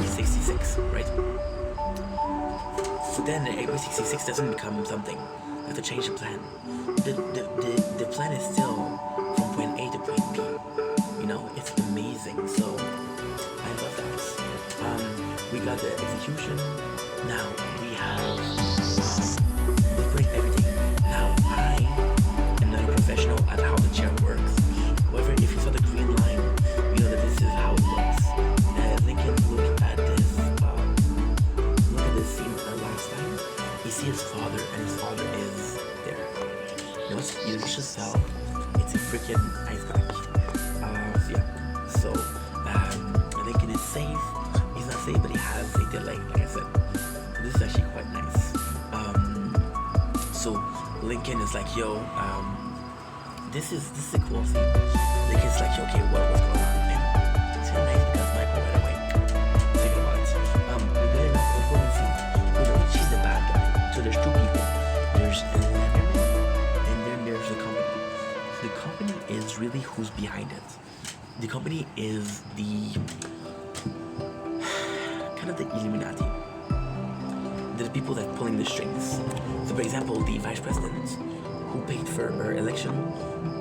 66, right? So then Highway 66 doesn't become something. You have to change the plan. The plan is still from point A to point B. You know, it's amazing. So I love that. We got the execution. Now we have we break everything. Now I am not a professional at how the chair works. However, if you saw the green line, you know that this is how it looks. Lincoln, look at this scene last time. You see his father, and his father is there. You know, you just tell it's a freaking ice pack. So Lincoln is safe. He's not safe, but he has a delay, like I said. This is actually quite nice. So Lincoln is like, yo, this is a cool scene. Lincoln's like, okay, what was going on? And it's kind of nice because Michael right away thinking about it. We're going to see. You know, she's the bad guy. So there's two people. There's and then there's the company. The company is really who's behind it. The company is the kind of the Illuminati. The people that pulling the strings. So for example, the vice president who paid for her election,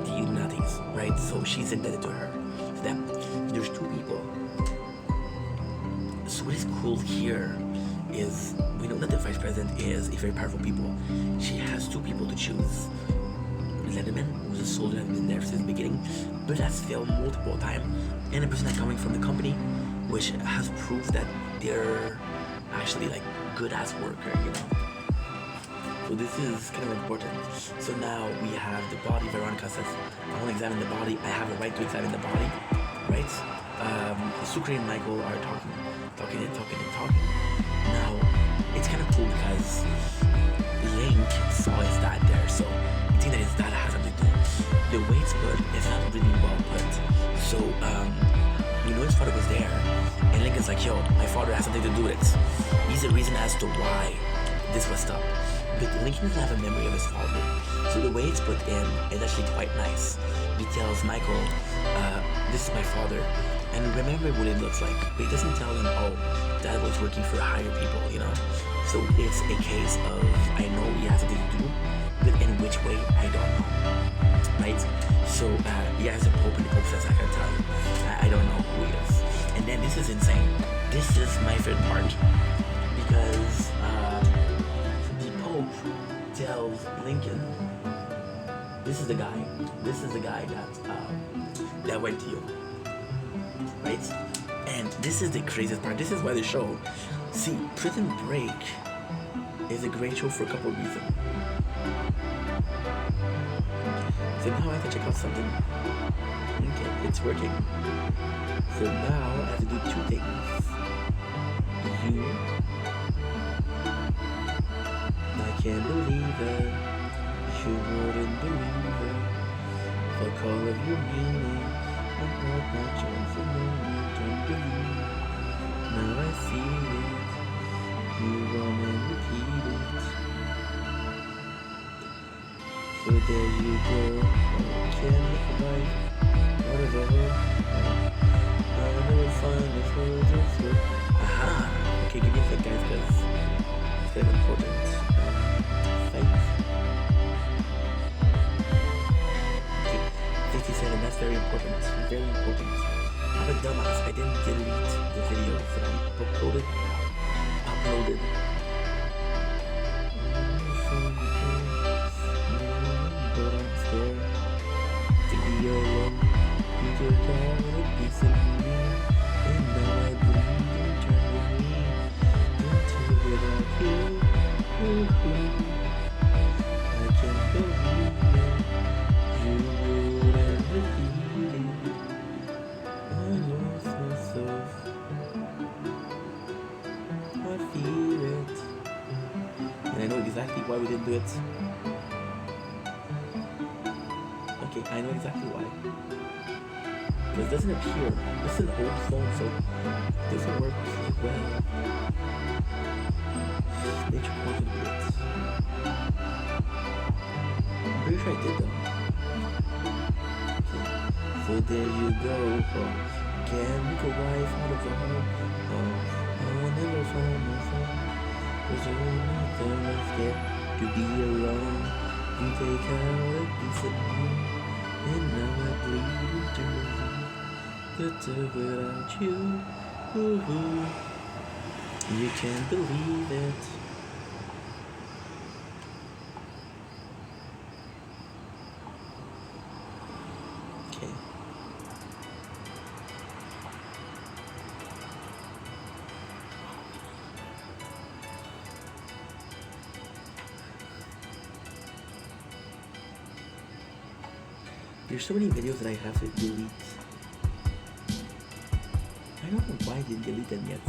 the Illuminatis, right? So she's indebted to her. To them. There's two people. So what is cool here is we know that the vice president is a very powerful people. She has two people to choose. Letterman, who's a soldier that has been there since the beginning, but has failed multiple times, and a person that's coming from the company, which has proved that they're actually like good ass worker, you know. So this is kind of important. So now we have the body. Veronica says, I want to examine the body. I have a right to examine the body, right? Sucre and Michael are talking. Now, it's kind of cool because Link saw his dad there, so you think that his dad has something to do. The way it's put is not really well put. So, you know his father was there, and Lincoln's like, yo, my father has something to do with it. He's the reason as to why this was stopped. But Lincoln doesn't have a memory of his father. So the way it's put in is actually quite nice. He tells Michael, this is my father, and remember what it looks like. But he doesn't tell him, oh, dad was working for higher people, you know? So it's a case of, I know he has something to do, but in which way, I don't know, right? So he has a pope, and the pope says, I can tell you, I don't know who he is. And then this is insane. This is my favorite part, because the pope tells Lincoln, this is the guy that went to you, right? And this is the craziest part. This is why the show, see, Prison Break is a great show for a couple of reasons. So now I have to check out something. Okay, it's working. So now I have to do two things. I can't believe it. You wouldn't believe it. The call of your meaning. had my chance and no one can believe. Now I see it. Move on and repeat it. So there you go. Can make a life whatever. I'll never find this world just good. Aha! Okay, give me a sec, guys, because it's very important. Fight. Okay, 57, that's very important. Very important. I'm a dumbass. I didn't delete the video that I uploaded. But I'm scared to be alone. You took all a piece of me, and now I bleed internally. Into without you. I can't believe it. You wouldn't repeat it. I lost myself. I fear it. And I know exactly why we didn't do it. Okay, I know exactly why. Because it doesn't appear. This is an old phone, so it doesn't work well. Nature quantum bit. I'm pretty sure I did them. Okay. So there you go. Can make a wife out of a home. I will never find myself. Cause you're nothing I'm scared to be alone. You take out a piece of me, and now I bleed internally. Without you, you can't believe it. Okay. There's so many videos that I have to delete. I don't know why I didn't delete them yet.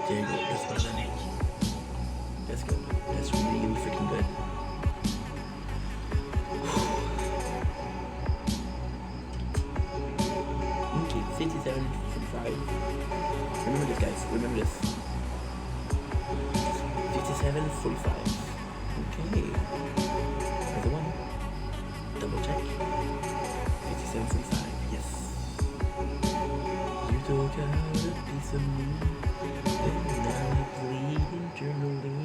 There you go, that's one of them. That's good. That's really freaking good. Okay, 57, 45. Remember this, guys. Remember this. 57, 45. Okay. There's the one. Double check. 57, 45. Yes. You took out a piece of me, and now I bleed internally.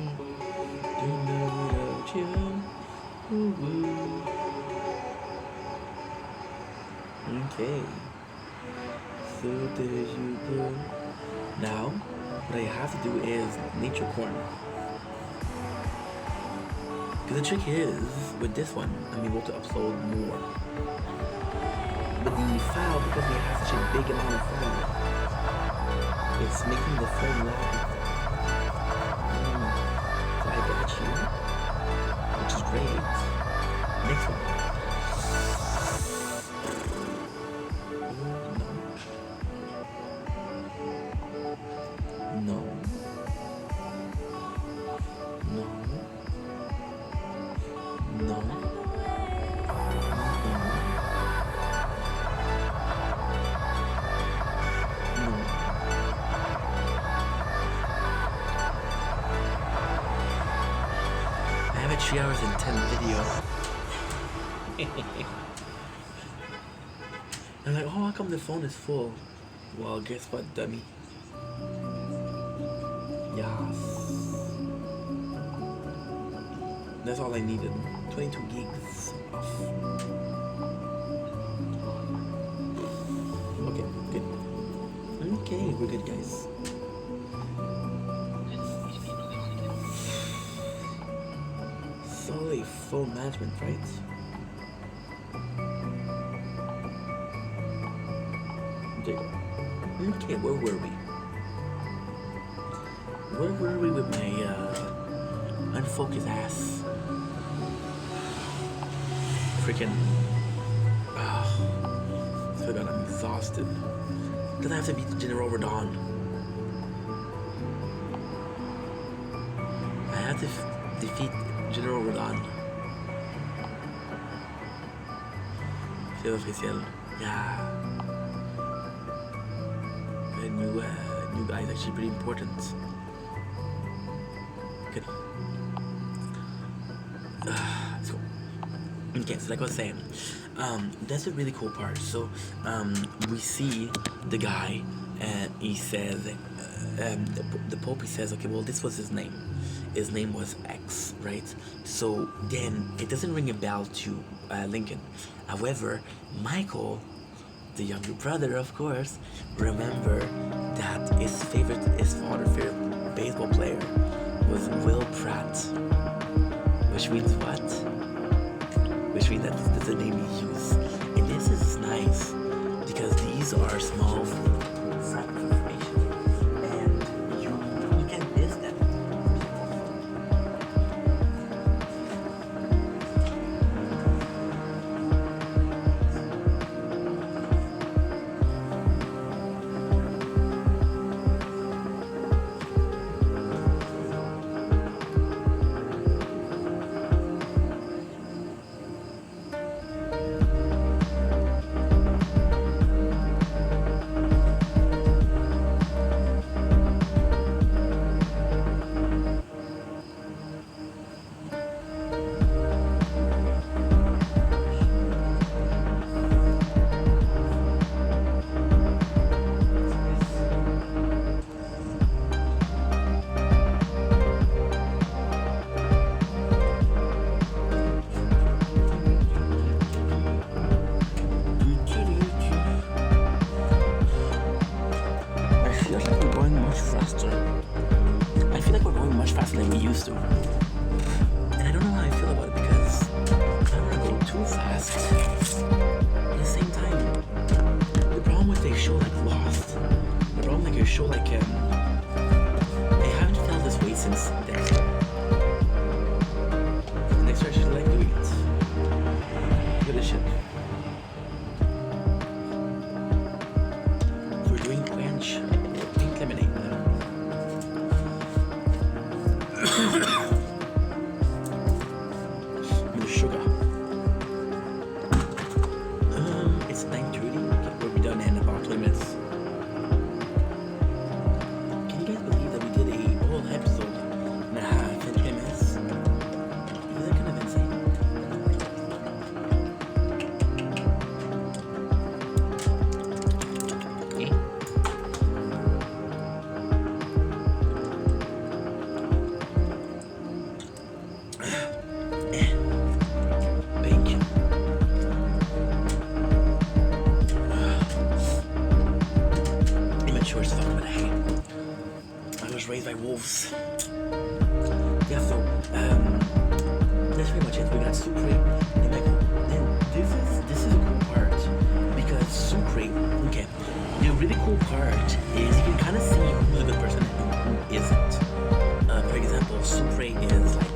Don't know without you. Okay. So there you go. Now, what I have to do is nature corner. Because the trick is, with this one, I'm able to upload more. With the file, because we have such a big amount of file, it's making the phone lag. So I got you, which is great. Next one. No. No. No. I have a 3 hours and 10 video. I'm like, oh, how come the phone is full? Well, guess what, dummy? Yes. That's all I needed. 22 gigs off. Okay, good. Okay, we're good, guys. Solid phone management, right? There you go. Okay, where were we? Where were we with my unfocused ass? Freaking. So God, I'm exhausted. Because I have to beat General Radon. I have to defeat defeat General Rodon. Field officiel. Yeah. The new guy is actually pretty important. Good. Let's go. Okay, so like I was saying, that's a really cool part. So we see the guy, and he says, the Pope, he says, okay, well, this was his name. His name was X, right? So then it doesn't ring a bell to Lincoln. However, Michael, the younger brother, of course, remember that his father's favorite baseball player was Will Pratt. Which means what? Which means that's the name he used. And this is nice because these are small fragments of information, and you can miss them. Than we used to. And I don't know how I feel about it because I don't want to go too fast. At the same time, the problem with a show like Lost, the problem like a show like I haven't felt this way since Dexter. And Dexter actually like doing it. Good as shit. So we're doing quench, pink lemonade now. With sugar. It's 9:30. We'll be done in about 20 minutes. Can you guys believe that we did a whole episode and a half in 20 minutes? Is that kind of insane? Okay. Raised by wolves. Yeah, so that's pretty much it. We got Sucre and Michael. Then this is a cool part because Sucre, okay, the really cool part is you can kind of see who's a good person and who isn't. For example, Sucre is like,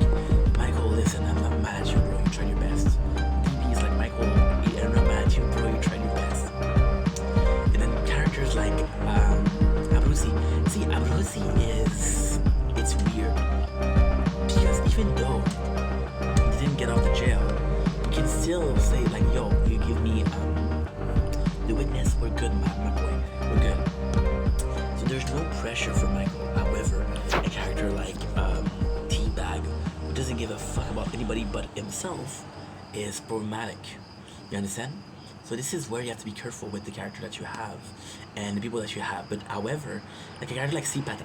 Michael, listen, I'm not mad at you, bro. You tried your best. DB is like, Michael, I'm not mad at you, bro. You tried your best. And then characters like Abruzzi. See, Abruzzi it's weird because even though he didn't get out of jail, you can still say like, yo, you give me the witness, we're good, my boy, we're good. So there's no pressure for Michael. However, a character like T-Bag, who doesn't give a fuck about anybody but himself, is problematic. You understand? So this is where you have to be careful with the character that you have and the people that you have. But however, like a character like C-Pat,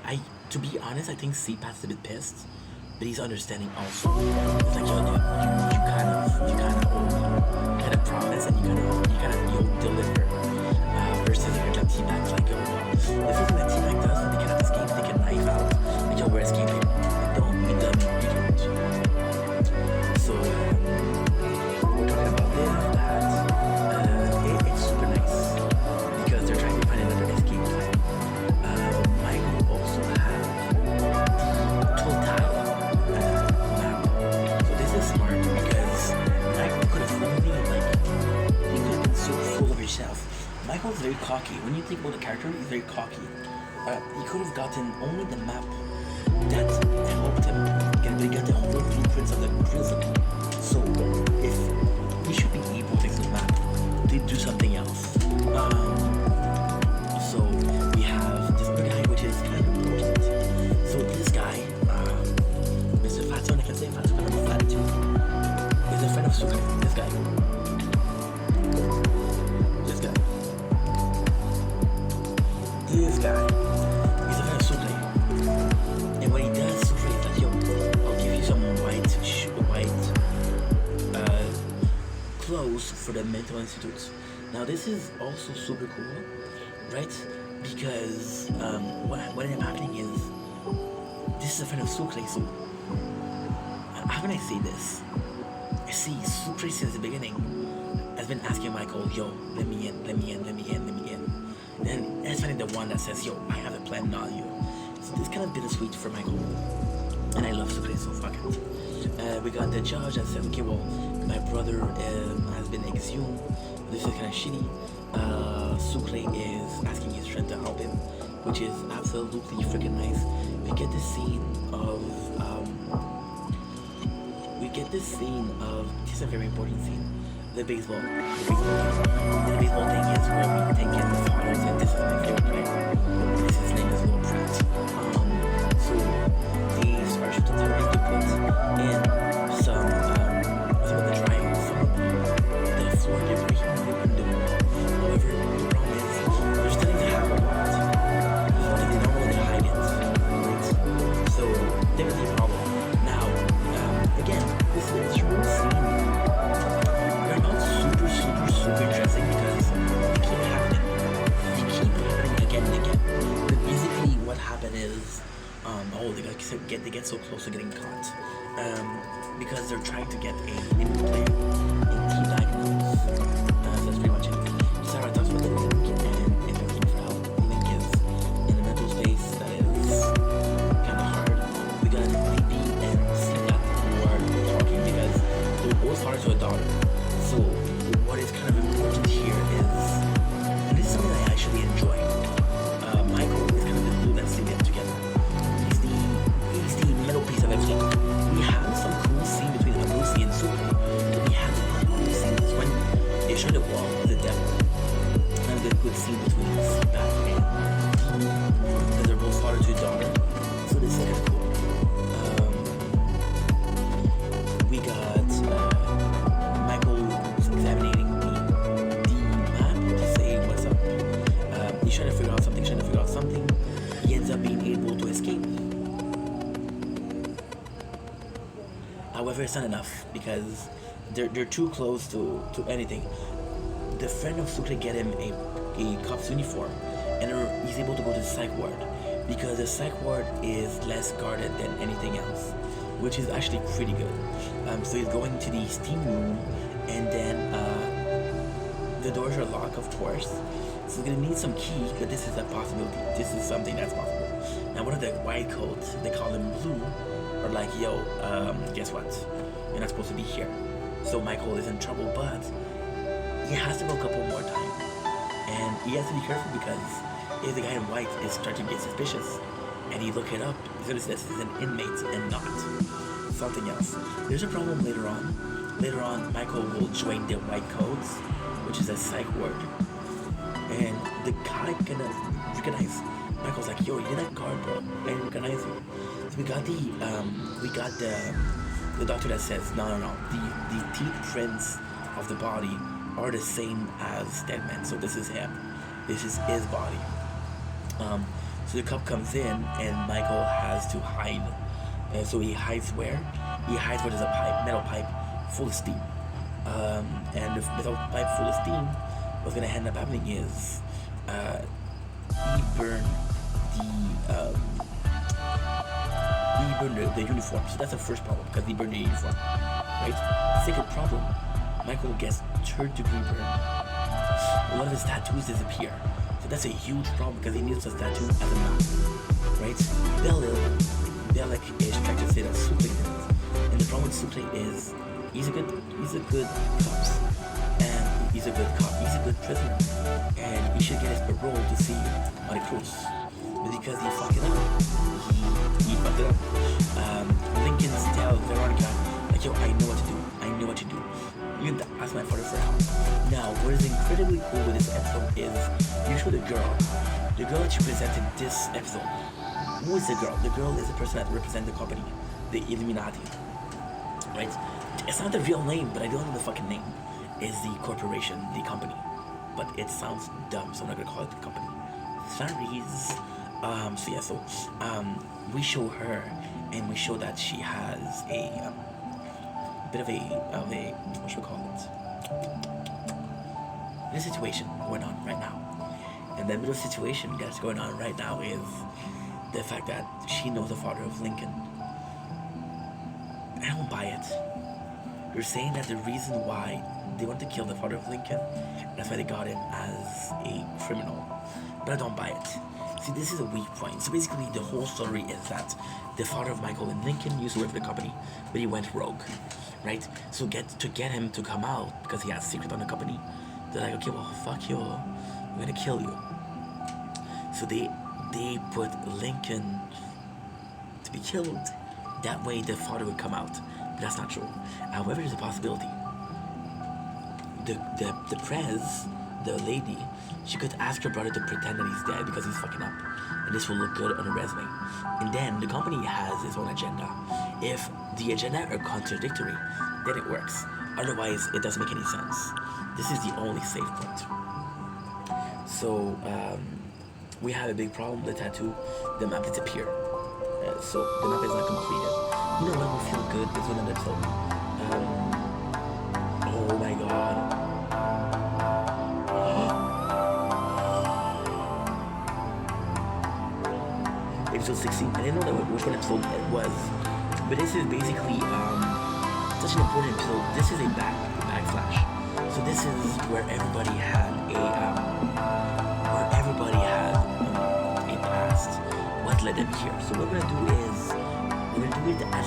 to be honest, I think C-Pat's a bit pissed, but he's understanding also. It's like, yo, dude, you kind of owe me, you kind of promise, and you deliver. Versus a character like T-Bag's like, yo, the first thing that T-Bag does when they cannot escape, they can knife out. Like, yo, we're escaping. Don't be dumb, you don't. So we're talking about this, that. It's super nice because they're trying to find another escape plan. Michael also have the Total map. So this is smart because Michael could have only he could have been so full of himself. Michael's very cocky. When you think about the character, he's very cocky. He could have gotten only the map that helped him get the whole blueprints of the prison. So if we should be able to take this map to do something else. So we have this other guy, which is kind of important. So this guy, Mr. Fatson, I can say Fatson, but I'm flat too, is a friend of Sukre. This guy. This guy. This guy. He's a friend of Sukre. And what he does, Sukre is like, yo, I'll give you some white clothes for the mental institutes. Now this is also super cool, right? Because what ended up happening is this is a friend of Sukre, so how can I say this? I see Sukre since the beginning has been asking Michael, yo, let me in. Then that's finally the one that says, yo, I have a plan, not you. So this kind of bittersweet for Michael. And I love Sukre, so fuck it. We got the judge that says, okay, well, my brother has been exhumed. This is kind of shitty. Sukre is asking his friend to help him, which is absolutely freaking nice. We get this scene of this is a very important scene. The baseball thing is where we take in the fathers, and this is my favorite player. His name is Will Pratt. So they start to put in some of the dryers, some of the floor debris in the window. However, the problem is they're starting to have a lot. So they don't want to hide it, right? So definitely a problem. Now, again, this is a real scene. They're not super interesting because they keep happening again and again. But basically, what happened is, they get so close to getting caught because they're trying to get a new player in Team Diagonals. So that's pretty much it. Sarah talks about the link and they're looking for help. The link is in a mental space that is kind of hard. We got DB and Sina who are talking because they're both hard to a daughter. So what is kind of important here is, and this is something I actually enjoy. Michael is kind of the glue that's them together. He's the middle piece of everything. We have some cool scene between Abusi and Sukre, but we have the cool scenes when they show the wall of the devil. And the good scene between Bat and because they're both father to daughter. So this is kind of cool. We got Michael examining the map to say what's up. He's trying to figure out something. He ends up being able to escape. However, it's not enough because they're too close to anything. The friend of Sukre get him a cop's uniform, and he's able to go to the psych ward because the psych ward is less guarded than anything else, which is actually pretty good. So he's going to the steam room, and then the doors are locked, of course. So he's gonna need some key, but this is a possibility. This is something that's possible. Now, one of the white coats, they call them blue, are like, yo, guess what? You're not supposed to be here. So Michael is in trouble, but he has to go a couple more times. And he has to be careful because if the guy in white is starting to get suspicious, and he look it up, he's gonna see this is an inmate and not something else. There's a problem later on. Later on, Michael will join the white coats, which is a psych ward. And the guy gonna recognize Michael's like, yo, you're that guard, bro. I didn't recognize you. So we got the doctor that says, no. The teeth prints of the body are the same as dead man. So this is him. This is his body. So the cop comes in and Michael has to hide. So he hides where? He hides where there's a metal pipe full of steam. And the metal pipe full of steam, what's gonna end up happening is he burned the uniform. So that's the first problem because he burned the uniform, right? Second problem, Michael gets third-degree burn. A lot of his tattoos disappear. So that's a huge problem because he needs his tattoo as a map, right? Bellic is trying to say that Sukre did it. And the problem with Sukre is he's a good cop. And he's a good cop. He's a good prisoner. And he should get his parole to see Maricruz. because he fucked it up. He fucked it up. Lincoln's tell Veronica, like, yo, I know what to do. I know what to do. You can ask my father for help. Now, what is incredibly cool with this episode is you show the girl that you presented this episode. Who is the girl? The girl is the person that represents the company, the Illuminati, right? It's not the real name, but I don't know the fucking name. It's the corporation, the company, but it sounds dumb, so I'm not gonna call it the company. Sorry. We show her, and we show that she has a bit of a what should we call it? There's a situation going on right now, and that little situation that's going on right now is the fact that she knows the father of Lincoln. I don't buy it. You're saying that the reason why they want to kill the father of Lincoln, that's why they got him as a criminal. But I don't buy it. See, this is a weak point. So basically, the whole story is that the father of Michael and Lincoln used to work for the company, but he went rogue, right? So to get him to come out, because he has a secret on the company, they're like, okay, well, fuck you, we're gonna kill you. So they put Lincoln to be killed. That way the father would come out. But that's not true. However, there's a possibility. The prez, the lady, she could ask her brother to pretend that he's dead because he's fucking up. And this will look good on a resume. And then the company has its own agenda. If the agenda are contradictory, then it works. Otherwise, it doesn't make any sense. This is the only safe point. So, we have a big problem with the tattoo. The map disappeared. So the map is not completed. You know what will feel good is when another episode. Oh my god. Episode 16. I didn't know which one episode it was. But this is basically such an important episode. This is a backflash. So this is where everybody had a past. What led them here? So what we're gonna do is we're gonna do it at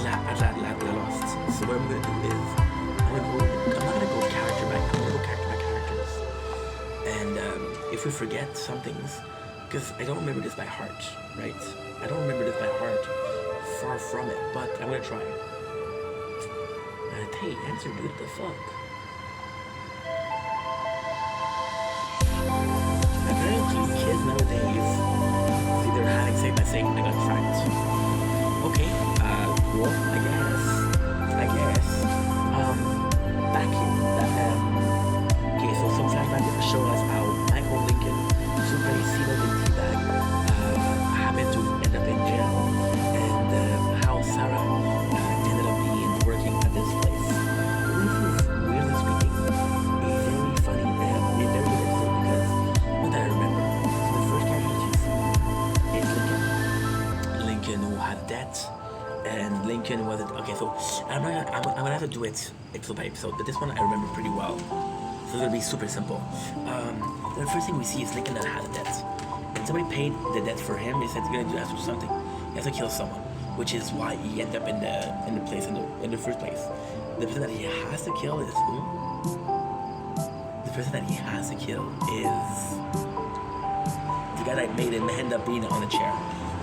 Lost. So what I'm gonna do is I'm not gonna go character by characters. And if we forget some things, because I don't remember this by heart, right? I don't remember this by heart. Far from it, but I'm gonna try. Hey, answer, dude, the fuck? Apparently, kids nowadays see their hiding safe by saying they got friends. Okay, well, I guess. Back in that, okay, so some flashbacks show us how Michael Lincoln, super Cino the Teabag, happened to end up in jail, and how Sarah ended up working at this place. This is, weirdly speaking, a very funny, a very good episode because what I remember, so the first character you see is Lincoln who had debt, and Lincoln wasn't, okay, so I'm gonna have to do it episode by episode, but this one I remember pretty well, so it's gonna be super simple. The first thing we see is Lincoln that had a debt, and somebody paid the debt for him. They said he's gonna do that or something. He has to kill someone, which is why he ended up in the place in the first place. The person that he has to kill is who? The person that he has to kill is the guy that made him end up being on the chair.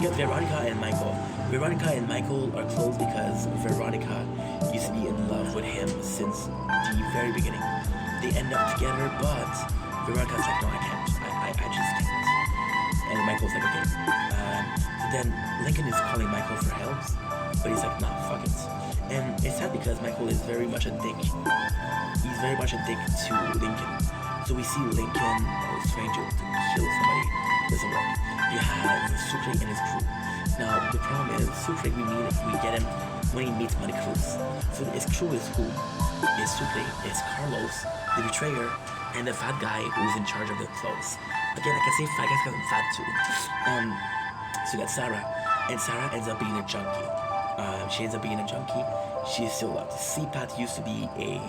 You have Veronica and Michael. Veronica and Michael are close because Veronica used to be in love with him since the very beginning. They end up together, but Veronica's like, no, I can't. I just can't. And Michael's like, okay. So then Lincoln is calling Michael for help, but he's like, nah, fuck it. And it's sad because Michael is very much a dick. He's very much a dick to Lincoln. So we see Lincoln trying to kill somebody. Doesn't work. You have Sucre and his crew. Now the problem is Sucre we get him when he meets Money Cruz. So his crew is who? Is Sucre, is Carlos, the betrayer, and the fat guy who's in charge of the clothes. Again, I can say fat guys because I'm fat too. So you got Sarah, and Sarah ends up being a junkie. She ends up being a junkie. She is still up. CPAT used to be a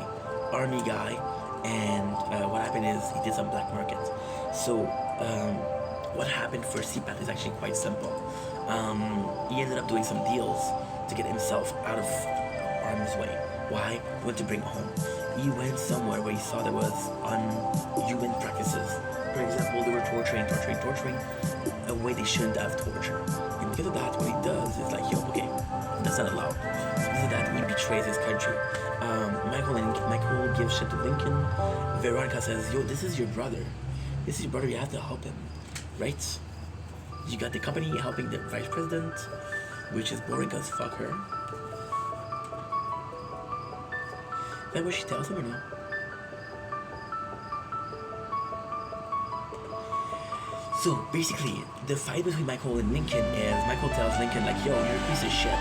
army guy, and what happened is he did some black market. So what happened for CPAT is actually quite simple. He ended up doing some deals to get himself out of harm's way. Why? He went to bring home. He went somewhere where he saw there was unhuman practices. For example, they were torturing a way they shouldn't have tortured. And because of that, what he does is like, yo, okay, that's not allowed. So because of that, he betrays his country. Michael gives shit to Lincoln. Veronica says, yo, this is your brother. This is your brother, you have to help him. Right? You got the company helping the vice president, which is boring because fuck her. Is that what she tells him or no? So basically, the fight between Michael and Lincoln is Michael tells Lincoln like, yo, you're a piece of shit.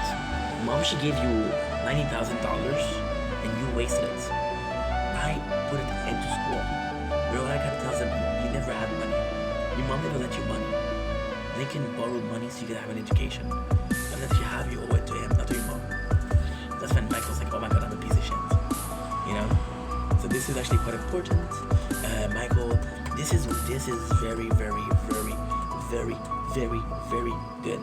Mom, she gave you $90,000 and you wasted it. I put it into school. Veronica tells him, you never had money. Your mom never lent you money. Lincoln borrowed money so you could have an education. And if you have, you owe it to him, not to your mom. That's when Michael's like, oh my god, I'm a piece of shit. You know? So this is actually quite important. Michael, this is very, very, very, very, very, very good.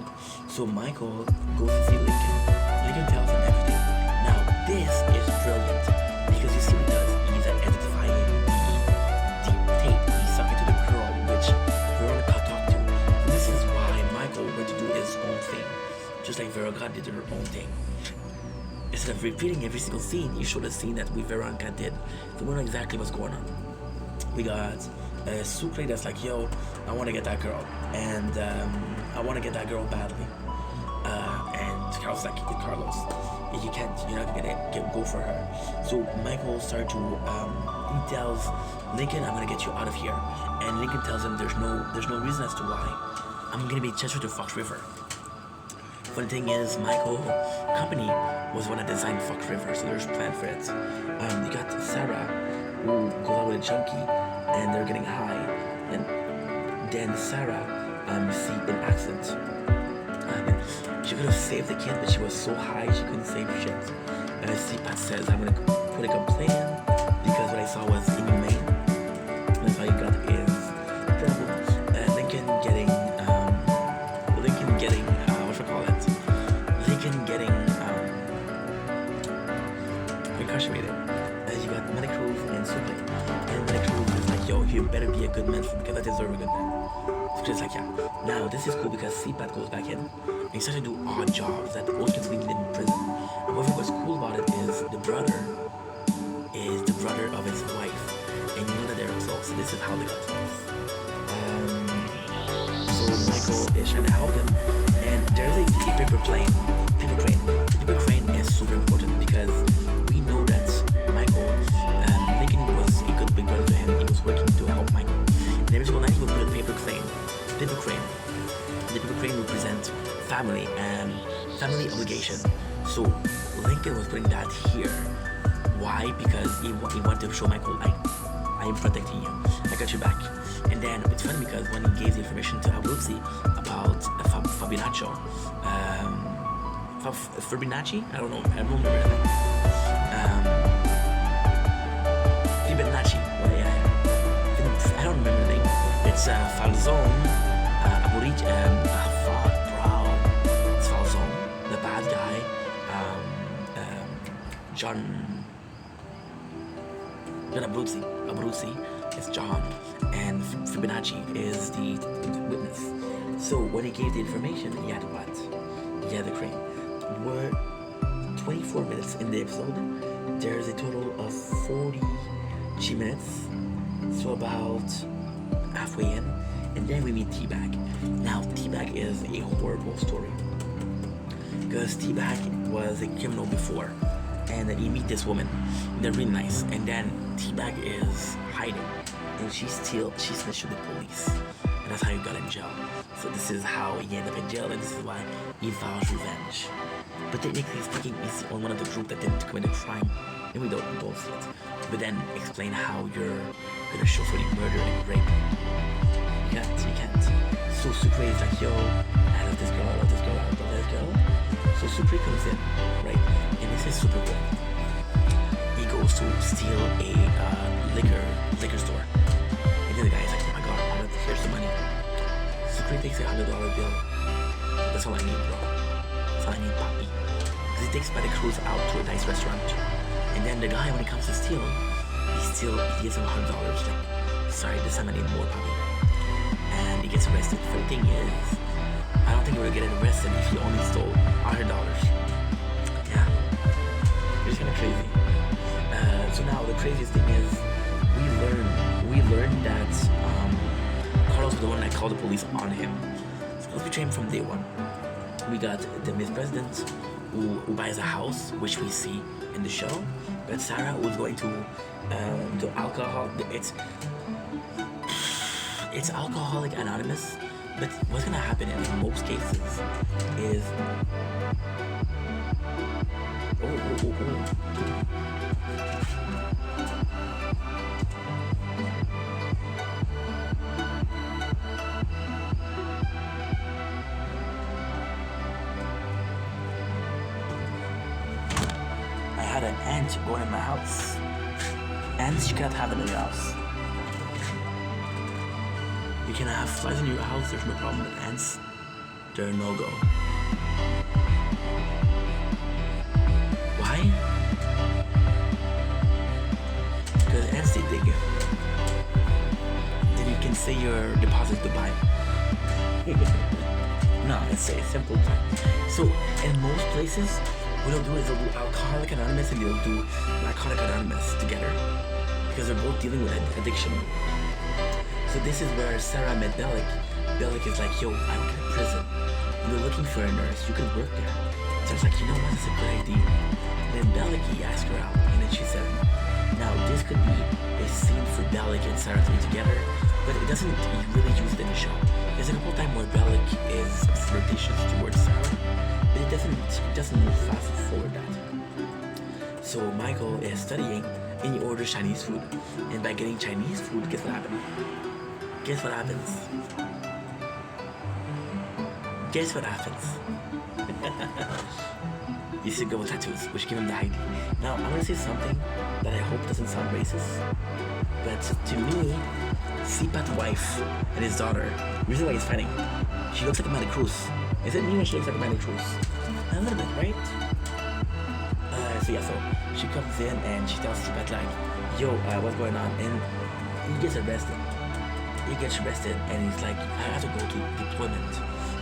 So Michael goes to see Lincoln. Lincoln tells him everything. Now this is brilliant because you see what he does. He's identifying the tape. He's talking to the girl which Veronica talked to. This is why Michael went to do his own thing, just like Veronica did her own thing. Instead of repeating every single scene, you showed a scene that Veronica did. So we know exactly what's going on. We got Sucre that's like, yo, I want to get that girl, and I want to get that girl badly. And Carlos like, Carlos, you can't, you're not gonna go for her. So Michael started to, he tells Lincoln, I'm gonna get you out of here. And Lincoln tells him there's no reason as to why. I'm gonna be transferred to Fox River. Funny thing is, Michael company was one that designed Fox River, so there's a plan for it. You got Sarah, who goes out with a junkie, and they're getting high. And then Sarah, you see an accident. She could have saved the kid, but she was so high she couldn't save shit. And CPAT says, I'm gonna put a complaint in because what I saw was inhumane. And that's how you got his problem. Lincoln getting incarcerated. You got Medicruz and Sucre. And Medicruz is like, yo, you better be a good man because I deserve a good man. So just like, yeah. Now this is cool because CPAT goes back in and he starts to do odd jobs that ultimately did in prison. And what's cool about it is the brother of his wife. And you know that they're close. So this is how they got close. So Michael is trying to help him. And there's a paper crane. The paper crane is super important because we know that Michael, Lincoln was a good big brother to him. He was working to help Michael. And every single night he would put a paper crane. The paper crane represents family and family obligation. So Lincoln was putting that here. Why? Because he wanted to show Michael, I am protecting you. I got your back. And then it's funny because when he gave the information to Abruzzi about Fabinaccio, Fibonacci? I don't remember the name. Fibonacci. Well, yeah. I don't remember the name. It's Falzone, Aborigine, it's Falzone, the bad guy, John Abruzzi is John, and Fibonacci is the witness. So when he gave the information, he had what? He had the crane. We're 24 minutes in the episode. There's a total of 40 minutes, so about halfway in, and then we meet T-Bag. Now T-Bag is a horrible story because T-Bag was a criminal before, and then you meet this woman, and they're really nice, and then T-Bag is hiding, and she snitched to the police, and that's how he got in jail. So this is how he ended up in jail, and this is why he vows revenge. But technically speaking, he's the only one of the group that didn't commit a crime, and we don't see it. But then explain how you're gonna show for the murder and rape. You can't. So Sucre is like, yo, I love this girl. So Sucre comes in, right? And this is super cool. He goes to steal a liquor store. And the other guy is like, oh my god, here's the money. Sucre takes a $100 bill. That's all I need, bro. That's all I need, papi. Because he takes Medicruz out to a nice restaurant. And then the guy, when he comes to steal, he gives him $100. Like, sorry, this time I need more, Bobby. And he gets arrested. But the thing is, I don't think he would get arrested if he only stole $100. Yeah, it's kind of crazy. So now the craziest thing is, we learned that Carlos was the one that called the police on him. So let's betray him from day one. We got the Miss President who buys a house, which we see in the show. We got Sarah who's going to the alcohol. It's Alcoholic Anonymous, but what's gonna happen in most cases is I had an ant going in my house. Ants you cannot have it in your house. You can have flies in your house, there's no problem, but ants, they're a no-go. Why? Because ants, they dig. Then you can say your deposit goodbye. No, it's a simple fact. So, in most places, what they'll do is they'll do Alcoholic Anonymous and they'll do Narcotic Anonymous together. Because they're both dealing with addiction. So this is where Sarah met Bellic. Bellic is like, yo, I don't get a prison. You're looking for a nurse, you can work there. So it's like, you know what, it's a good idea. And then Bellic, he asked her out, and then she said, now this could be a scene for Bellic and Sarah to be together, but it doesn't really use it in the show. There's a couple times where Bellic is flirtatious towards Sarah, but it doesn't move fast forward that. So Michael is studying, and he orders Chinese food. And by getting Chinese food, guess what happened? Guess what happens? Guess what happens? You see a girl with tattoos, which give him the ID. Now, I'm gonna say something that I hope doesn't sound racist, but to me, Sipa's wife and his daughter, the reason why he's fighting, she looks like Amanda Cruz. Is it me or she looks like Amanda Cruz? A little bit, right? So she comes in and she tells Sipat like, yo, what's going on? And he gets arrested. And he's like, I have to go to deployment.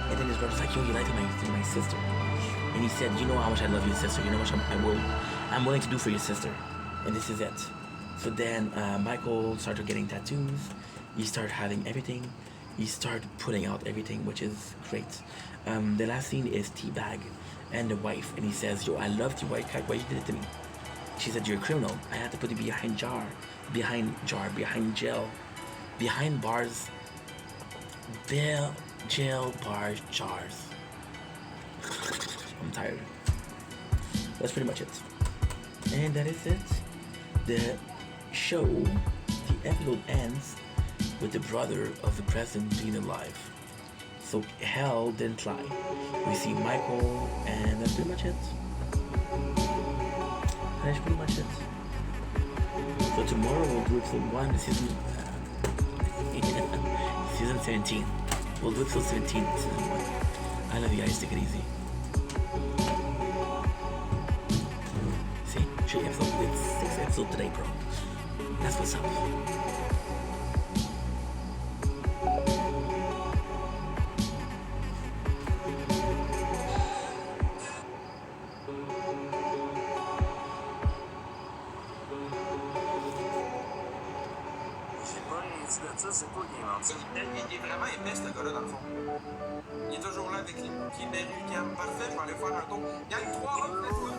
And then his brother's like, yo, you lied to my sister. And he said, you know how much I love your sister. You know how much I'm willing to do for your sister. And this is it. So then Michael started getting tattoos. He started having everything. He started putting out everything, which is great. The last scene is Teabag and the wife, and he says, yo, I loved you, why you did it to me? She said, you're a criminal. I had to put you behind jail, behind bars, jail, bars, jars. I'm tired. That's pretty much it. And that is it. The show, the episode ends with the brother of the president being alive. So hell didn't lie. We see Michael, and that's pretty much it. So tomorrow we'll do episode 1, season 17. We'll do episode 17, season 1. I love you guys, take it easy. See, 6 episodes today, bro. That's what's up. C'est quoi qui est menti? Il est vraiment épais, ce gars-là, dans le fond. Il est toujours là avec les perruques, parfait, je vais aller faire un tour. Gang, 3 routes, let's go!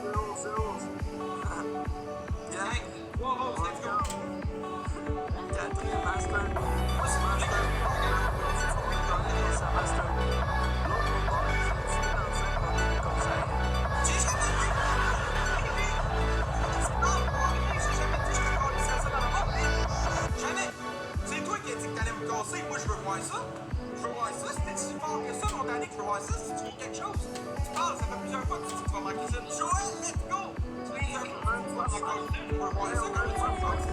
Gang, 3 routes, let's go! Master. Moi, c'est Master. C'est Master. J'ai jamais dit. J'ai jamais dit que je vais faire ça dans la porte. Jamais. C'est toi qui as dit que t'allais me casser. Moi, je veux voir ça. Je veux voir ça. Si t'es si fort que ça, mon Danick, je veux voir ça. Si tu veux quelque chose, tu parles. Ça fait plusieurs fois que tu dis que tu vas manquer ça. Joël, let's go! Tu les as un fois encore. Je veux voir ça quand tu vas me casser.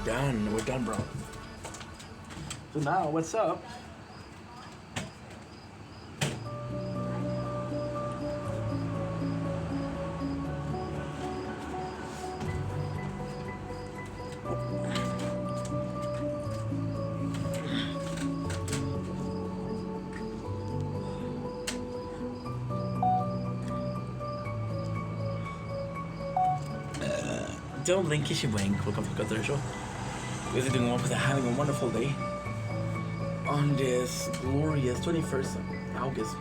done. We're done, bro. So now, what's up? Don't blink, Kishiwang. Welcome to the show. We're doing one because I'm having a wonderful day on this glorious 21st August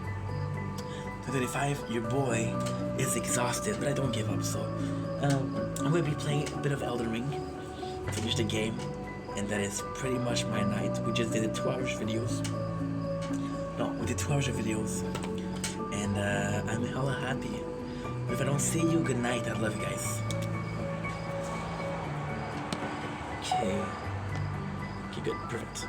2025. Your boy is exhausted, but I don't give up. So I'm going to be playing a bit of Elden Ring, finish the game, and that is pretty much my night. We just did a 2 hours videos. No, we did 2 hours of videos, and I'm hella happy. But if I don't see you, good night. I love you guys. Okay. Okay, good. Perfect.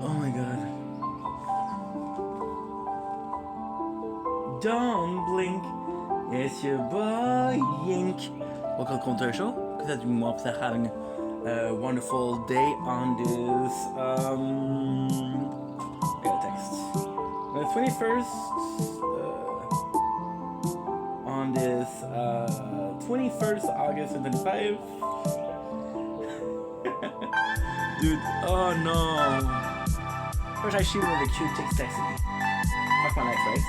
Oh my god. Don't blink. It's your boy Yink. Welcome to Counter Show. Good that you are having a wonderful day on this I got a text. The 21st on this 21st August 2025. Dude, oh no. First I shoot with the cute chicks texting me. Fuck my life, right?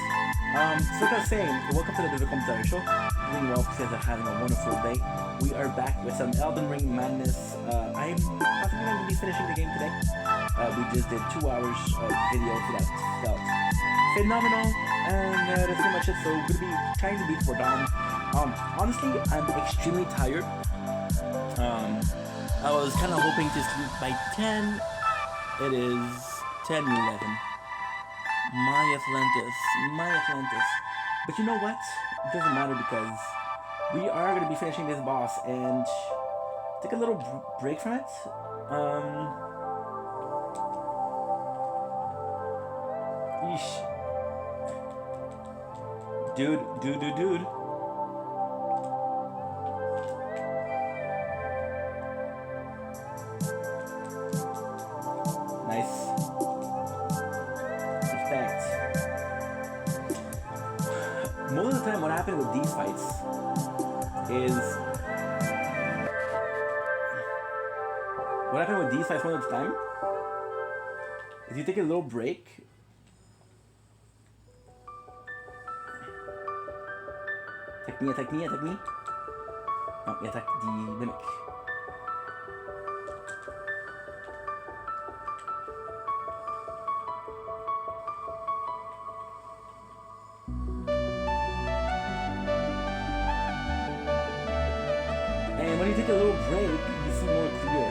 So like I was saying, welcome to the Difficult Commentary Show. Doing well because they're having a wonderful day. We are back with some Elden Ring madness. I'm possibly going to be finishing the game today. We just did 2 hours of video, so that felt phenomenal. And that's pretty much it. So we're going to be trying to beat for dawn. Honestly, I'm extremely tired. I was kind of hoping to sleep by 10. It is 10:11. My Atlantis. But you know what? It doesn't matter because we are going to be finishing this boss and take a little break from it. Yeesh. Dude. Most of the time what happened with these fights most of the time is you take a little break. Attack me. No, you attack the mimic. When you take a little break, you see more clear.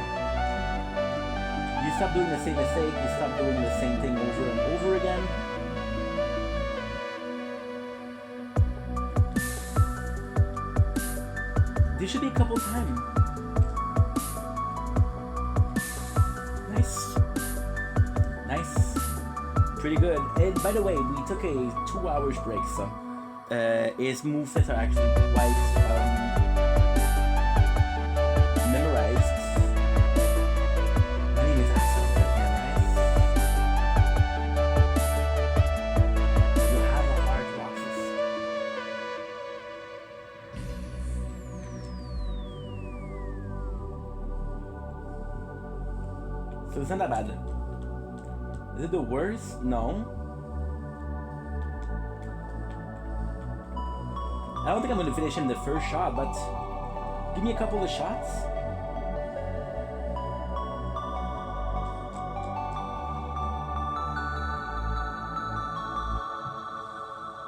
You stop doing the same mistake, you stop doing the same thing over and over again. This should be a couple times. Nice. Pretty good. And by the way, we took a 2 hours break, so his movesets are actually quite memorized. I mean, it's absolutely memorized. You have a hard Roxas. So it's not that bad. Is it the worst? No. I don't think I'm going to finish him the first shot, but give me a couple of shots.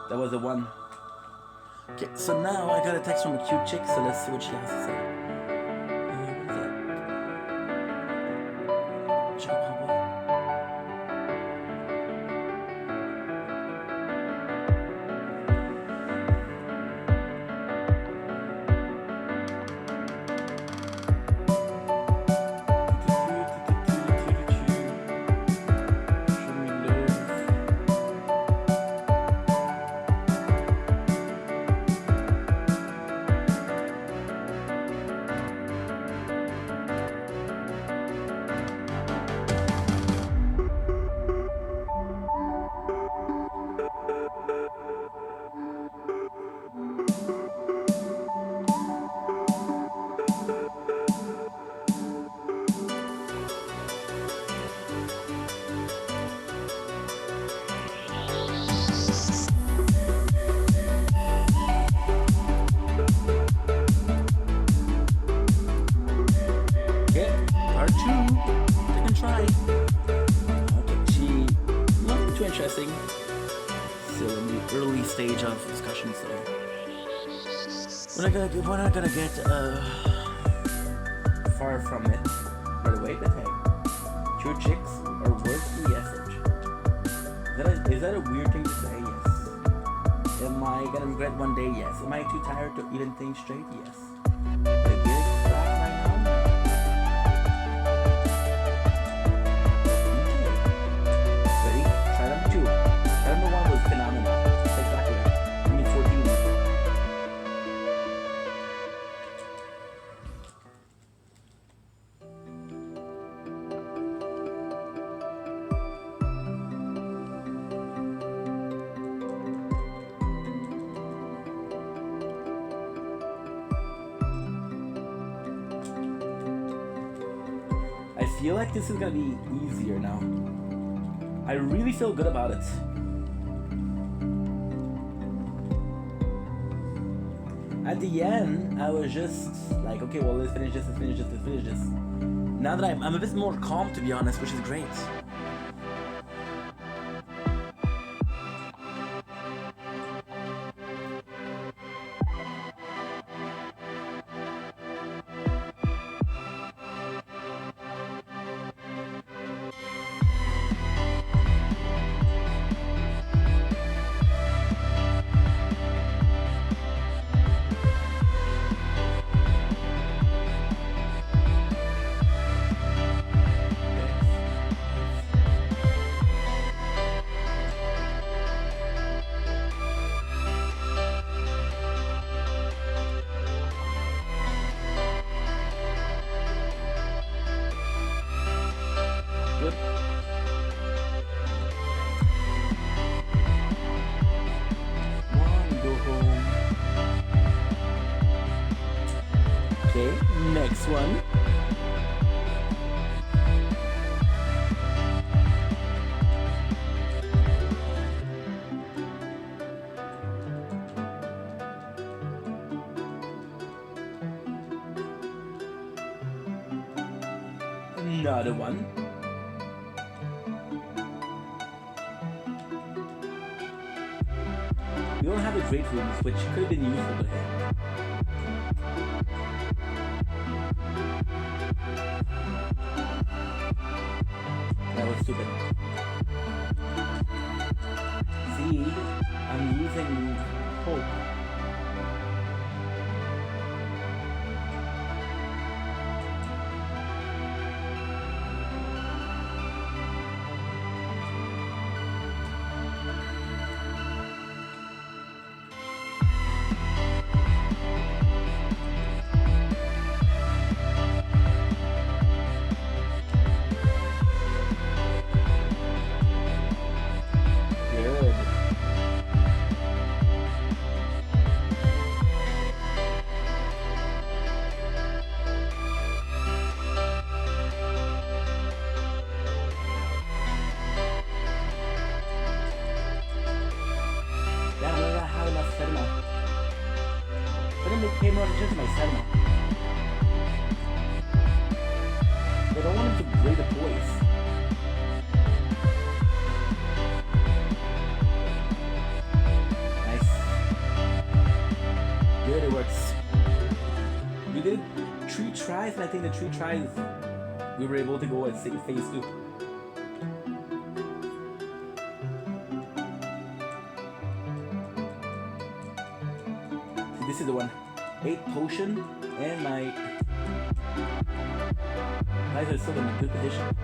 That was the one. Okay, so now I got a text from a cute chick, so let's see what she has to say. What is that? Chicken combo. part 2. Second try. Okay, she nothing too interesting. Still in the early stage of discussion, so we're not gonna get far from it right away. But hey, two chicks are worth the effort. Is that a weird thing to say? Yes. Am I gonna regret one day? Yes. Am I too tired to even think straight? Yes. Did I get it back right now? Okay. Ready? Try number 2. Try number 1 was phenomenal. Spectacular. Give me 14. I feel like this is gonna be easier now. I really feel good about it. At the end, I was just like, okay, well, let's finish this, let's finish this, let's finish this. Now that I'm a bit more calm, to be honest, which is great. Good. One, go home. Okay, next one. Another one. We don't have the great rooms, which could have been useful, but hey. That was stupid. See, I'm using hope. Good. Yeah, I'm gonna have enough stamina. I'm gonna pay more attention to my stamina. I don't want him to break the toys. Nice. Good, it works. We did 3 tries, and I think the 3 tries we were able to go at phase 2. This is the one. 8 potion, and my guys are still in a good position.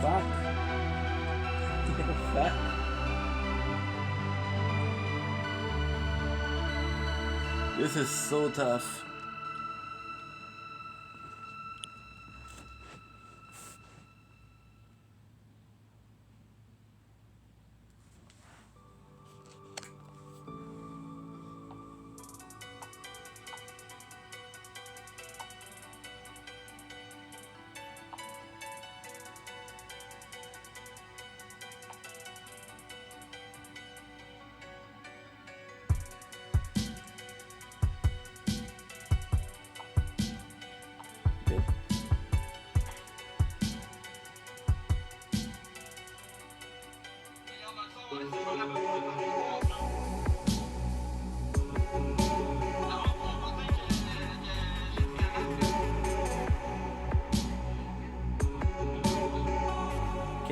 Fuck. Fuck. This is so tough.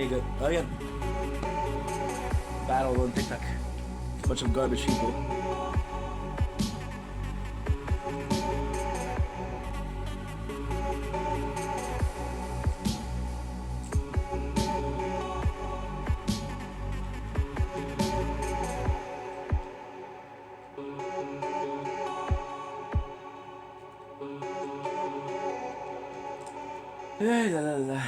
Okay, good. Oh yeah. Battle on TikTok. Bunch of garbage people. La, la, la.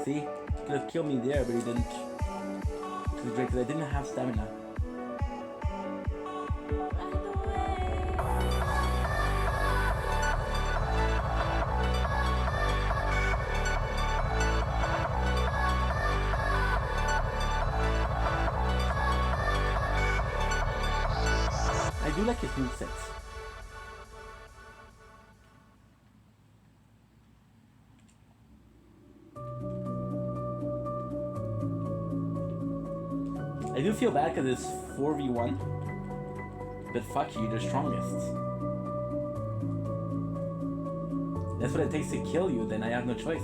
See, he could have killed me there, but he didn't. Because I didn't have stamina. I do like his movesets. I do feel bad because it's 4v1, but fuck you, you're the strongest. That's what it takes to kill you, then I have no choice.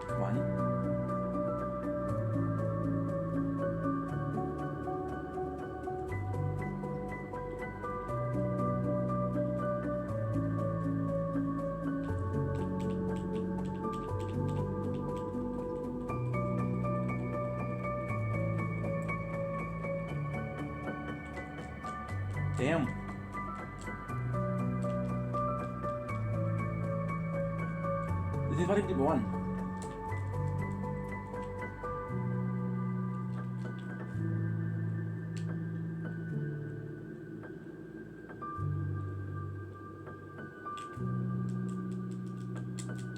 Come on. Damn. This is what it won.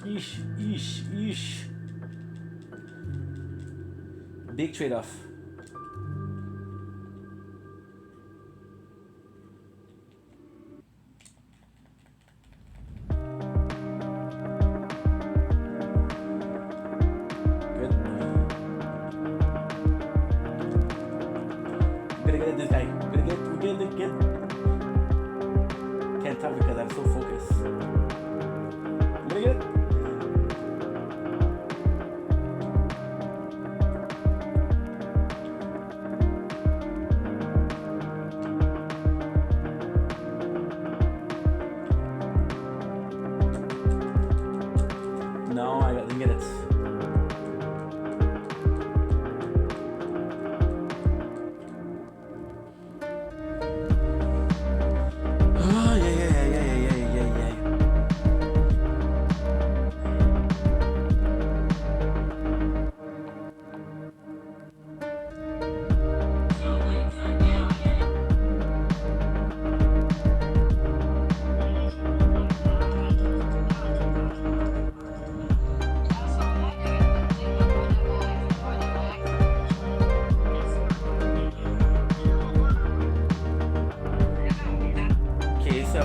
Eesh. Big trade-off. Can't talk because I'm so focused. I'm gonna get it. No, I didn't get it.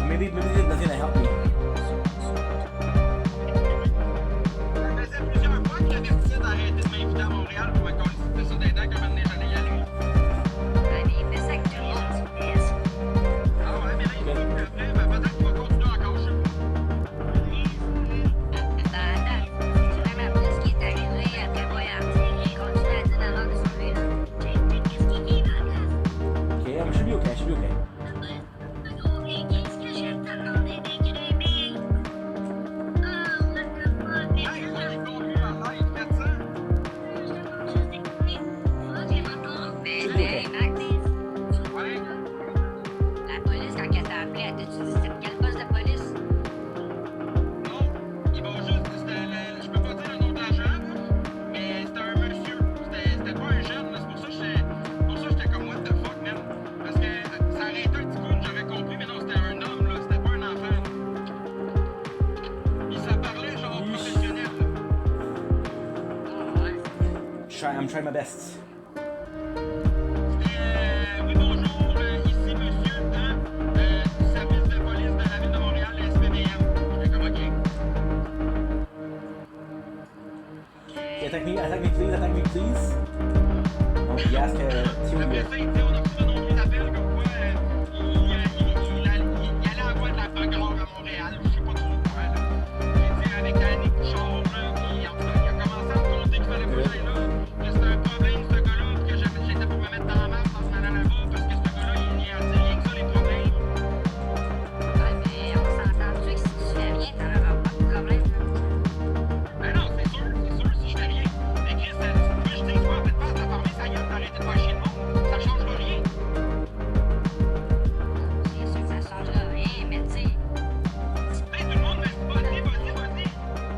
Maybe that's gonna help me. Ça faisait plusieurs fois qu'il avertissait d'arrêter de m'inviter à Montréal pour un consultation d'aidant comme un donné, j'allais y aller. Il fait ça que tout le monde se laisse. Ah ouais, mais là, il dit plus après, ben peut-être qu'il va continuer encore, je sais pas. Attends. Tu m'as appris ce qui est arrivé après voyager. Il continue à dire dans l'ordre de son livre. Qu'est-ce qui est dans la place? Okay, I should be okay. La police, quand elle t'a appelé, elle t'a dit c'était quel poste de police? try my best. Oui, bonjour, ici monsieur, service de police de la ville de Montréal, SPVM. Okay, attack me please. Oh, il ask si Après ça, il dit, on a reçu de nombreux appels comme quoi il allait avoir de la bagarre à Montréal, je sais pas trop quoi, là. Il dit avec Annick Bouchard, là, puis en tout cas, il a commencé à me compter qu'il fallait pas que j'aille là. Là, c'était un problème, ce gars-là, que j'étais pour me mettre dans la merde en s'en allant là-bas, parce que ce gars-là, il a dit rien que ça, les problèmes. Ouais, mais on s'entend-tu que si tu fais rien, t'en auras pas de problème? Ben non, c'est sûr, si je fais rien. Mais Chris, tu veux que je dise quoi, faites pas de la farmer, ça y est, t'arrêtes de faire chier le monde, ça changera rien. C'est sûr que ça changera rien, mais tu sais, Tout le monde me dit, vas-y.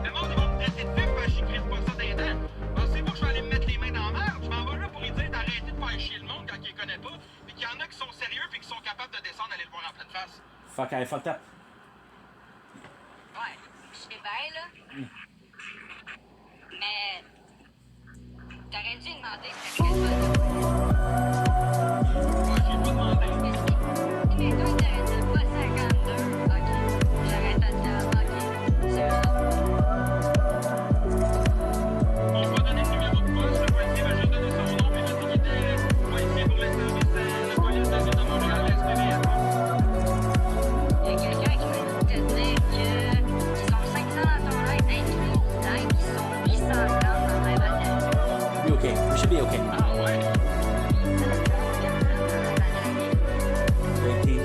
Le monde, ils vont me traiter de fif, parce que j'écris pas ça dans les dents. Pensez-vous que je vais aller me mettre les mains dans la merde? Je m'en vais là pour lui dire d'arrêter de faire chier le monde quand il les connaît pas, puis qu'il y en a qui sont sérieux puis qui sont capables de descendre aller le voir en pleine face. Fuck, I fucked up. ouais, je sais bien, là. Mais t'aurais dû demander c'était quel mode. Moi, j'ai pas demandé. Mais si, mettons que t'aurais dit pas 52, ok, j'arrête à dire, ok, c'est ça. On va donner le numéro de poste, le policier va juste donner son nom, puis il va dire qu'il était policier pour le service de police de la ville de Montréal, SPVM. Il y a quelqu'un qui m'a dit de dire qu'ils sont 500 dans ton live inclus, hein, qui sont 830 dans ma valeur. Be okay. We should be okay. Ah ouais? 18.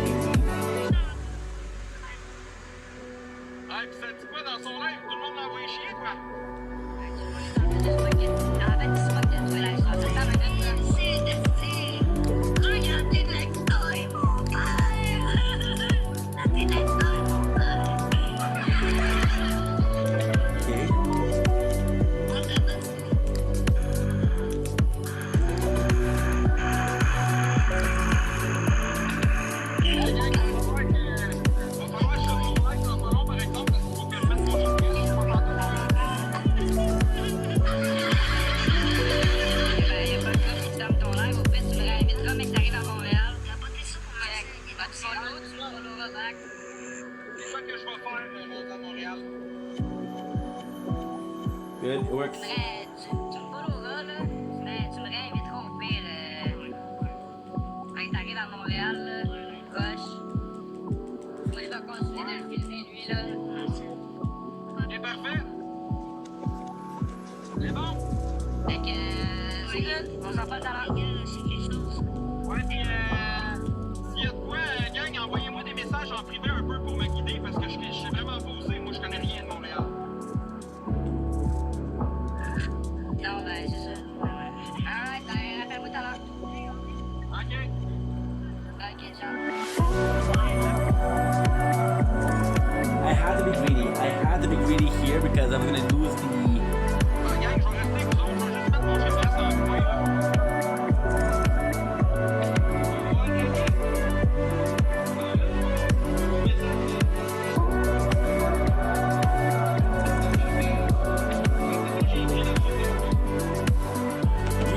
Ah, pis ça dit quoi dans son live? Tout le monde l'envoie chier, quoi? Okay. Va falloir que je fasse mon live dans mon nom, par exemple, parce qu'il faut que je mette mon GPS, je sais pas quand c'est ça que je vais faire, rendu à Montréal. Good, it works. Tu me followeras, là, mais tu me réinviteras au pire. Quand t'arrives à Montréal, là, proche. Moi, je vais continuer de le filmer, lui, là. Ok, parfait. C'est bon? Fait que, c'est good. On s'en parle tout à l'heure. C'est quelque chose. Ouais, pis s'il y a de quoi, gang, envoyez-moi des messages en privé un peu pour me guider, parce que je suis vraiment posé, moi je connais rien de Montréal. Non, ben, c'est ça. Alright, ben, rappelle-moi tout à l'heure. Ok. Ok, ciao. I had to be greedy here because I'm gonna lose the. Gang, je vais rester avec vous autres, je vais juste mettre mon GPS dans le coin, là.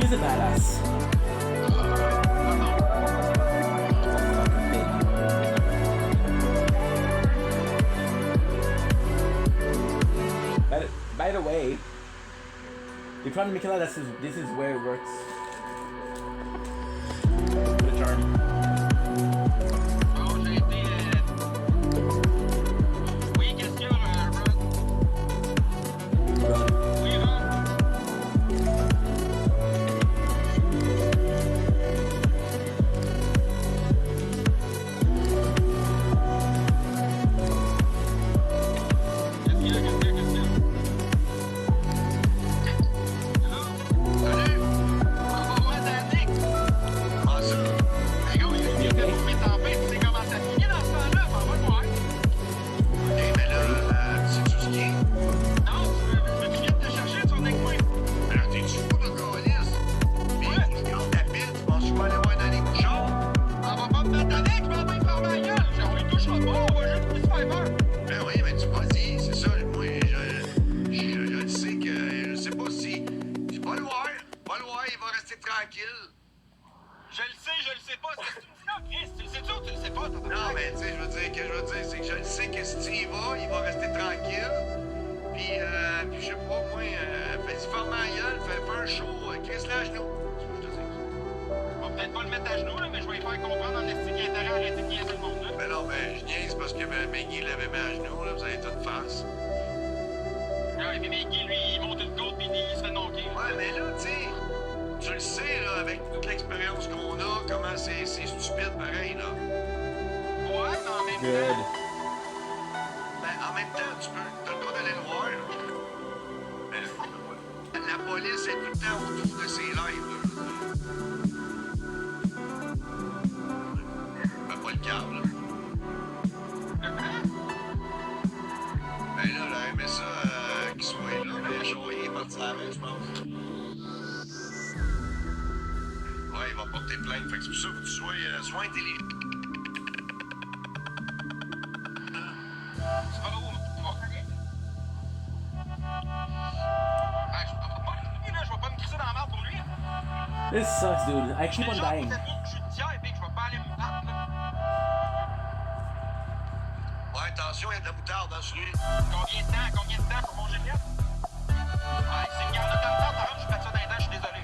He's a badass. Fucking big. By the way, the Crown Mikela, this is where it works. The charm. Bon, j'ai été. Oui, question, Ron. Run. Oui, Ron. Qu'est-ce qu'il y a, question? Salut! On va voir Danick. Ah, ça? Les gars, il était pour mes tempêtes, tu sais comment ça finit dans ce temps-là? On va le voir. Ok, mais là, sais-tu ce qui est? Non, tu viens de te chercher, tu vas avec moi. Alors, t'es-tu fou de coalice? Ouais. Mais quand t'appelles, tu penses que je vais aller voir Danick Bouchard? On va pas me mettre Danick, je vais en faire ma gueule. On lui touchera pas, on va juste lui faire peur. Ben oui, mais tu m'as dit, c'est ça, moi, je sais que, je sais pas si... Je vais le voir, tranquille. Je le sais pas. C'est une dis-là, Chris. Tu le sais-tu ou tu le sais pas? Non, mais tu sais, je veux dire, c'est que je le sais que si tu y vas, il va rester tranquille. Puis je sais pas, moi, fais-y former à gueule, fais un show, crisse-le à genoux. C'est ce que je te dis. Je vais peut-être pas le mettre à genoux, là, mais je vais lui faire comprendre en estime qu'il a intérêt à arrêter de niaiser le monde, là. Ben non, ben, je niaise parce que Maggie l'avait mis à genoux, là, vous avez toute face. Ouais, mais Mickey, lui, il monte une côte pis il se fait knocker. Ouais, mais là, tu sais, tu le sais, là, avec toute l'expérience qu'on a, comment c'est stupide pareil, là. Ouais, mais en même Good. temps... Ben, en même temps, t'as le droit d'aller le voir. Mais la police est tout le temps autour de ses lives, là. Ben, pas le câble, là. Ben là, j'aurais aimé ça qu'il soit là, mais Joey est parti à la main, je pense. Ouais, il va porter plainte, fait que c'est pour ça que tu sois intelligent. Tu vas où? Tu vas aller? Ben, je vais pas me crisser dans la merde pour lui. This sucks, dude. I keep on Déjà, dying. je suis tiers, puis je vais pas aller me battre, là. Ouais, attention, il y a de la moutarde dans celui. Combien de temps pour manger le net? Ouais, c'est une garde de temps, par exemple, je fais ça dans les dents, je suis désolé.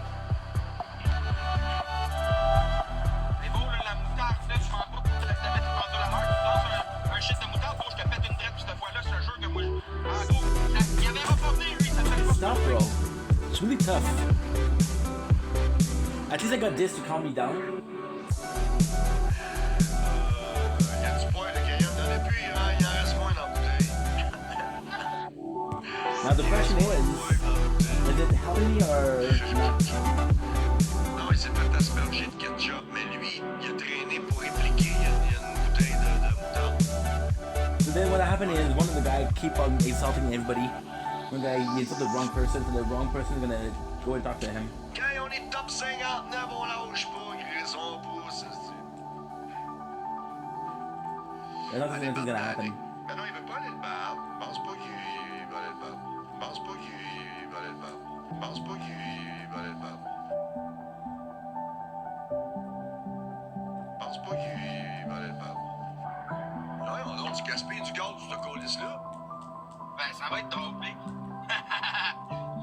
C'est beau, là, la moutarde, là, je m'en pas pour te mettre une pendule à l'heure. Tu lances un shit de moutarde, faut que je te pète une drette, puis cette fois-là, je te jure que moi, en gros, il avait pas venu, lui, ça fait pas. Stop, bro. It's really tough. At least I got this to calm me down. Il y a du poids, le Graham. Il y en a plus, il en reste moins dans la bouteille. Now the question is it helping me or not? Non, il s'est fait asperger de ketchup, mais lui, il a traîné pour répliquer. Il y a une bouteille de moutarde. So then what happened is one of the guys keep on insulting everybody. One guy he insulted the wrong person, so the wrong person is gonna go and talk to him. Quand on est top 59, on lâche pas, ils ont pas, ça. There's nothing gonna happen. Ben non, il veut pas aller le battre. Je pense pas qu'il va aller le battre. Je pense pas qu'il va aller le battre. Je pense pas qu'il va aller le battre. Je pense pas qu'il va aller le battre. Ouais, on a du gaspille du gaz de ce colis-là. Ben, ça va être drôle, mec.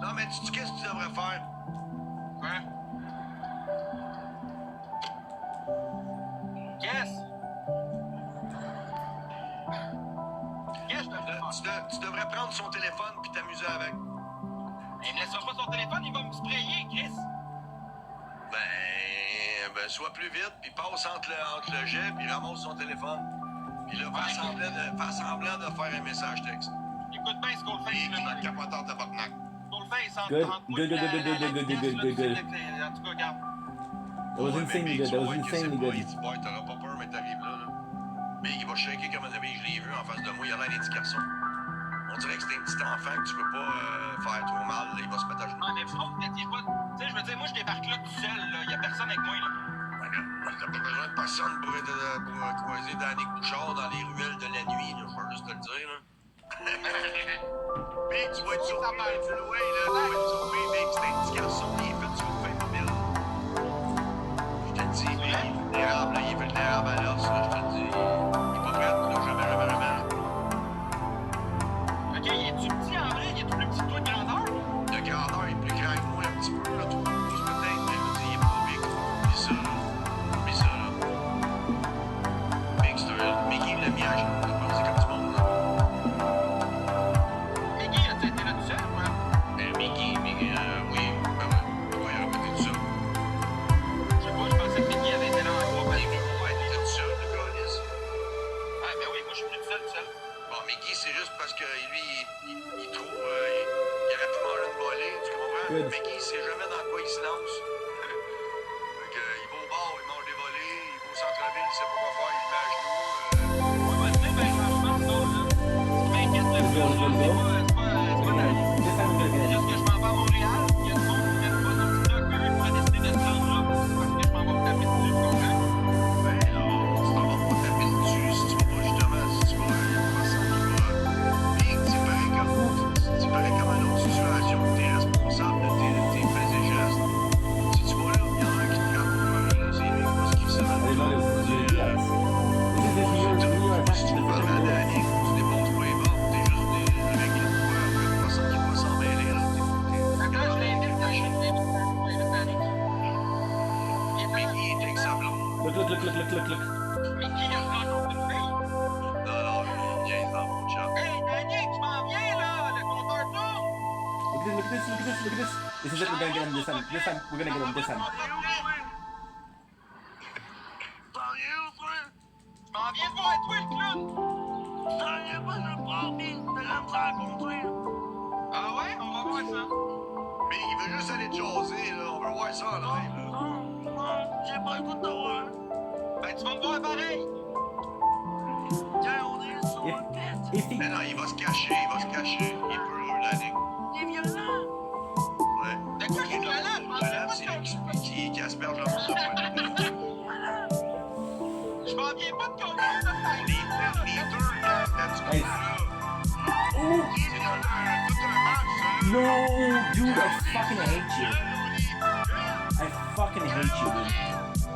Non, mais tu qu'est-ce que tu devrais faire? Hein? Qu'est-ce? Qu'est-ce que je devrais faire? Tu devrais prendre son téléphone puis t'amuser avec. Il me laissera pas son téléphone, il va me sprayer, Chris. Ben, sois plus vite, puis passe entre le jet, puis ramasse son téléphone. Puis là, fais semblant de faire un message texte. Écoute bien ce qu'on fait. Puis le capoteur de Barnac. Good. En tout cas, regarde. That was insanely good. That was insanely good. Ouais, t'auras pas peur, mais t'arrives là. Mais il va shaker comme un ami, je l'ai vu en face de moi, il a l'air d'un petit garçon. On dirait que c'est un petit enfant que tu peux pas faire trop mal, là, il va se mettre à genoux. Ah, mais faut que t'es pas. Tu sais, je veux dire, moi, je débarque là tout seul, là. Y a personne avec moi, là. T'as pas besoin de personne pour croiser Danny Bouchard dans les ruelles de la nuit, là, je peux juste te le dire, là. Big, tu vas être sauvé, tu le vois, là, tu vas être sauvé, Big, c'est un petit garçon, il est fait sauver, mobile. Je te le dis, lui, il est vulnérable, là, il est vulnérable à l'os, là, je te le dis. Il est pas prêt, là, jamais. Ok, il est-tu petit en vrai? Il est tout plus petit que toi de grandeur? De grandeur, il est plus grand que moi, un petit peu, là, 3 pouces peut-être, mais je veux dire, il est pas big. Puis ça, là. Big, c'est un Mickey, il l'a mis à genoux, je pense, c'est comme du monde, là. Mickey, as-tu été là tout seul, quoi? Mickey, oui, ben ouais. Pourquoi il aurait pas été tout seul? Je sais pas, je pensais que Mickey avait été là en groupe avec lui. Ouais, il était tout seul, le gars, Ah, ben oui, moi, je suis plus tout seul. Bon, Mickey, c'est juste parce que lui, il trouve. Il aurait pu manger une volée, tu comprends? Good. Mickey, il sait jamais dans quoi il se lance. Fait que, il va au bar, il mange des volées, il va au centre-ville, il sait pas quoi faire, il le met à genoux. Ouais, mais tu sais, ben, franchement, ça, là. Ce qui m'inquiète le plus, là, c'est pas c'est juste que je m'en vais à Montréal. Il y a du monde qui met pas dans le TikTok, eux, ils pourraient décider de se rendre là parce que je m'en vais me taper dessus, tu comprends? Ben non, tu t'en vas pas taper dessus si tu vas pas justement, si tu vas, il y a pas personne qui va. Puis, c'est pareil comme une autre situation, t'es responsable de tes faits et gestes. Si tu vas là, il y this. This is it, we're gonna get him this time. This time, we're gonna get him this time. Je m'en viens de voir toi, le clown! Ah ouais? On va voir ça. Mais il veut juste aller jaser, là. On veut voir ça en live, là. J'ai pas le goût de te voir. Ben, tu vas me voir pareil. Tiens, on est sur le tête. Mais non, il va se cacher, Il est peu Danny. Il est violent. Ouais. De quoi qu'il est violent? Je m'en viens pas C'est de lui qui asperge le monde de Je m'en viens pas de connaître ça. Les deux, là-dessus, Nice. là. Oh! C'est tout un match, ça, là. No, dude, I fucking hate you. I fucking hate you, dude.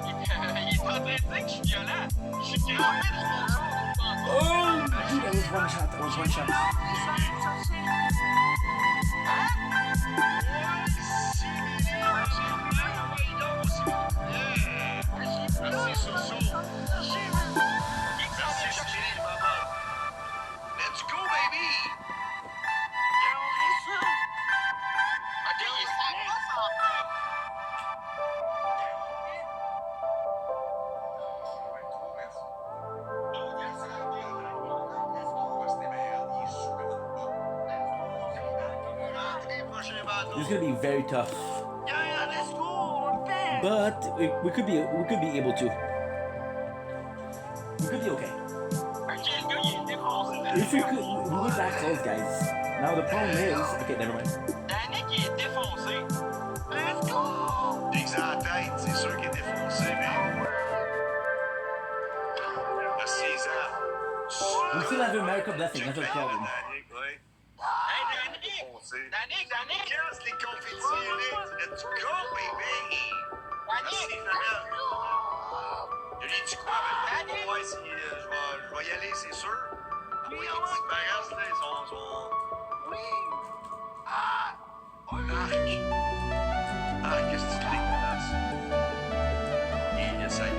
Il est en train de dire que je suis violent. Je suis crampé dans mon sang. Oh, dude, that was one shot. Merci, Soso. Let's go, baby! Ok, il est sérieux. This is gonna be very tough. But we could be able to. We could be okay. Ok, le gars, il est défoncé. If we were that close, guys. Now the problem is, okay, never mind. Danick, il est défoncé. Let's go! Dès à la tête, c'est sûr qu'il est défoncé, mais. Merci, Isa. We still have America blessing. That's the problem. Ouais. Hey, Danick! Foncé. Danick! Casse les confettis, let's go, baby! Merci, Danick! Chanel. Je lui ai dit quoi, mais on va voir si je vais y aller, c'est sûr. Oui, les petits parents, là, ils sont... Oui! Ah! Arc, qu'est-ce que tu dis, dégueulasse? Il essaye de...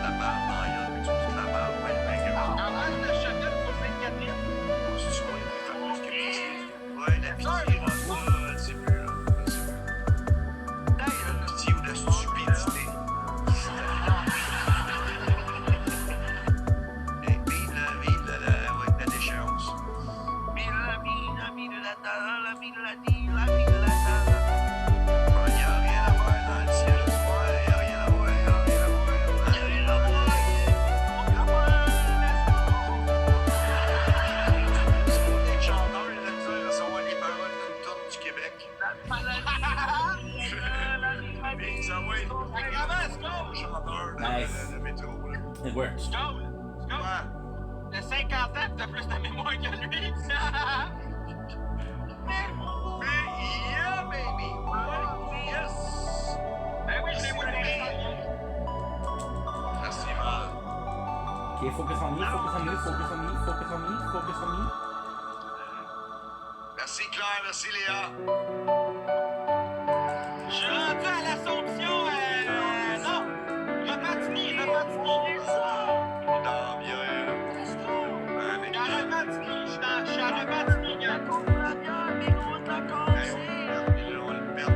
La barbe, non, il y a quelque chose de la barbe, En face de Chanel, faut Sainte-Catherine. c'est sûr, il fait plus que pitié. Ouais, la pitié, là, c'est plus, là. La pitié ou la stupidité. Vive la déchéance. Il y a rien à voir dans le ciel, tu vois, il y a rien à voir, il y a rien à voir, il y a rien à voir. C'est pas des chanteurs, ils disent, ça va les paroles d'une tourne du Québec. Mais ça va être chanteur Nice. de métro, là. It works. Skål! Skål! Ouais. De 50 ans, t'as plus de mémoire que lui. Mais yeah, baby! Yes! Ben oui, c'est moi le Merci, mal. Okay, focus on me. Merci, Claire, merci, Léa. Je suis rendu à l'Assomption, non! Repentigny. Dans bien. Je suis à Repentigny, gars. On le perd.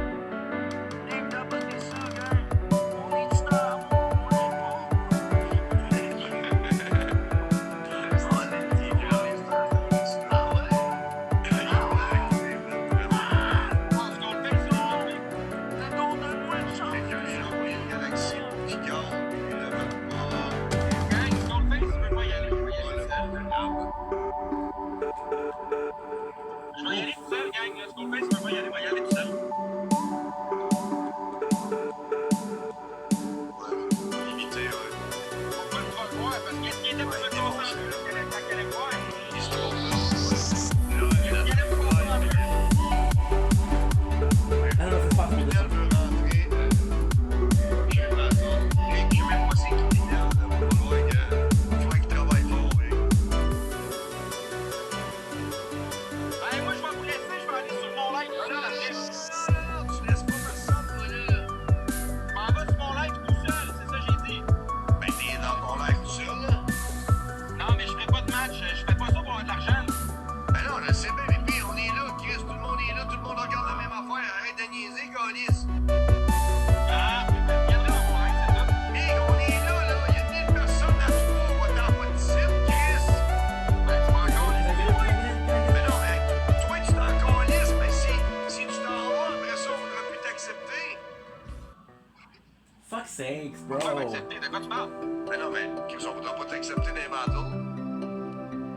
sakes, On va bro. m'accepter, de quoi tu parles? Mais non, mais qu'ils on voudra pas t'accepter des battles.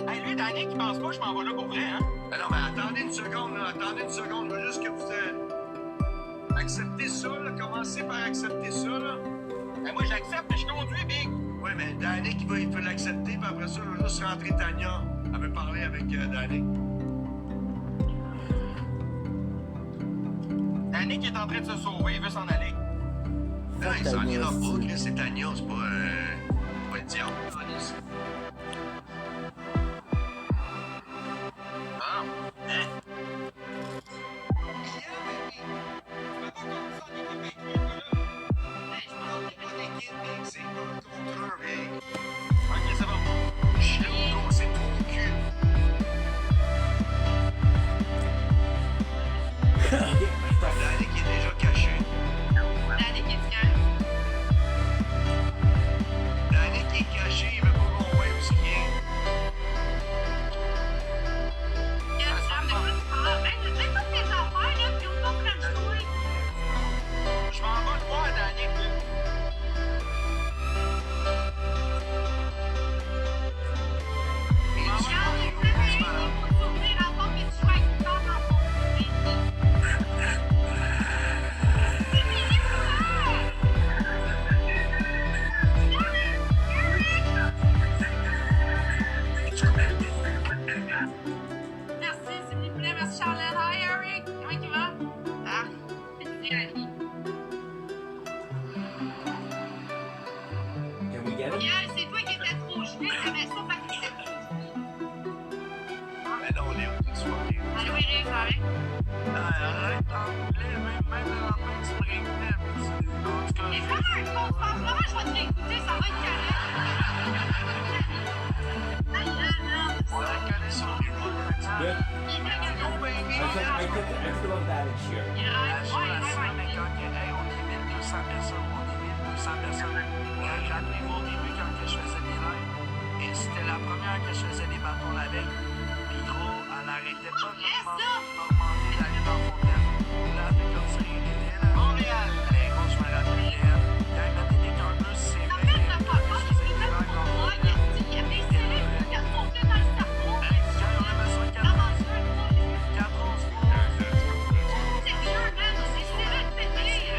Hey, lui, Danick, il pense pas que je m'en vais là pour vrai, hein? Mais non, mais attendez une seconde, là. Attendez une seconde. Je veux juste que vous acceptez ça, là. Commencez par accepter ça, là. Ben, moi, j'accepte, mais je conduis, Big. Oui, mais Danick, il peut l'accepter, puis après ça, je veux juste rentrer Tania. Elle veut parler avec Danick. Danick est en train de se sauver, il veut s'en aller. Non, il s'en ira pas, Chris, c'est Tania, c'est pas le diable. Ah, hein? Ok, c'est bon. C'est ton cul. Danick est déjà caché. Danick est calme. Danick est caché, il veut pas qu'on voie où ce qu'il est. Quelle femme de quoi tu parles? Hey, je sais pas tes affaires, là, puis autant que je trouve. Je m'en vais le voir, Danick, là. Regarde, il faut s'ouvrir la porte et tu sois avec une femme dans ton côté. C'est fini, merci, s'il vous plaît. Merci, Charlotte. Hi, Eric. Comment il va? Ah, c'est Harry. Can we get him? Yann, c'est toi qui étais trop gelé. T'avais ça parce que t'étais trop Mais non, Léo, t'es soirée. Allô, Eric, ça va? Arrête d'enlever, même dans la main, tu me réécoutais. En tout cas, Mais fais un faux franchement, je vais te réécouter, ça va être correct. Aïe, là, on la connaît sur les Good. il m'a gagné. I took a lot of damage here. Ouais. On est 1200 personnes, Rappelez-vous au début quand que je faisais des lives, et c'était la première que je faisais des bâtons la veille. Puis gros, elle arrêtait pas de m'augmenter d'aller dans Fontaine. Là, comme ça, il était là. Montréal. Hey, gros, je me rappelle, quand il mettait des campus, c'est vrai. Après, ça pas pas, il fait pour moi, il y a des cellules qui sont faites dans le cerveau. Hey, quand on a besoin de 4 11 fois. C'est sûr, man, c'est cellules pétées.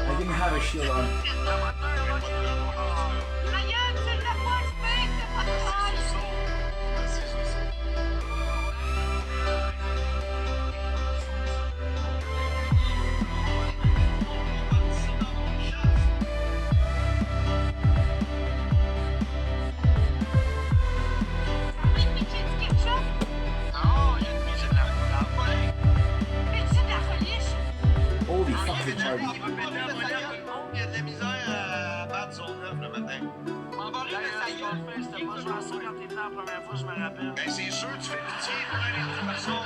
I didn't have a shield on. Aïe, tu l'as pas, Spike, t'as pas de taille. Oui, mais tu dis quelque chose? Non, il y a une fille, j'ai de la volée. Mais tu dis de la relish? Holy fuck, retarded. Il va péter la monnaie à tout le monde, il y a de la misère à battre son œuf le matin. M'en va rire de sa gueule. C'était pas joué à ça quand t'es venu la première fois, je me rappelle. Ben c'est sûr, tu fais pitié, t'as l'air des petits garçons.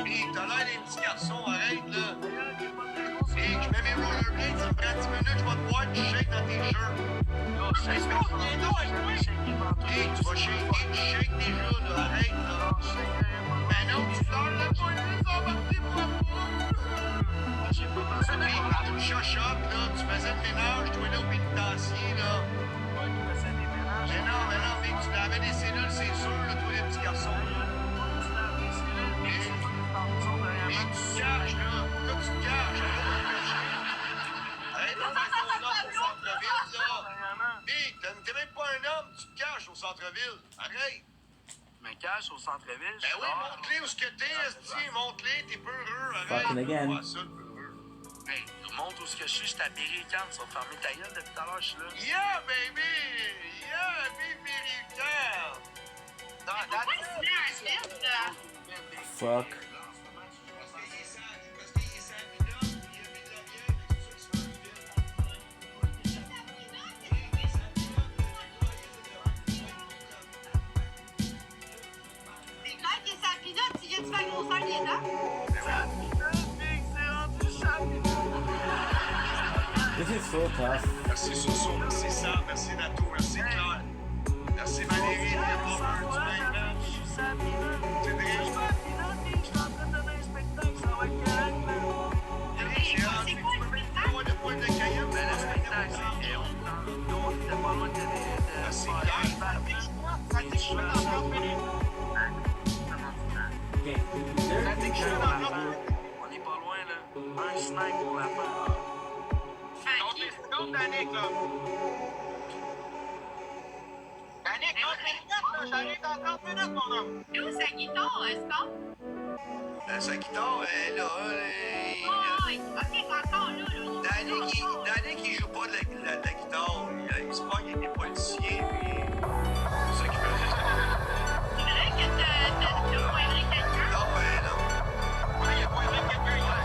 Big, t'as l'air des petits garçons, arrête là. Big, je mets mes rollerblades, ça me prend 10 minutes, je vais te voir, tu shakes dans tes shirts. Big, tu vas shaker, tu shakes déjà là, arrête là. Ben non, tu pleures là, pas lui, ça va partir pour la Big, shut up là, tu faisais le ménage, toi là au pénitencier là. Mais non, Big, tu lavais des cellules, c'est sûr, là, toi les petits garçons. Big, tu te caches là, là tu te caches, arrête de faire ton homme au centre-ville là. Big, t'es même pas un homme, tu te caches au centre-ville, arrête. Je me cache au centre-ville. Ben oui, montre-les où ce que t'es, esti, montre-les, t'es peureux, arrête. Fucking again. Ouais, ça, le peureux. Hey, montre où ce que je suis à Berry-UQAM. Tu vas te fermer ta gueule depuis tout à l'heure, je suis là. Yeah, baby! Yeah, baby, UQAM! Pourquoi il se met un vide, là? Fuck. C'est clair que ça pilote, tu viens de faire grosseur les dents? This is so tough. Merci Soso, merci Sam, merci Nato, merci Claire. Merci Valérie, t'es pas peur du même match. C'est vrai. J'ai hâte, tu peux même pas avoir de pointe de Cayenne, snipe, gros affaire. Contre Danick, là. Danick, contre les lunettes, là. J'arrive dans 30 minutes, mon homme. Et où sa guitare, Scott? Sa guitare, elle est là. Ok, c'est encore là. Danick, il joue pas de la guitare. Il se pogne avec des policiers, puis c'est ça qu'il fait. C'est vrai que t'as poivré quelqu'un? Non, ben non. Ouais, il a pointé quelqu'un hier.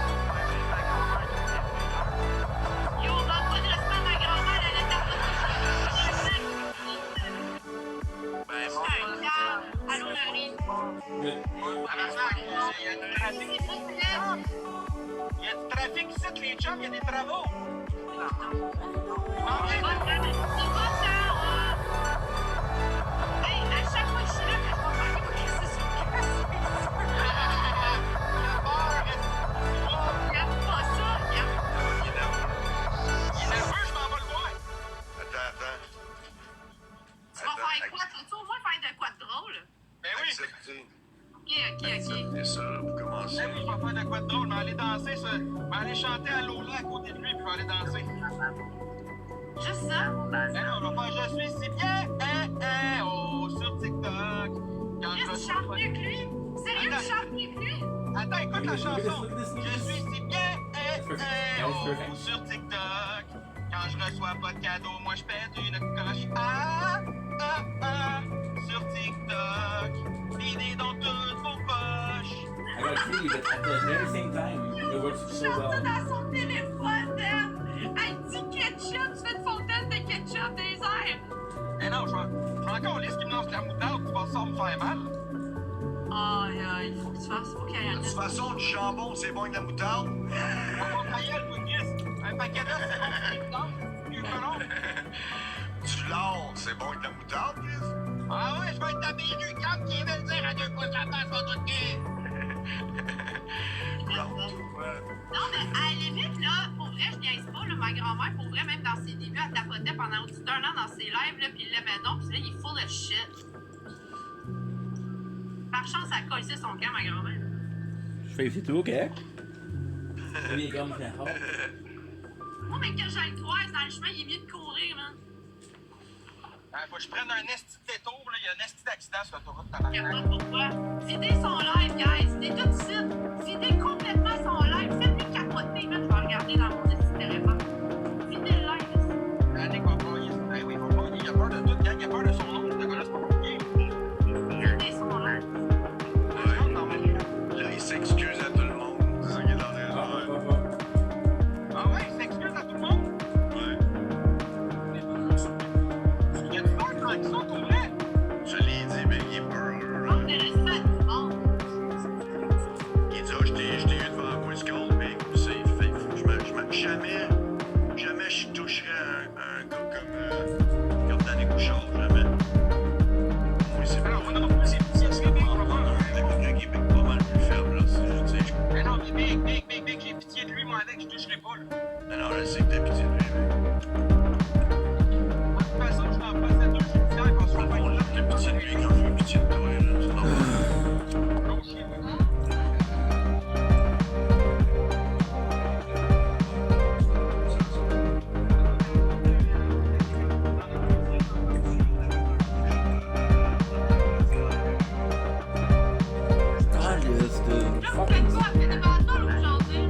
Yo, on manque pas de respect à ma grand-mère, elle est à Ben, Allô, Marie. Il y a du trafic ici, les chums, il y a des travaux. C'est pas ça, Hey, à chaque fois que je suis là, je vais faire des crises sur le casse. Il aime pas ça, il aime. Il est nerveux, je m'en vais le voir. Attends. Tu vas faire quoi? Tu vas au moins faire de quoi de drôle? Ben oui. Acceptez. Ok. Acceptez ça, là, pour commencer. Ben oui, je vais faire de quoi de drôle, mais aller danser, ça. Mais aller chanter à Lola à côté de lui, puis je vais aller danser. Juste ça? Ben non, on va faire Je suis si bien, oh, sur TikTok. Quand Chris, je tu reçois chantes pas- mieux que lui? Sérieux, tu chantes mieux que lui? Attends, écoute la chanson. Je suis si bien, oh, perfect. sur TikTok. Quand je reçois pas de cadeau, moi je pète une coche. Sur TikTok. L'idée dans toutes vos poches. I got three, but at the very same time, it works so Chante well. dans son téléphone, Dan! Elle dit ketchup, tu fais une fontaine de ketchup des airs! Eh non, je vais encore liste qui me lance de la moutarde, tu vas ça me faire mal. Il faut que tu fasses, faut qu'elle De toute façon, du jambon, c'est bon avec de la moutarde. On va ta gueule, toi, Chris. Un paquet d'œufs, c'est bon. Vieux colon. Du lard, c'est bon avec de la moutarde, Chris. Ah ouais, je vais être tapé du cap qui veut le dire à 2 pouces de la face, va tout dire. Non, mais à la limite, là, pour vrai, je niaise pas, là, ma grand-mère, pour vrai, même dans ses débuts, elle tapotait pendant au-dessus d'un an dans ses lives, là, pis il l'aimait donc, pis là, il est full of shit. Par chance, elle a collé son camp, ma grand-mère. Je fais ici tout, ok? Oui, comme ça. Moi, mais que j'aille le croise dans le chemin, il est mieux de courir, man. Faut que je prenne un esti de détour, là. Il y a un esti d'accident sur l'autoroute. Je sais pas pourquoi. Videz son live, guys. Videz tout de suite. Videz complètement son live. Faites-lui capoter, man. Je vais regarder dans mon petit téléphone. Videz le live. Danick va broyer. Ben oui, il va broyer. Il a peur de tout. Quand il a peur de son nom, ce gars-là, c'est pas compliqué. Videz son live. Là, il s'excuse à tout le monde. C'est ça qui est dans les Ah ouais, il s'excuse à tout le monde. Ouais. Il y a du peur dans ça, pour vrai. Je l'ai dit, mais il est peur. Manque de respect à tout le monde. Il dit, je t'ai eu devant moi, ce qu'on mais c'est fait. Jamais je toucherais un gars comme Danny Bouchard, jamais. Oui, c'est Alors, moi non plus, c'est big, on va voir. un qui est pas mal plus faible, là. Mais non, mais big, j'ai pitié de lui, moi, avec, je toucherai pas, là. Non, je sais que t'as pitié de lui, mais... De toute façon, je t'en passe à deux judiciaires, parce qu'on va On l'a pitié de lui quand je veux pitié de toi, là. C'est normal. Oh, shit, oui. God, just Là, vous faites quoi? Faites des bâtons aujourd'hui?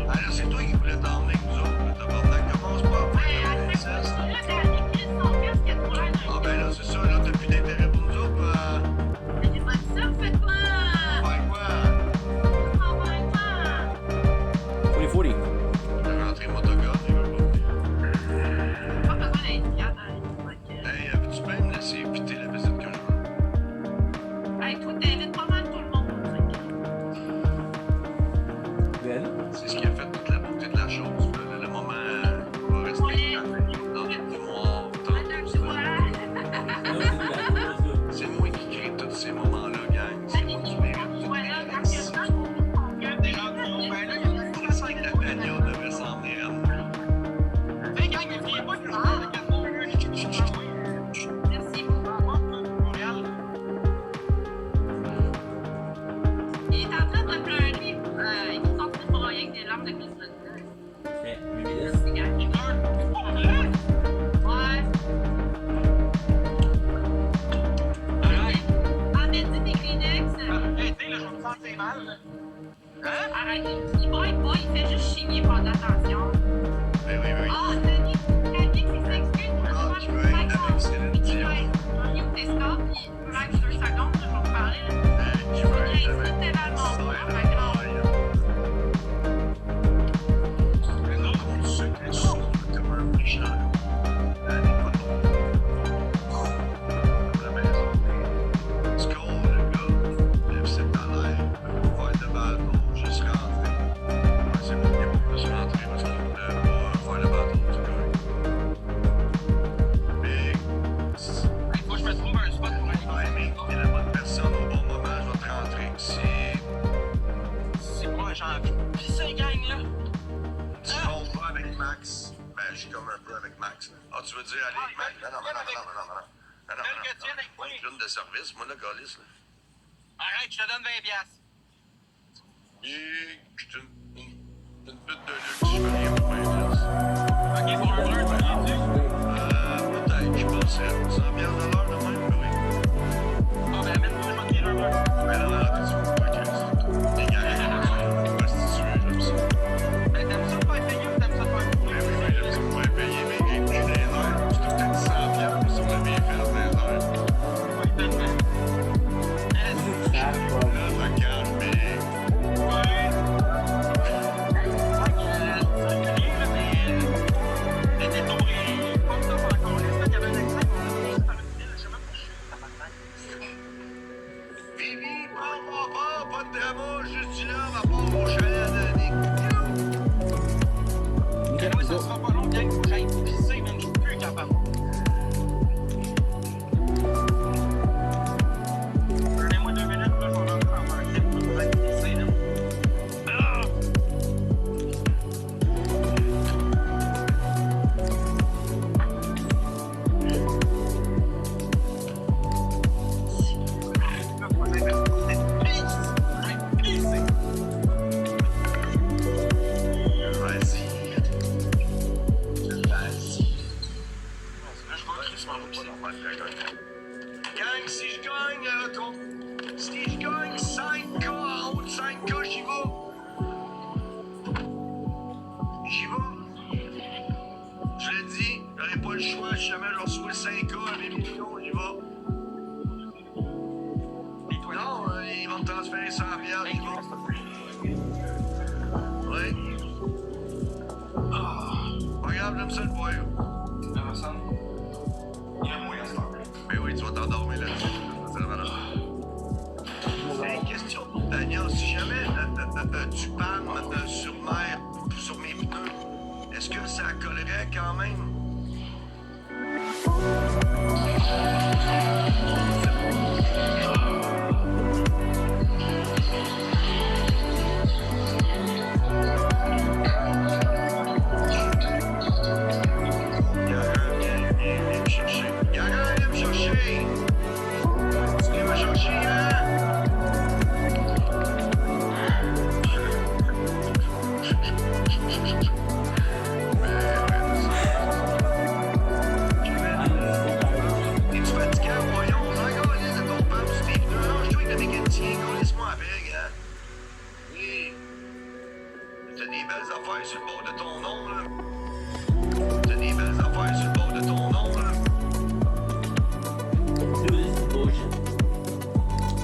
Ah, là, c'est toi qui voulais t'emmener avec nous autres, là. Tabarnak, commence pas à Ouais, faire à de chaque fois que je princesse. suis là, Danny Chris, son fils, qui a trop l'air d'un Ah, ben là, c'est ça, là, t'as plus d'intérêt pour nous autres, Mais j'ai pas dit ça, faites quoi? faire quoi? Oh my God! 40-40. T'as rentré motogone, il veut pas. Pas besoin d'être fière dans les trucs. Hey, veux-tu bien me laisser éviter la visite que je veux? Hey, toi, t'invites pas mal tout le monde au truc. Then, C'est ce qui a fait toute la beauté de la chose. Le moment va rester dans notre mémoire. C'est moi qui crée tous ces moments-là, gang. C'est moi qui mérite tout. Des rendez-vous, ben là, il y a C'est ça que la bagnole devait s'en venir à moi. des gars qui viennent pas de Merci beaucoup. Montréal. Il est en train de pleurer. Il est en train de broyer avec des larmes de glycérine. il braille pas, il fait juste chigner pendant l'attention. Oui. Ah, Denis qui s'excuse pour le Ah, tu veux être avec Céline Dion? On mute tes scores, puis Max 2 secondes, je vais vous parler. Tu veux être Il avec littéralement pas, Silent fait que non. Fire. Les autres, on se saoule comme un méchant. Elle n'est pas drôle. La maison. Score, le gars. Lève cette talère. Faire de bateau, juste rentrer. Ouais, c'est bon, il est bon, juste rentrer parce qu'on voulait pas faire le bateau du gars. Big. Il faut que je me trouve un spot pour un Timing, t'es la bonne personne au bon moment, je vais te rentrer. C'est moi, genre. Pis ça, gang, là. Tu comptes pas avec Max? Ben, je suis comme un peu avec Max. Ah, tu veux dire aller avec Max? Non. Moi, une clown de service, moi, le galice, là. Arrête, je te donne 20$. Et je te une pute de luxe, je fais rien pour 20$. Ok, pour un bleu, tu viens-tu? Peut-être, je passerais 100$ de l'heure de même, mais oui. Ah, ben, amène-moi, je vais te tirer un bleu. Mais non, tu veux pas que les gars, prostituées, j'aime ça. Ben, t'aimes ça pas être payé ou t'aimes ça pas être payé? Oui, j'aime ça pas être payé, mais j'ai des heures. Je te peut-être 100$ sur le bien fait dans les heures. Oui, tellement. Là, ça cache, mais... Ouais. T'étais tombé, comme ça, pour la colline, là, il y avait un accent qu'on a fait par une ville, je sais même pas si je suis tabarnak. Vivi, prends-moi pas de drama, juste du love à part au chalet de Nick. Moi, ça sera pas long, gang, faut que j'aille pisser, même, je suis plus capable. Donnez-moi 2 minutes, là, je vais rentrer en market, je vais aller pisser, là. Ah! Gang, si je gagne, si je gagne 5K en haut de 5K, j'y vais. J'y vais. Je l'ai dit, j'aurais pas le choix. Si jamais je reçois 5K, 1 million, j'y vais. Non, ils vont me transférer 100$, j'y vais. Oui. Pas grave, j'aime ça le boire. Mais oui, tu vas t'endormir là-dessus. Hey, question pour Daniel. Si jamais tu pannes sur mer, sur mes pneus, est-ce que ça collerait quand même?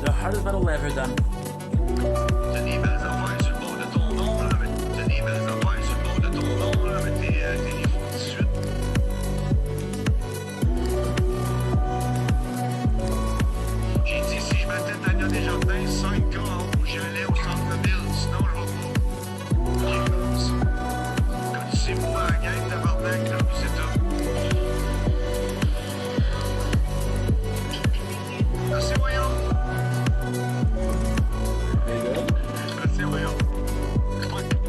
The hardest battle I've ever done. T'as des belles affaires sur le bord de ton nom, là, mais t'as des belles affaires sur le bord de ton nom, là, mais t'es les fous tout de suite. J'ai dit si je mettais Tania Desjardins 5K en haut, j'allais au centre-ville, sinon je vais pas. J'ai comme ça. Quand tu sais vous à la gang, tabarnak, là, puis c'est tout. Merci, voyons. Merci, voyons.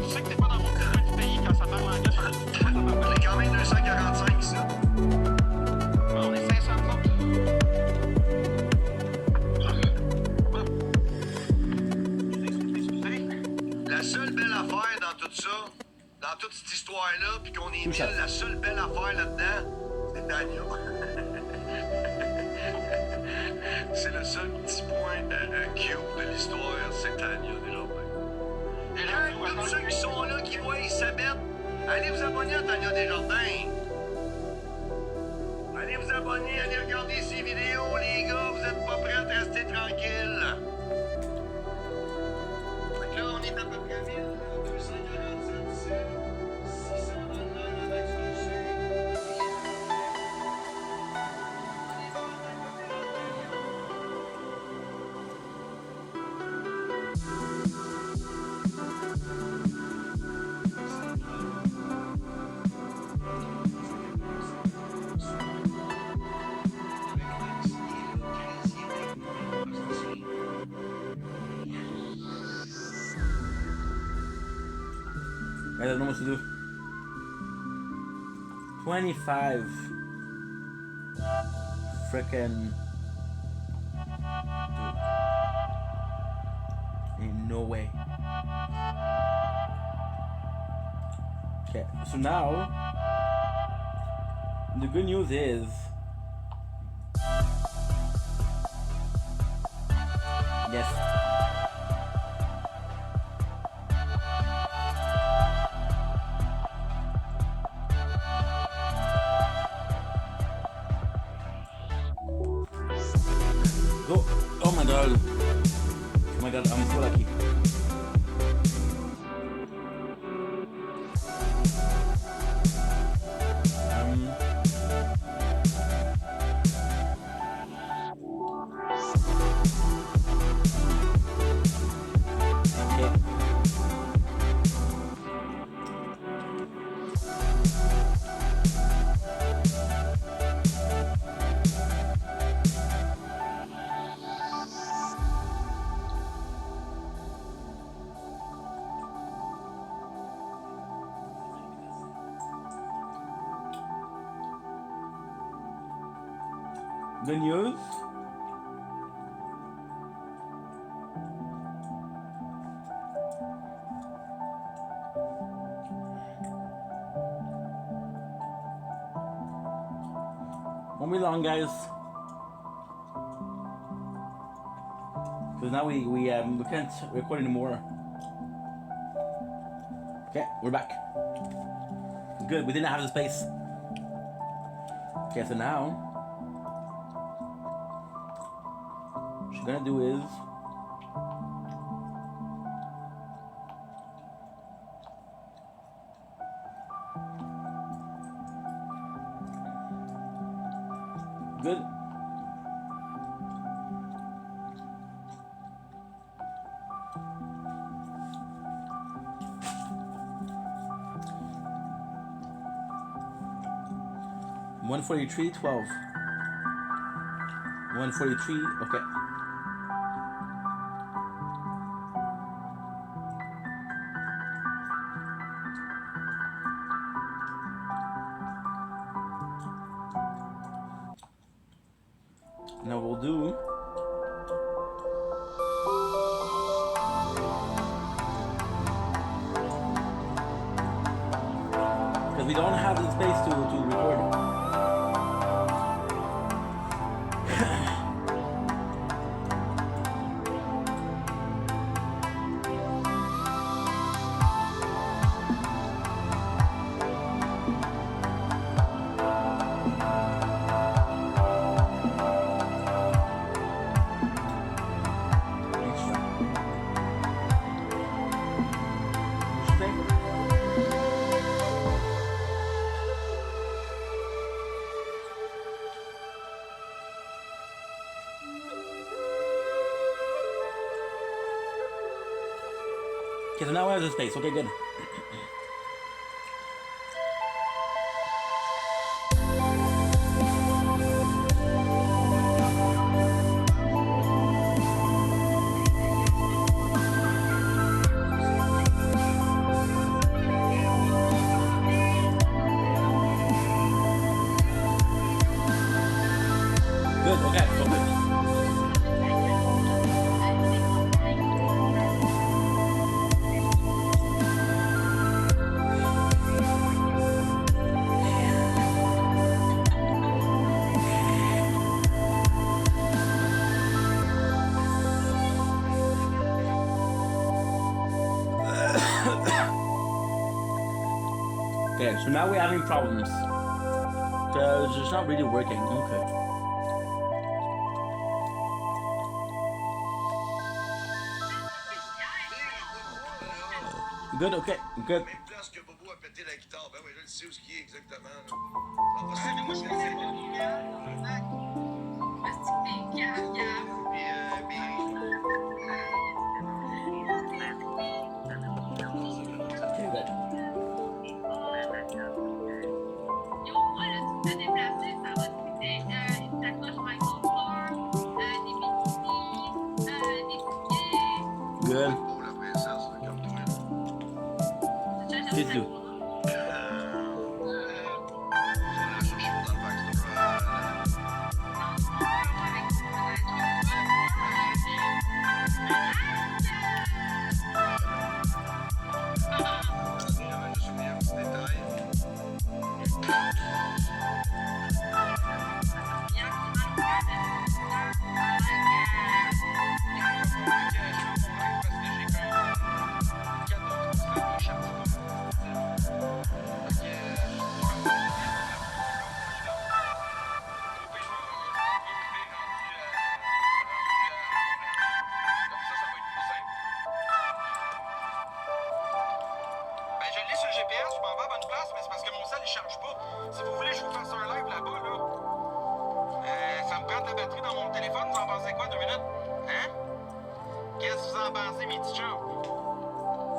Je sais que t'es pas dans mon coin du pays quand ça parle anglais, ça va. On est quand même 245 ici. On est 500 autres. La seule belle affaire dans tout ça, dans toute cette histoire-là, puis qu'on est mis, la seule belle affaire là-dedans, c'est Tania. C'est le seul petit point cute de l'histoire, c'est Tania, déjà. Et là, gang, tous ceux qui sont là, qui voient Sabette, allez vous abonner à Tania Desjardins. Allez vous abonner, allez regarder ses vidéos, les gars, vous êtes pas prêts à rester tranquille. Fait que là, on est à peu près 1247 ici, 600 dans le nord avec ce que j'ai. I don't know what to do. 25. Frickin'. Dude. Ain't no way. Okay, so now, the good news is, yes. Oh my god. Oh my god, I'm so lucky. Good news. Won't be long, guys. Because now we can't record anymore. Okay, we're back. Good, we didn't have the space. Okay, so now what you're gonna do is good. $143.12. 143. Okay. Now we'll do because we don't have the space to record. Okay, so now I have the space. Okay, good. Good, okay, so good. Okay, so now we're having problems. Because it's not really working. Okay. Good, okay, good. Même place que Bobo a pété la guitare. Ben oui, je le sais où ce qui est exactement. Là. Moi, je suis assez bon. Okay, good. Good. Oh, la princesse, comme toi. Please do.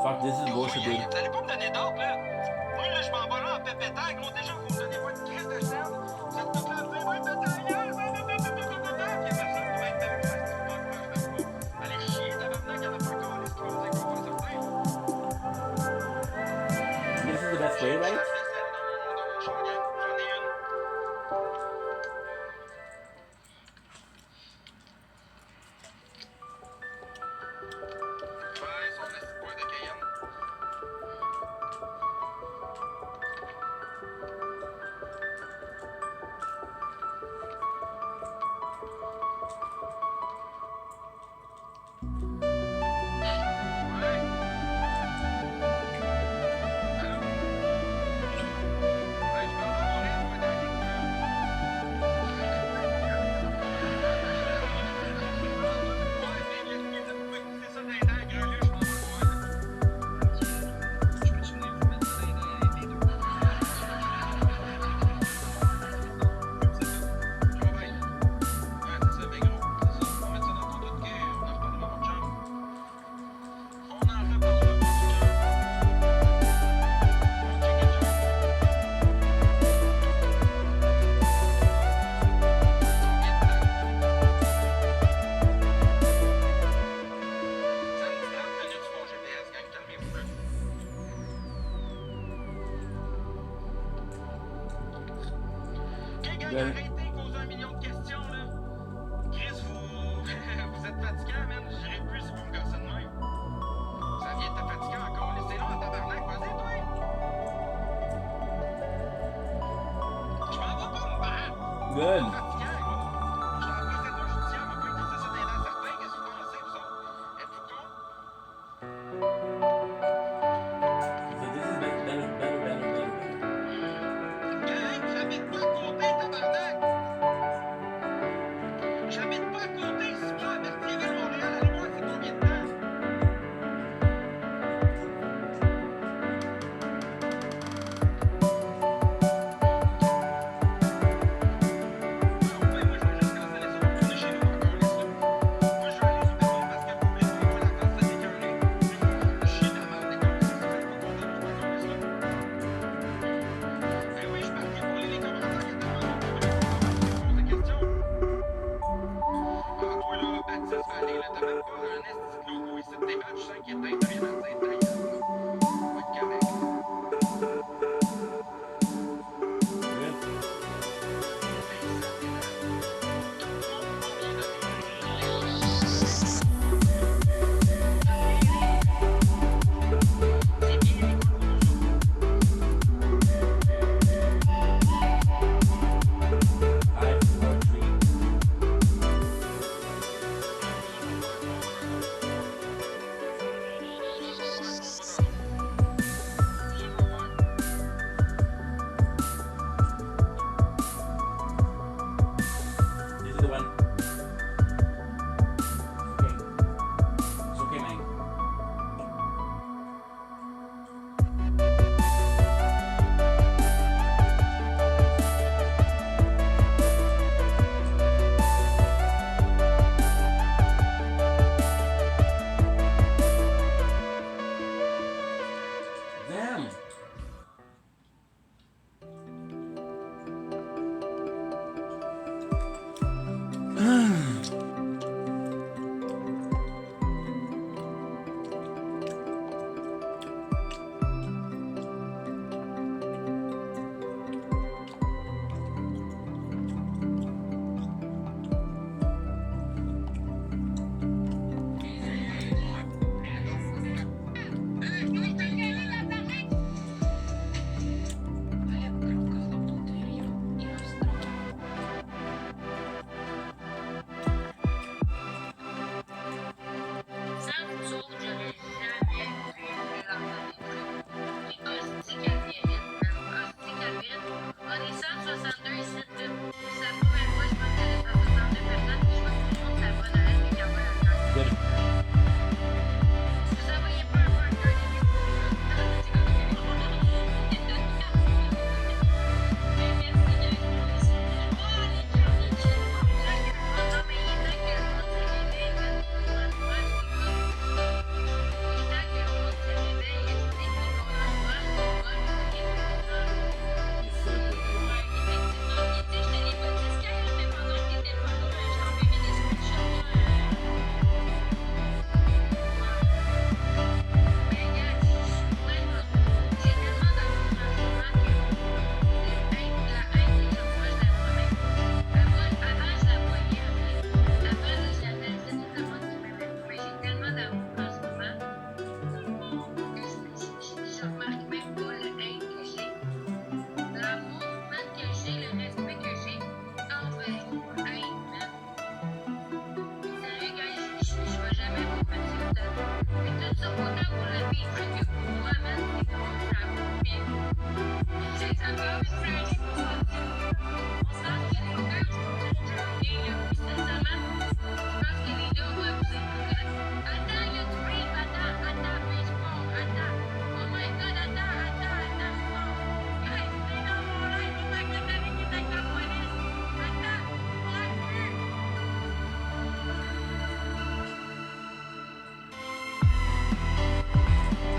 Fuck, this is bullshit, dude. T'allais pas me donner d'autres, là? Moi, là, je m'en vais là en pépétant, gros. Déjà, vous me donnez pas une crise de scène. Vous êtes tous là, vous allez voir, ta gueule, puis il y a personne qui va être allez chier, tabarnak, il y en a pas encore, les qui vont dire qu'on va sortir. This is the best way, right? J'en ai une. Arrêtez de poser 1 million de questions, là. Chris, vous êtes fatigant, man. Je dirais plus si vous me gossez de même. Ça vient de te fatiguer encore. Laissez là en tabarnak. Vas-y, toi. Je m'en vais pas me battre. Good. Fatigant, gros. Je suis en procédure judiciaire. On va pas utiliser ça dans les dents certains. Qu'est-ce que vous pensez, vous autres? Êtes-vous con? So this is better. Gang, j'habite pas à côté, tabarnak! J'habite pas à côté, si tu veux, à Berthierville, Montréal, allez voir, c'est combien de temps?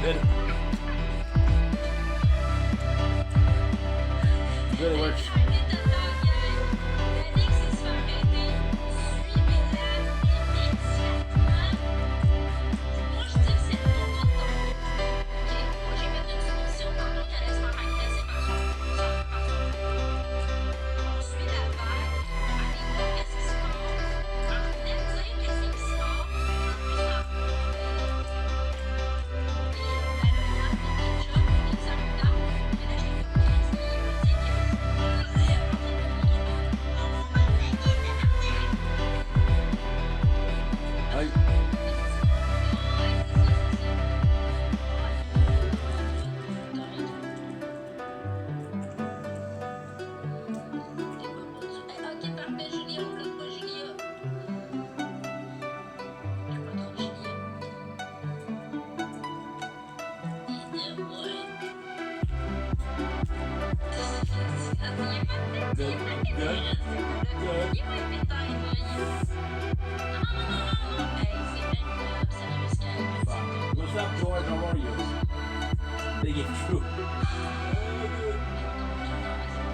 Good. Good work. Good. Good. Good. What's up, George? How are you? They get through.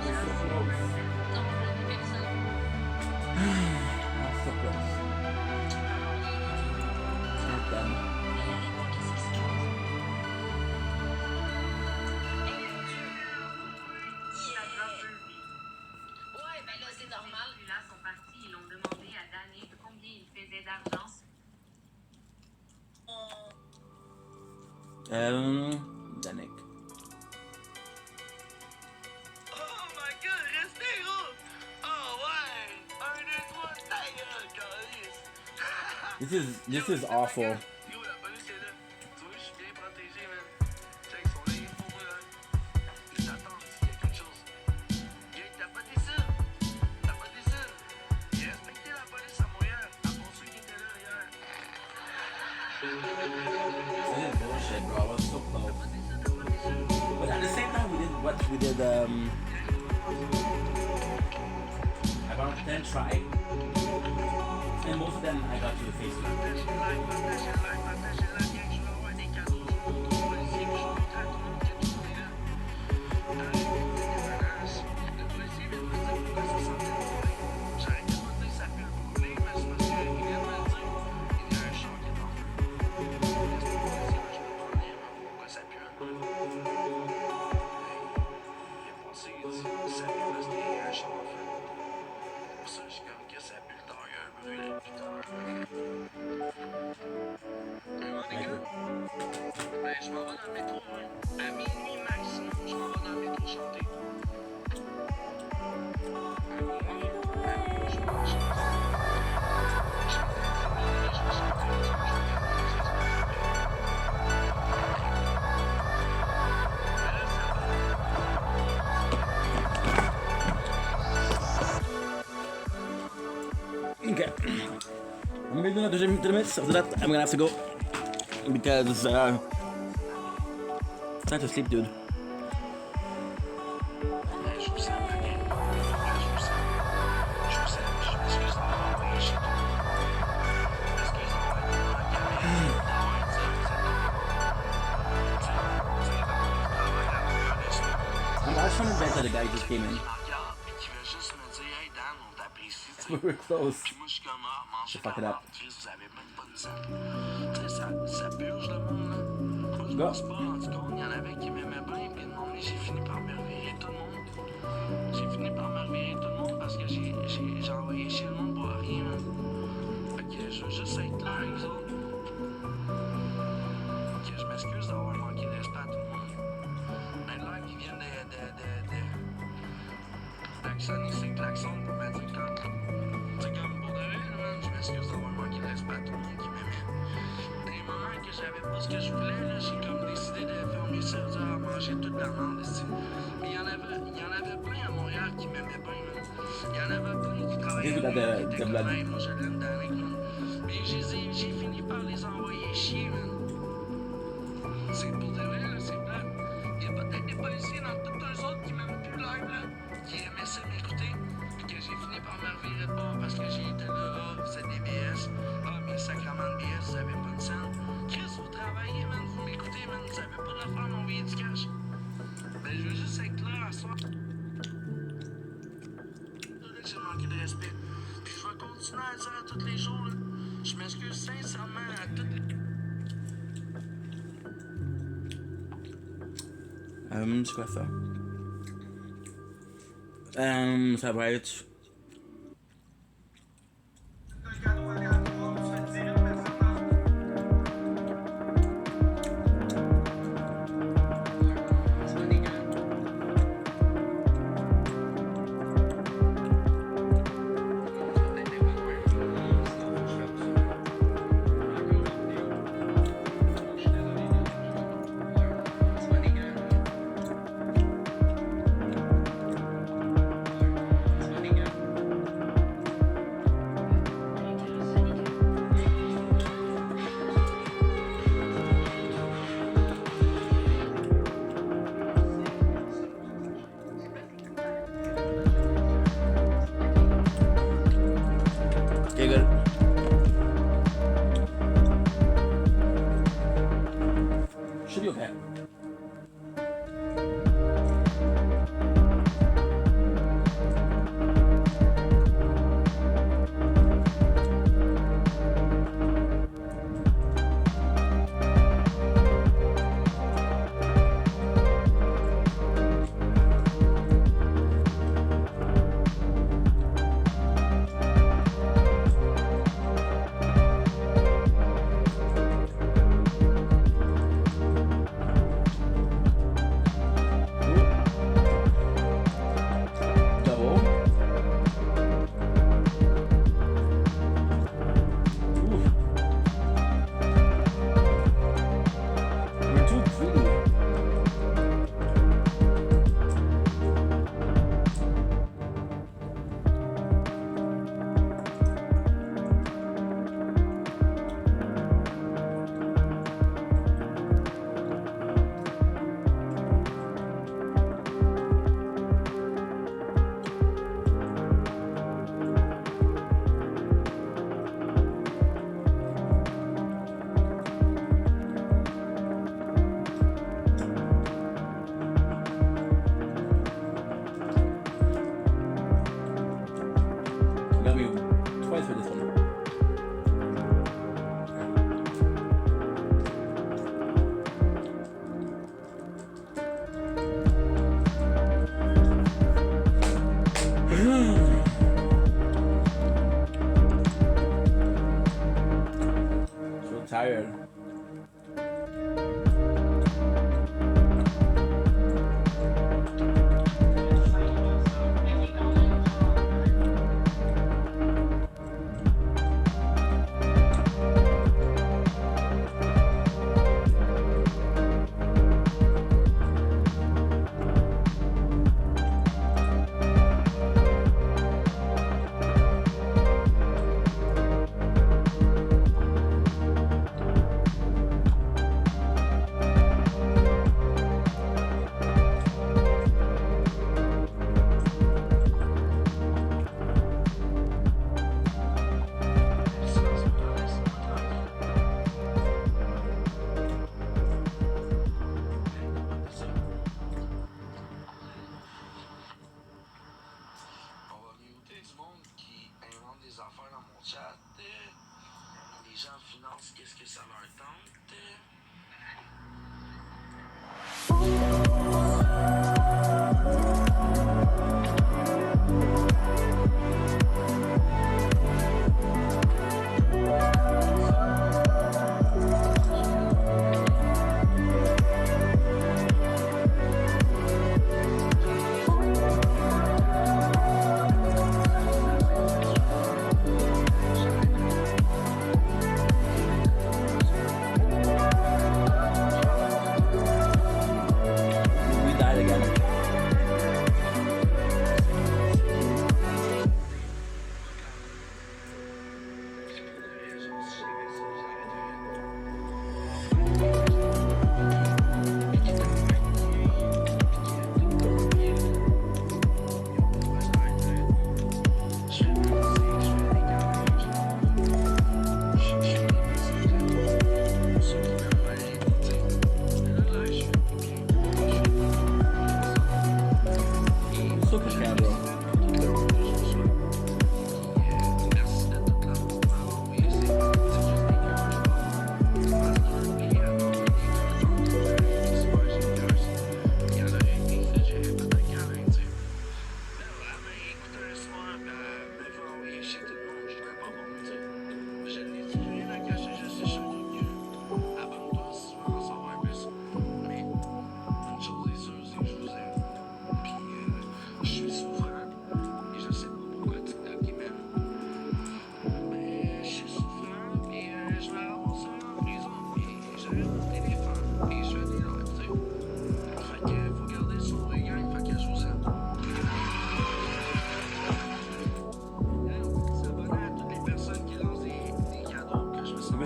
We're so close. Not so close. Not done. Danik. Oh my god, restez gros! Oh ouais! 1, 2, 3, ta gueule, câlisse! This is awful. Yo, la police est là. Tu vois, je suis bien protégé, man. Check, ils sont là, ils font moi, là. Ils t'attendent s'il y a quelque chose. Yo, t'as pas dit ça! T'as pas dit ça! J'ai respecté la police à Montréal, à part ceux qui étaient là hier. This is bullshit, bro. I was so close. But at the same time, we did about 10 try, and most of them I got to the Facebook. Je m'en vais dans le métro, moi. À minuit maximum, je m'en vais dans le métro chanter. Okay. I'm gonna do another 30 minutes. After that, I'm gonna have to go because time to sleep, dude. I was trying to vent that the guy just came in. We were close. To fuck it up. Go. Il y en avait qui m'aimaient bien, puis de moment j'ai fini par me revirer tout le monde. J'ai fini par me revirer tout le monde parce que j'ai envoyé chez le monde pour rien. Fait que je veux juste être là avec eux autres. Que je m'excuse d'avoir manqué de respect à tout le monde. Mais là, ils viennent d'actionner ces klaxons pour me dire quand. C'est comme pour de vrai, man, je m'excuse d'avoir manqué de respect à tout le monde qui m'aimait. Dans les moments que j'avais pas ce que je voulais, là, j'ai comme décidé de fermer ça, de manger toute la merde ici. Mais il y en avait plein à Montréal qui m'aimaient bien, man. Il y en avait plein qui travaillaient avec moi, qui étaient comme, hey, moi je l'aime Danick, man. Mais j'ai fini par les envoyer chier, man. C'est pour de vrai, là, c'est plate. Il y a peut-être des policiers dans tous eux autres qui m'aiment plus live, là, qui aimaient ça m'écouter. Puis que j'ai fini par me revirer de bord parce que j'ai été là, vous êtes des BS. Ah, mais sacrement de BS, vous avez pas de sang. Chris, vous travaillez, man, vous m'écoutez, man. Vous avez pas d'affaire à m'envoyer du cash. Ben, je veux juste être clair à soir. Là, j'ai manqué de respect. Puis je vais continuer à le dire à tous les jours, là. Je m'excuse sincèrement à tous les... C'est quoi ça? Ça va être... Okay, good. Should be okay. tired. Les gens financent qu'est-ce que ça leur tente.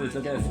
this, look at this.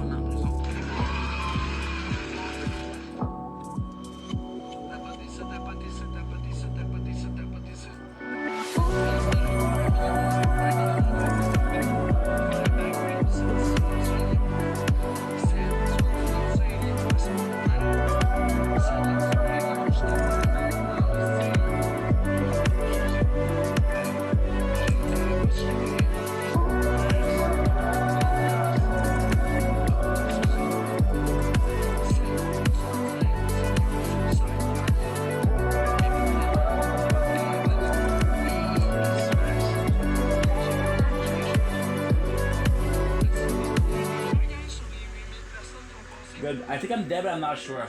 Good. I think I'm dead, but I'm not sure.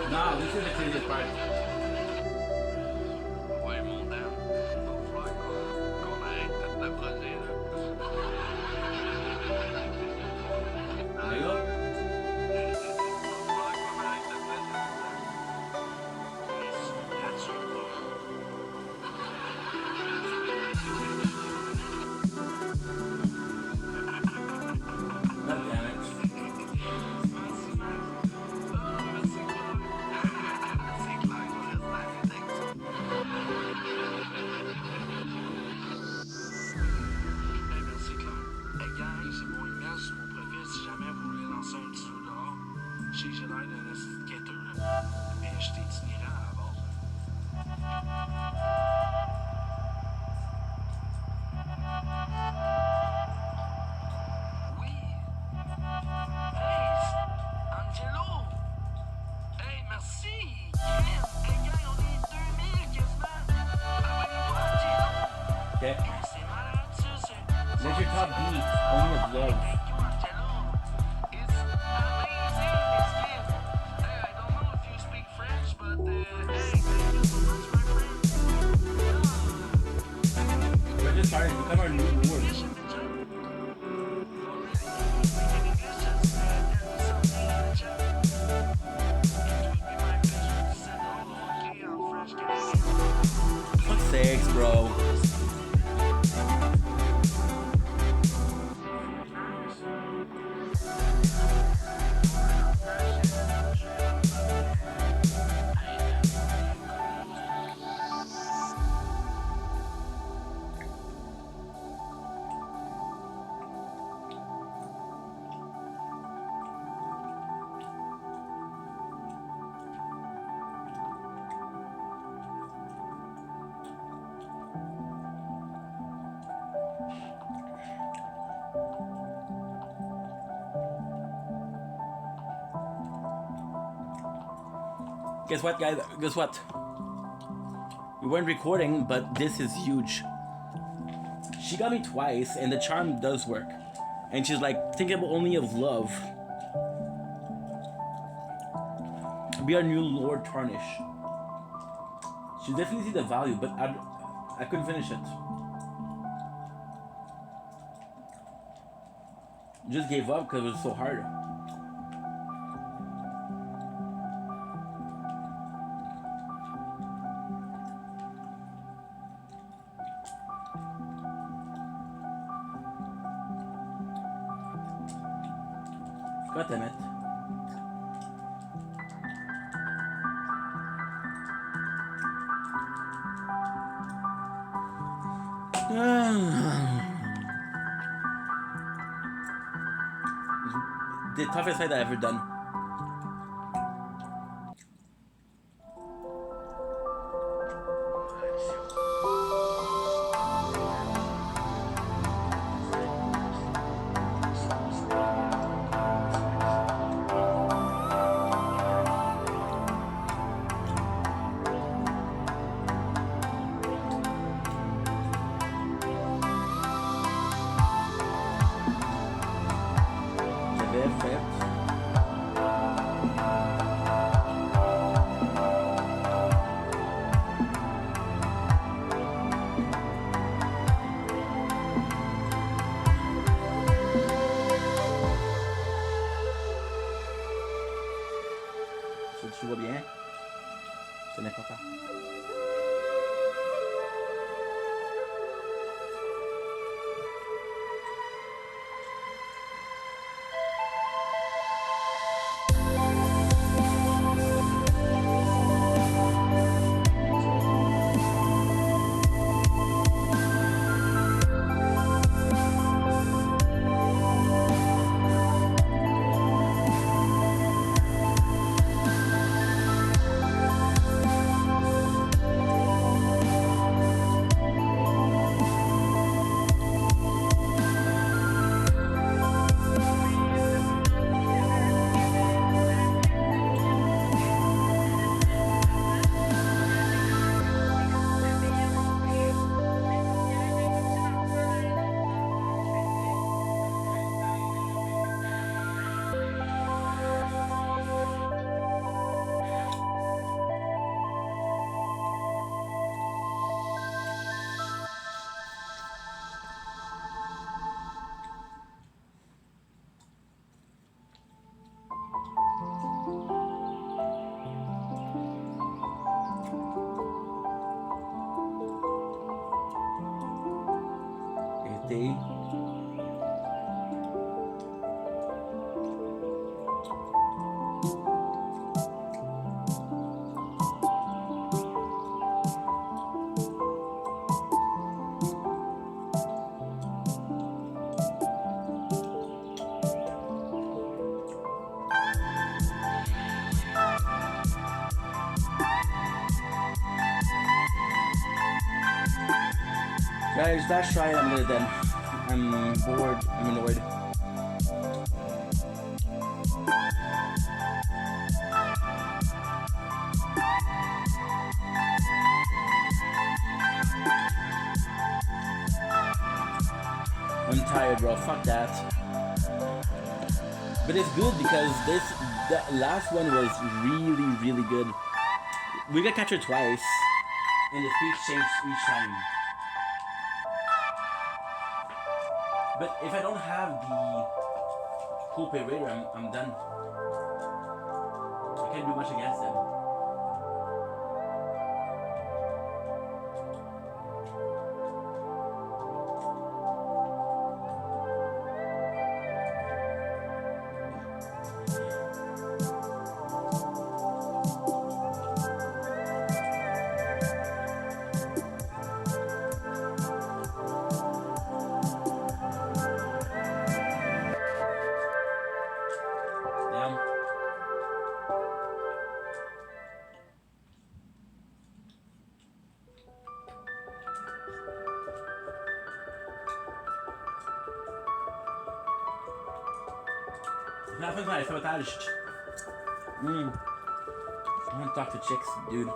No, this is the craziest part. Ouais, mon Dan, il va falloir qu'on arrête de t'approcher, là. There you go. God damn it. Je sais que j'ai l'air d'un skater, mais j'étais itinérant à la base. Oui. Hey, Angelo. Hey, merci. Hey, gang, on est 2000 quasiment. Abonnez-vous, Angelo. Okay. Hey, c'est malade, ça. What's your top beat? Only of love. We're just starting to become our new words. Fuck's sakes, bro. Guess what, guys? Guess what? We weren't recording, but this is huge. She got me twice, and the charm does work. And she's like, think about only of love. Be our new Lord Tarnish. She definitely see the value, but I couldn't finish it. Just gave up because it was so hard. God damn it. The toughest fight I've ever done. J'avais fait. Tu vois bien? C'est important. Été. Guys, that's right. I'm gonna done. I'm bored. I'm annoyed. I'm tired, bro. Fuck that. But it's good because the last one was really good. We got captured twice, and the speech changed each time. But if I don't have the cool pay raider, I'm done. I can't do much against them. Damn. Nothing nice, sabotage. I want to talk to chicks, dude.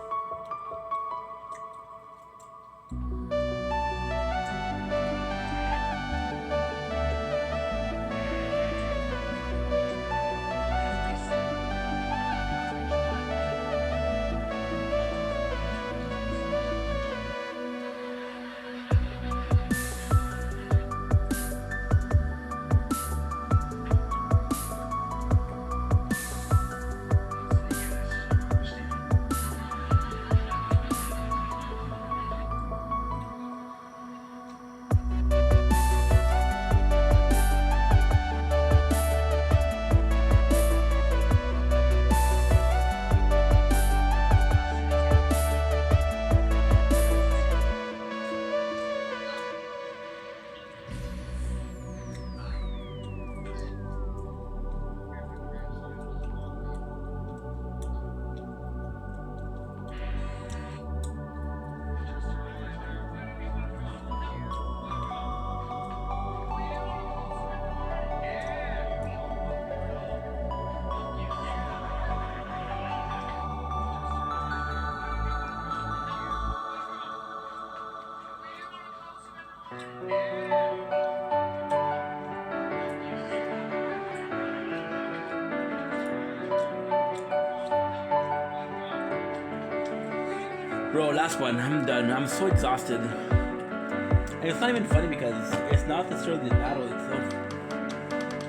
Bro, last one. I'm done. I'm so exhausted. And it's not even funny because it's not necessarily the battle itself.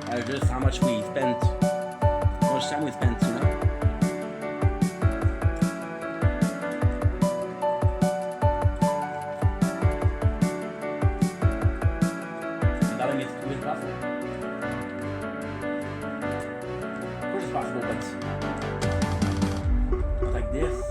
It's just how much we spent, how much time we spent, you know? That means it's possible. Of course it's possible, but not like this.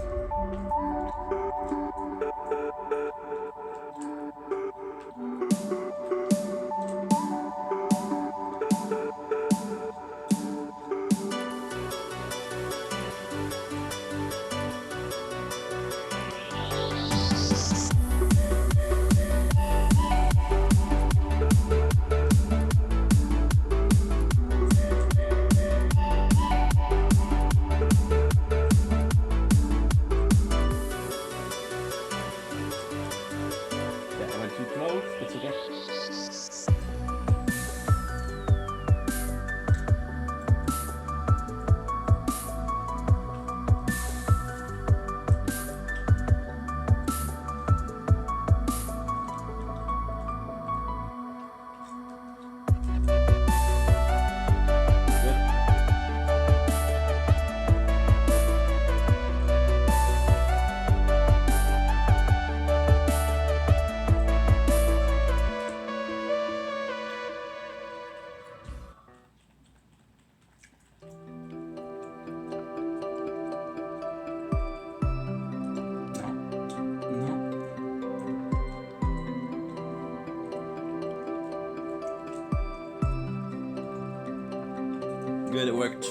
Good, it worked.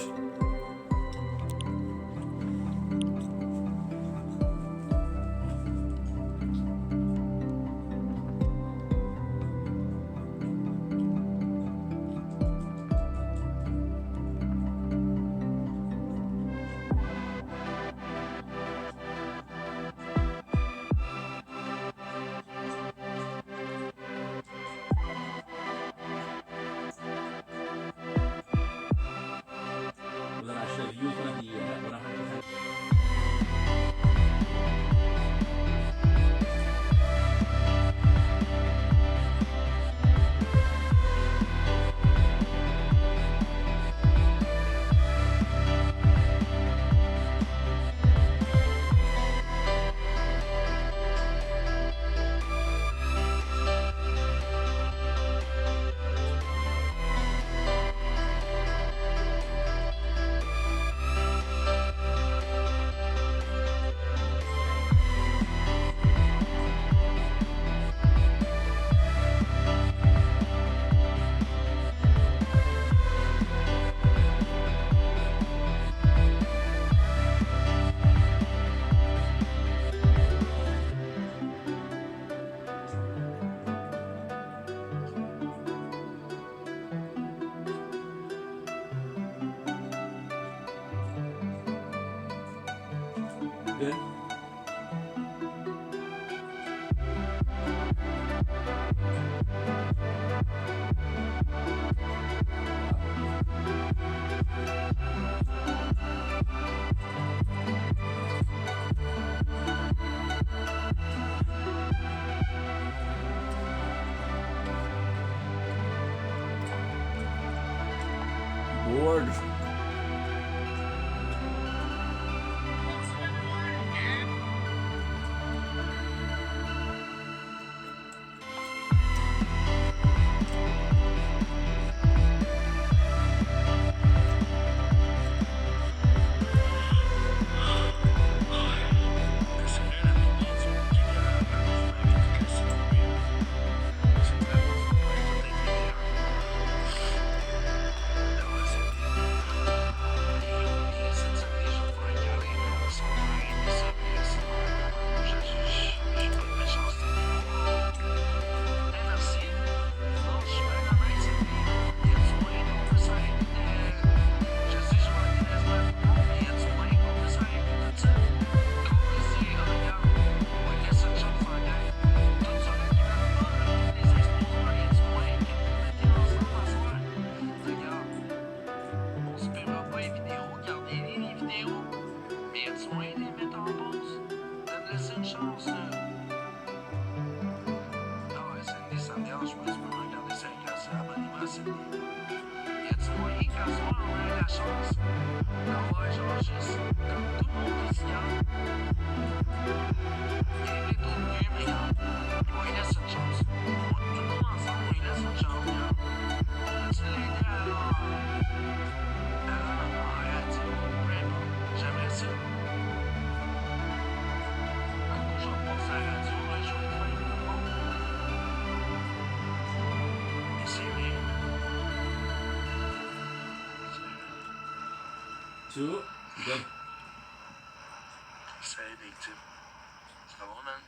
Then I should have used one of the 100%. Good. Bored. Mais tu moyen de les mettre en pause? De me laisser une chance? chance d'avoir genre juste comme tout le monde ici, hein. Il y a des d'autres mieux brillants. On lui laisse une chance. Tout le monde ensemble, on lui laisse une chance, regarde. Tu l'aider en radio, peu importe. J'aimerais ça. Un coup, je vais passer à la radio, là, je vais être avec tout le monde. Mais c'est vrai. Two, good. Salut les types. Ça va, man?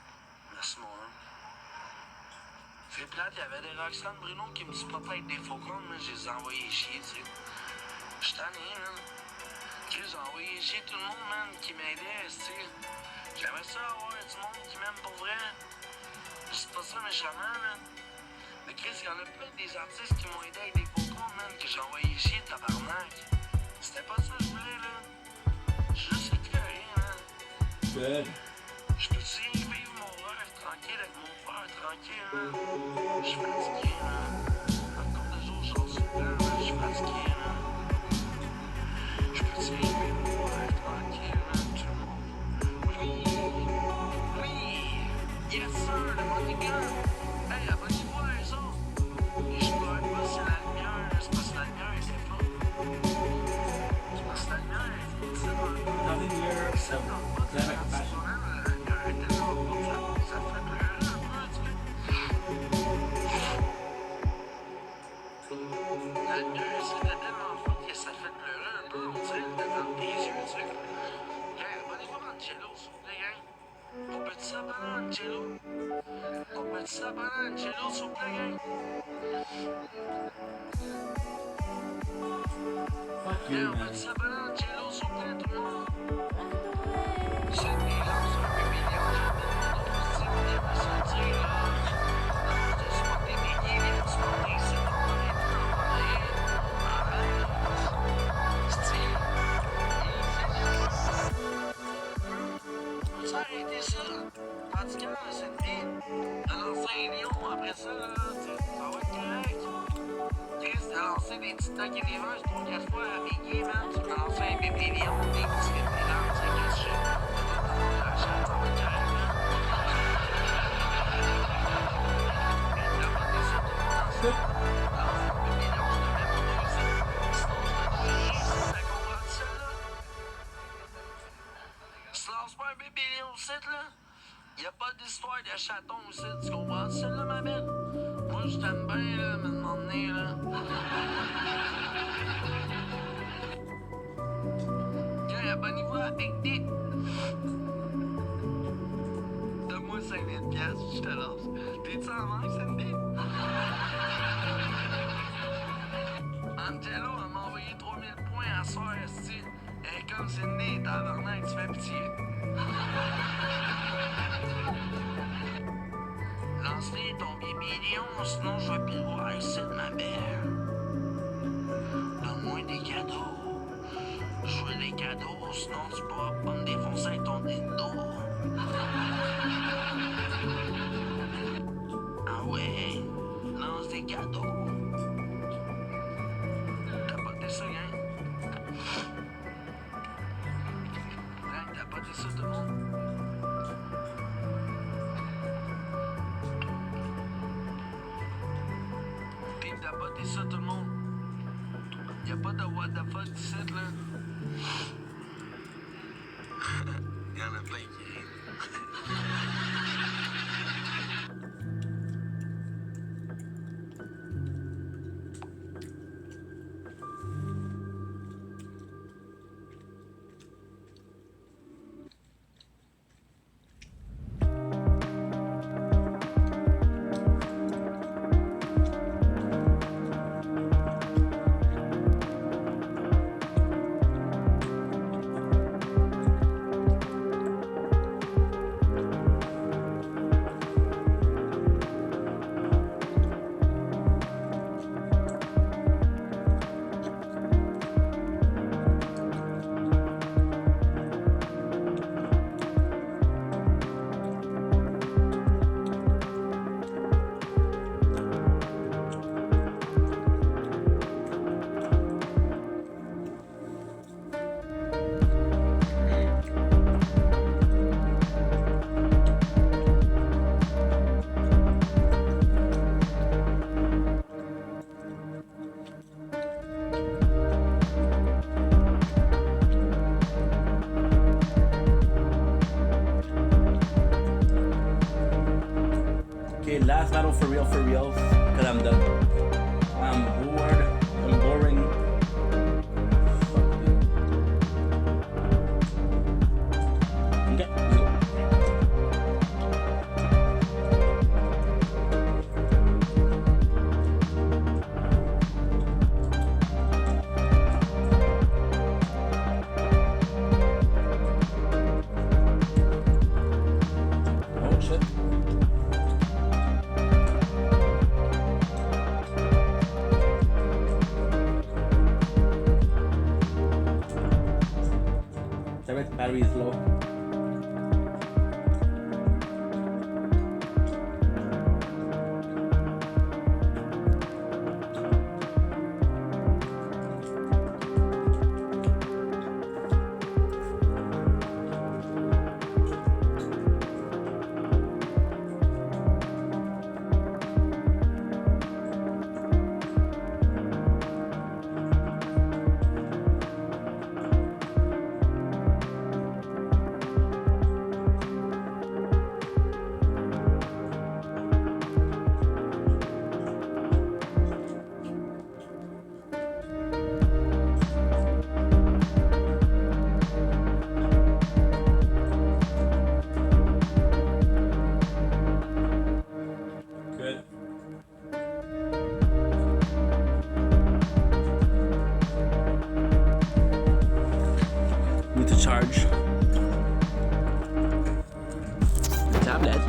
Merci, mon homme. C'est plate, il y avait des Roxane Bruno qui me disent peut-être des faux comptes, mais je les ai envoyés chier, tu sais. Je suis tanné, man. J'ai envoyé chier tout le monde, man, qui m'aidait, tu sais. J'aimerais ça avoir du monde qui m'aime pour vrai. Je sais pas ça méchamment, man. Mais Chris, il y en a plein des artistes qui m'ont aidé avec des faux comptes, man, que j'ai envoyé chier, tabarnak. C'était pas ça que je voulais, là. Je suis juste écœuré, man. Good. Je peux-tu vivre mon rêve tranquille avec mon frère tranquille, man? Je suis fatigué, man. Encore des jours, je sors sur le plan, man. Je suis fatigué, man. Je peux-tu vivre mon rêve tranquille, man? Tout le monde. Oui! Oui! Yes, sir! Le money gun! Hey, abonnez-vous à eux autres! Et je pleure pas si la lumière, c'est parce que la lumière était pas. C'est parce que la lumière est c'est dans le bas. Nothing here, so never like a passion. Fuck you, man. Ça a arrêté ça. Pratiquement, c'est une vie. De lancer un lion après ça, là, ça va être correct. Chris, de lancer des petits Tag Universe 3-4 fois à Biggie, man. Tu peux lancer un bébé lion, des petits bébés lions, tu sais, qu'est-ce que je fais? La chaîne, ça va être correct, man. Mais t'as pas dit ça tout le monde ensemble. Lance un bébé lion, je te mets pas dans le site. Sinon, je te dois rien, ça comprend ça, là? Si tu lances pas un bébé lion au site, là, y'a pas d'histoire de chaton au site, tu comprends ça, là, ma belle? Moi, je t'aime bien, là, me demander, là. Tiens, abonnez-vous à Big Dick. Donne-moi 5000 piastres, je te lance. T'es-tu en manque, Cindy? Angelo, elle m'a envoyé 3000 points à soir, esti. Et comme Cindy, tabarnak, tu fais pitié. Lance-les ton bébé lion, sinon je vais plus le voir ici de ma mère. Donne-moi des cadeaux. Je veux des cadeaux, sinon tu pourras pas me défoncer avec ton dildo. Ah ouais, lance des cadeaux. T'as pas dit ça, hein? Hein, t'as pas dit ça, tout le monde? T'as pas dit ça, tout le monde? Y'a pas de what the fuck ici, là? Y'en a plein qui rient. last battle for real, because I'm done. I'm bored. I'm boring. Okay, let's go. Oh shit. Sorry, battery is low. Good. Need to charge the tablet.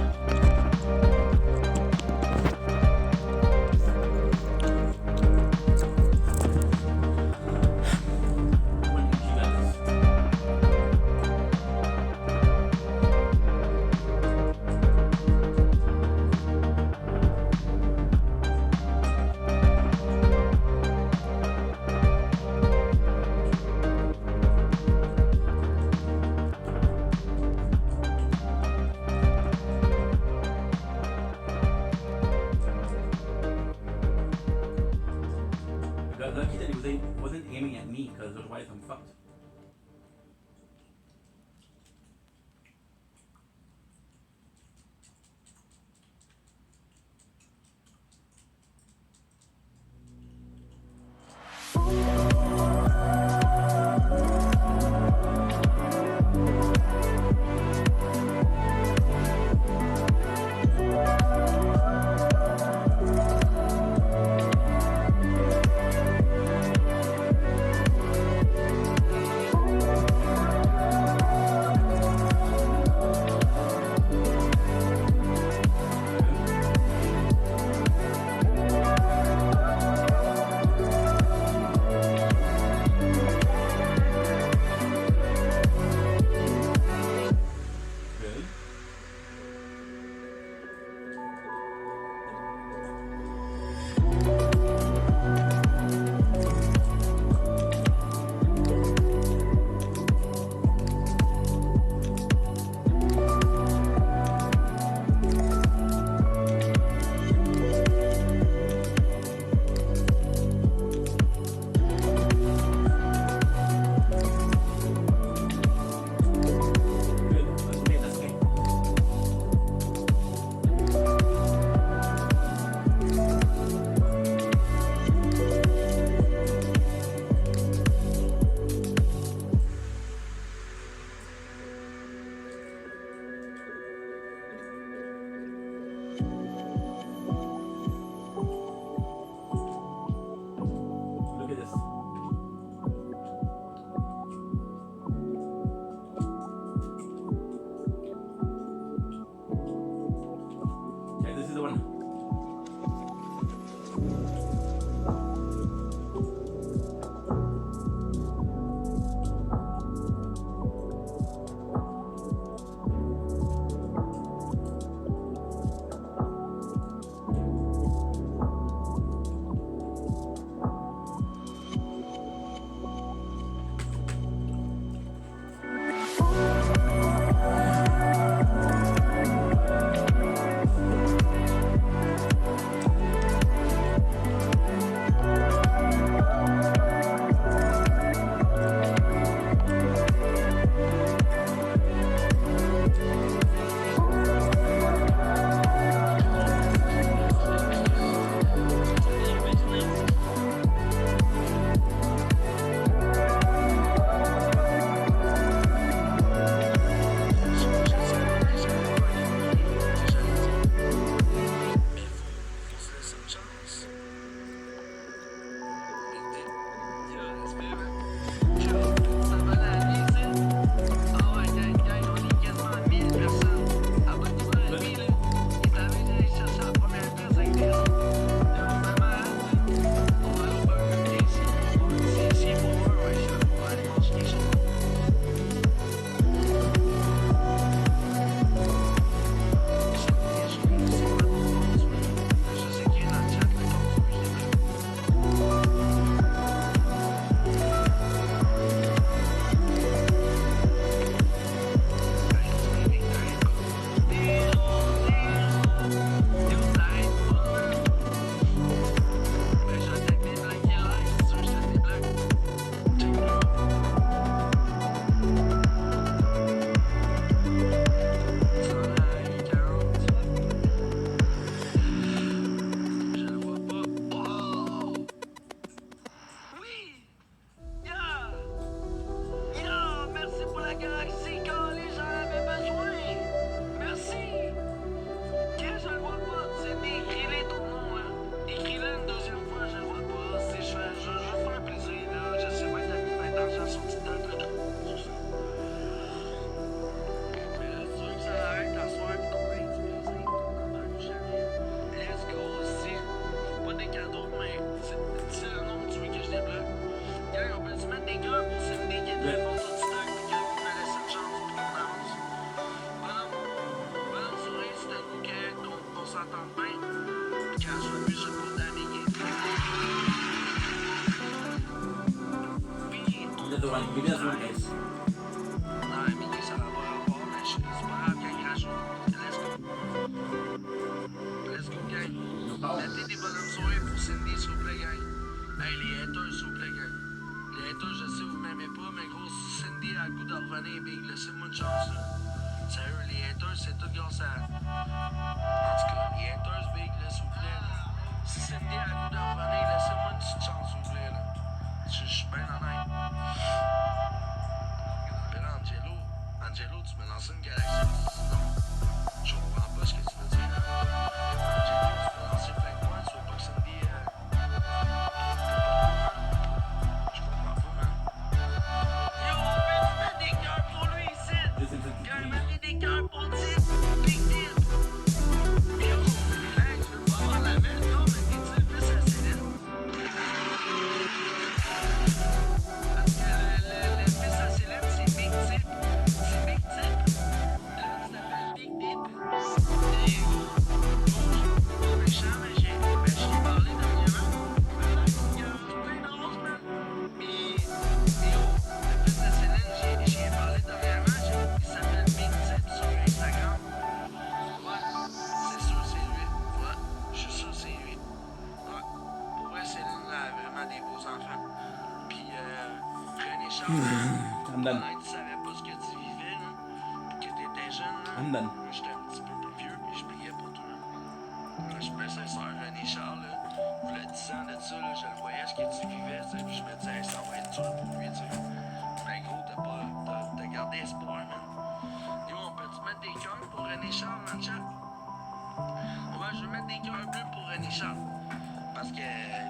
galaxie, Carly, j'en avais besoin. Merci. Qu'est-ce que je le vois pas? Cindy, écris-les ton nom, là. Écris-le une deuxième fois, je le vois pas. Je veux faire plaisir, là. Je sais pas, t'as mis 20 ans sur TikTok, là. Mais là, tu veux que ça arrête à soir, pis qu'on aille du plaisir. Let's go, aussi. Pas des cadeaux, mais c'est le nom que tu veux que je débloque. Gang, on peut-tu mettre des cœurs pour Cindy qui est de fond sur TikTok pis que vous me laissez une chance pour qu'on avance? Bonhomme souris, c'est un coup qu'on s'entende bien. Pis quand je veux plus, je peux naviguer. Puis, on Another one. Give me another one, guys. non, Emily, ça va pas avoir, mais c'est pas grave, gang, rajoute. Let's go. Let's go, gang. Mettez des bonhommes soirées pour Cindy, s'il vous plaît, gang. Hey, les haters, s'il vous plaît, gang. Les haters, je sais, vous m'aimez pas, mais gros, si Cindy a le goût de revenir, big, laissez-moi une chance, là. Sérieux, les haters, c'est tout grâce à. En tout cas, les haters, big, là, s'il vous plaît, là. Si Cindy a le goût de revenir, laissez-moi une petite chance, s'il vous plaît, là. Je suis bien honnête. Mais là, Angelo, tu me lances une galaxie. Non, je comprends pas ce que tu veux dire, là. Angelo, tu peux lancer plein de points, tu veux pas que Cindy. Je comprends pas, man. Yo, on peut mettre des cœurs pour lui ici. Gars, mettez des cœurs pour Tip. Big Tip. Yo, hey, je veux pas avoir la même, non, mais t'es-tu le fils à Céline? Parce que le fils à Céline, c'est Big Tip. C'est Big Tip. Là, tu t'appelles Big Tip. Et bon, méchant, mais je t'ai parlé dernièrement. Il y a plein de roses, man. Mais yo, le fils de Céline, j'y ai parlé dernièrement. Il s'appelle Big Tip sur Instagram. Ouais, c'est sûr, c'est lui. Ouais, je suis sûr, c'est lui. Ouais, pour vrai, Céline, là, a vraiment des beaux enfants. Puis, René Charles, I'm done. tu savais pas ce que tu vivais, là. Puis que t'étais jeune, là. I'm done. Moi, j'étais un petit peu plus vieux, puis je priais pour toi. Moi, je suis bien sincère, René Charles, là. Vous le 10 ans de ça, là, je le voyais ce que tu vivais, tu sais, puis je me disais, hey, ça va être dur pour lui, tu sais. Ben, gros, t'as gardé espoir, man. Yo, on peut-tu mettre des cœurs pour René Charles dans le chat? Ouais, je vais mettre des cœurs bleus pour René Charles. Parce que,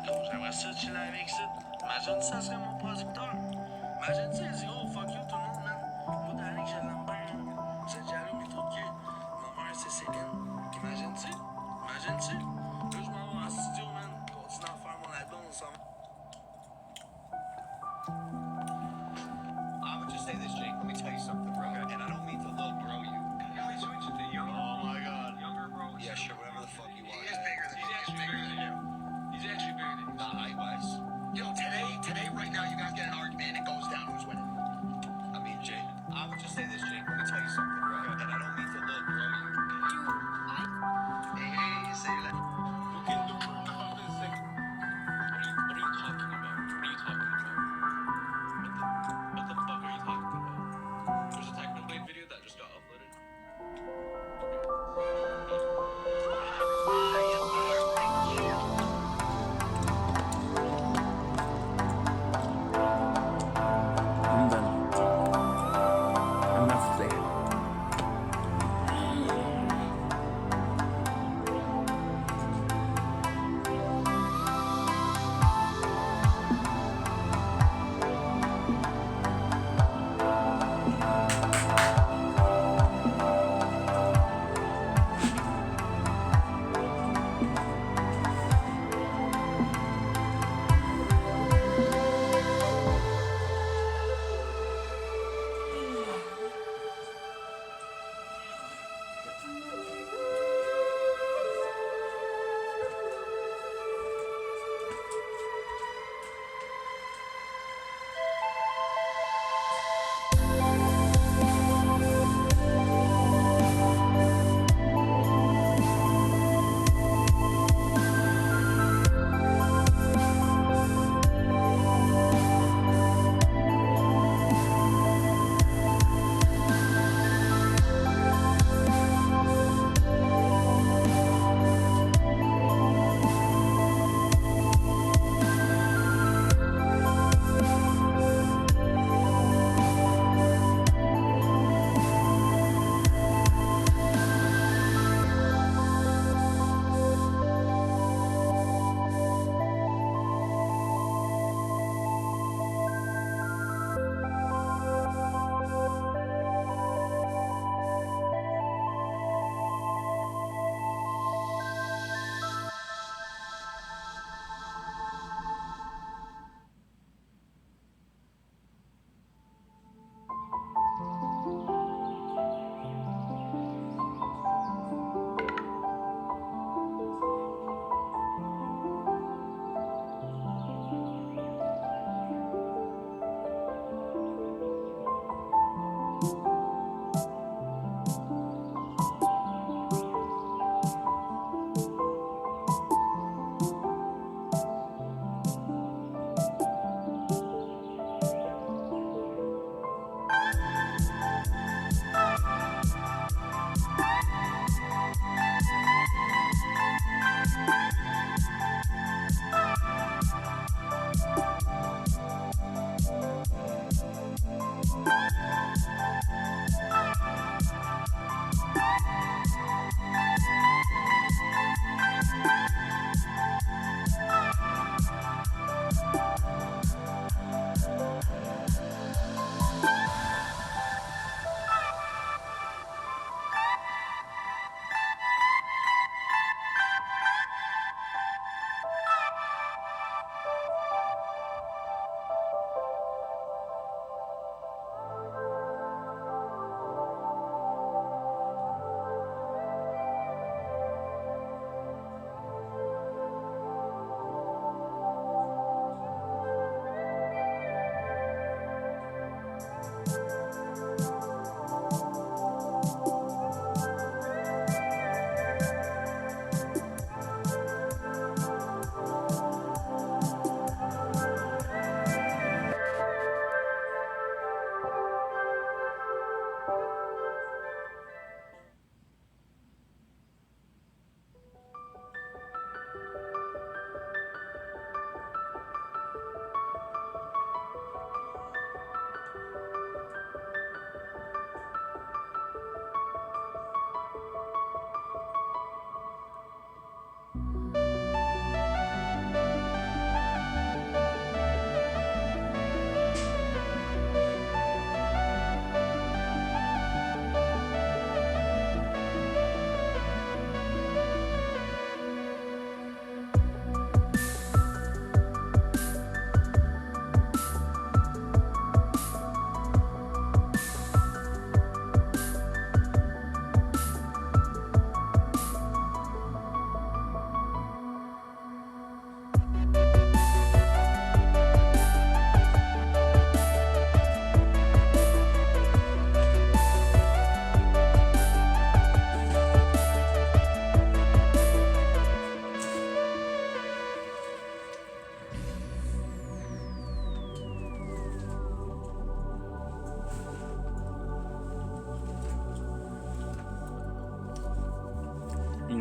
gros, j'aimerais ça chiller avec ça. Imagine si ça serait mon producteur. Imagine si il dit, gros, fuck you tout le monde, man. Moi, Danick, je l'aime bien, man. Vous êtes jaloux, mais trop de cul. Mon mère, c'est Céline. Imagine-tu? Imagine-tu? Là, je m'en vais en studio, man. Continue à faire mon album ensemble. I would just say this, Jake. Let me tell you something, bro. And I don't mean to little bro you. Can we switch it to younger? Oh my god. Younger bro? Yeah, sure, whatever the fuck you want. He is bigger than me. He's actually bigger than you. He's actually bigger than you. Nah, height-wise. Yo, today, right now, you guys get an argument and it goes down. Who's winning?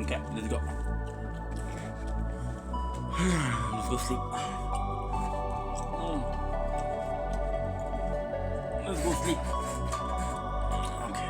Okay, let's go. Let's go sleep. Let's go sleep. Okay.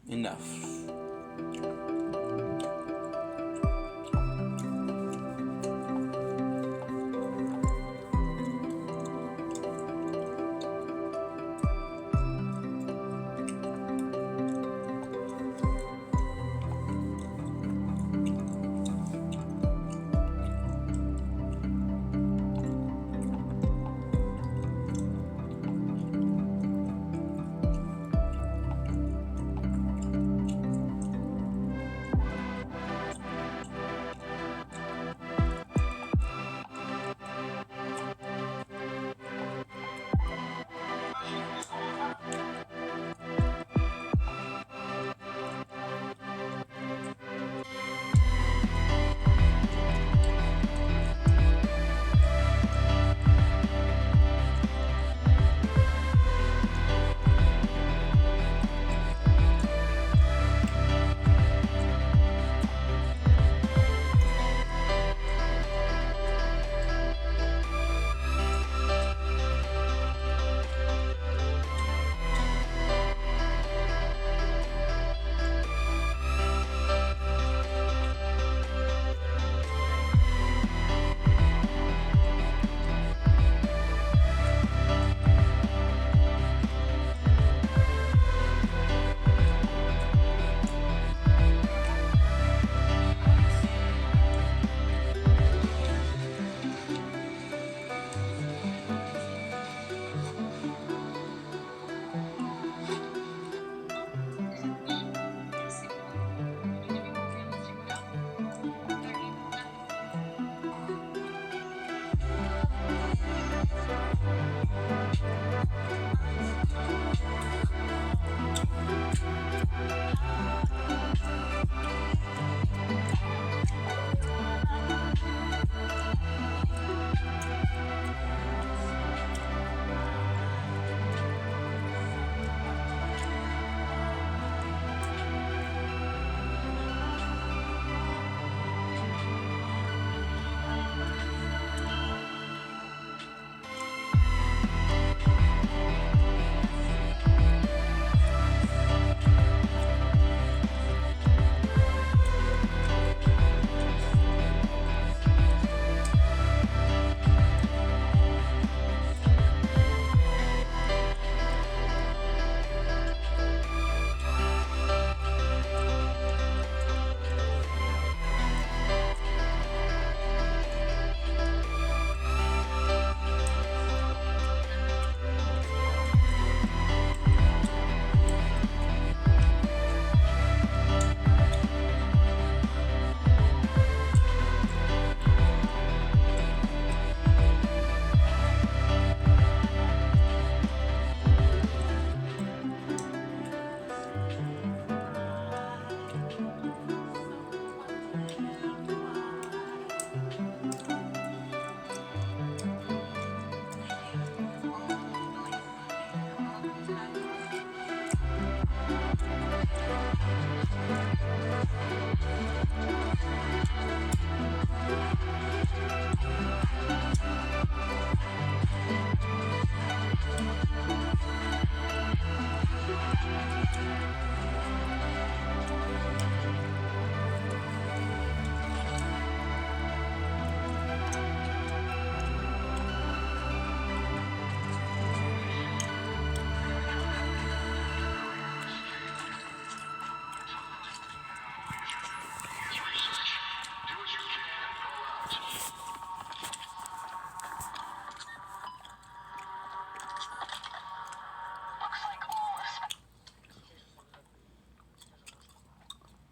Enough.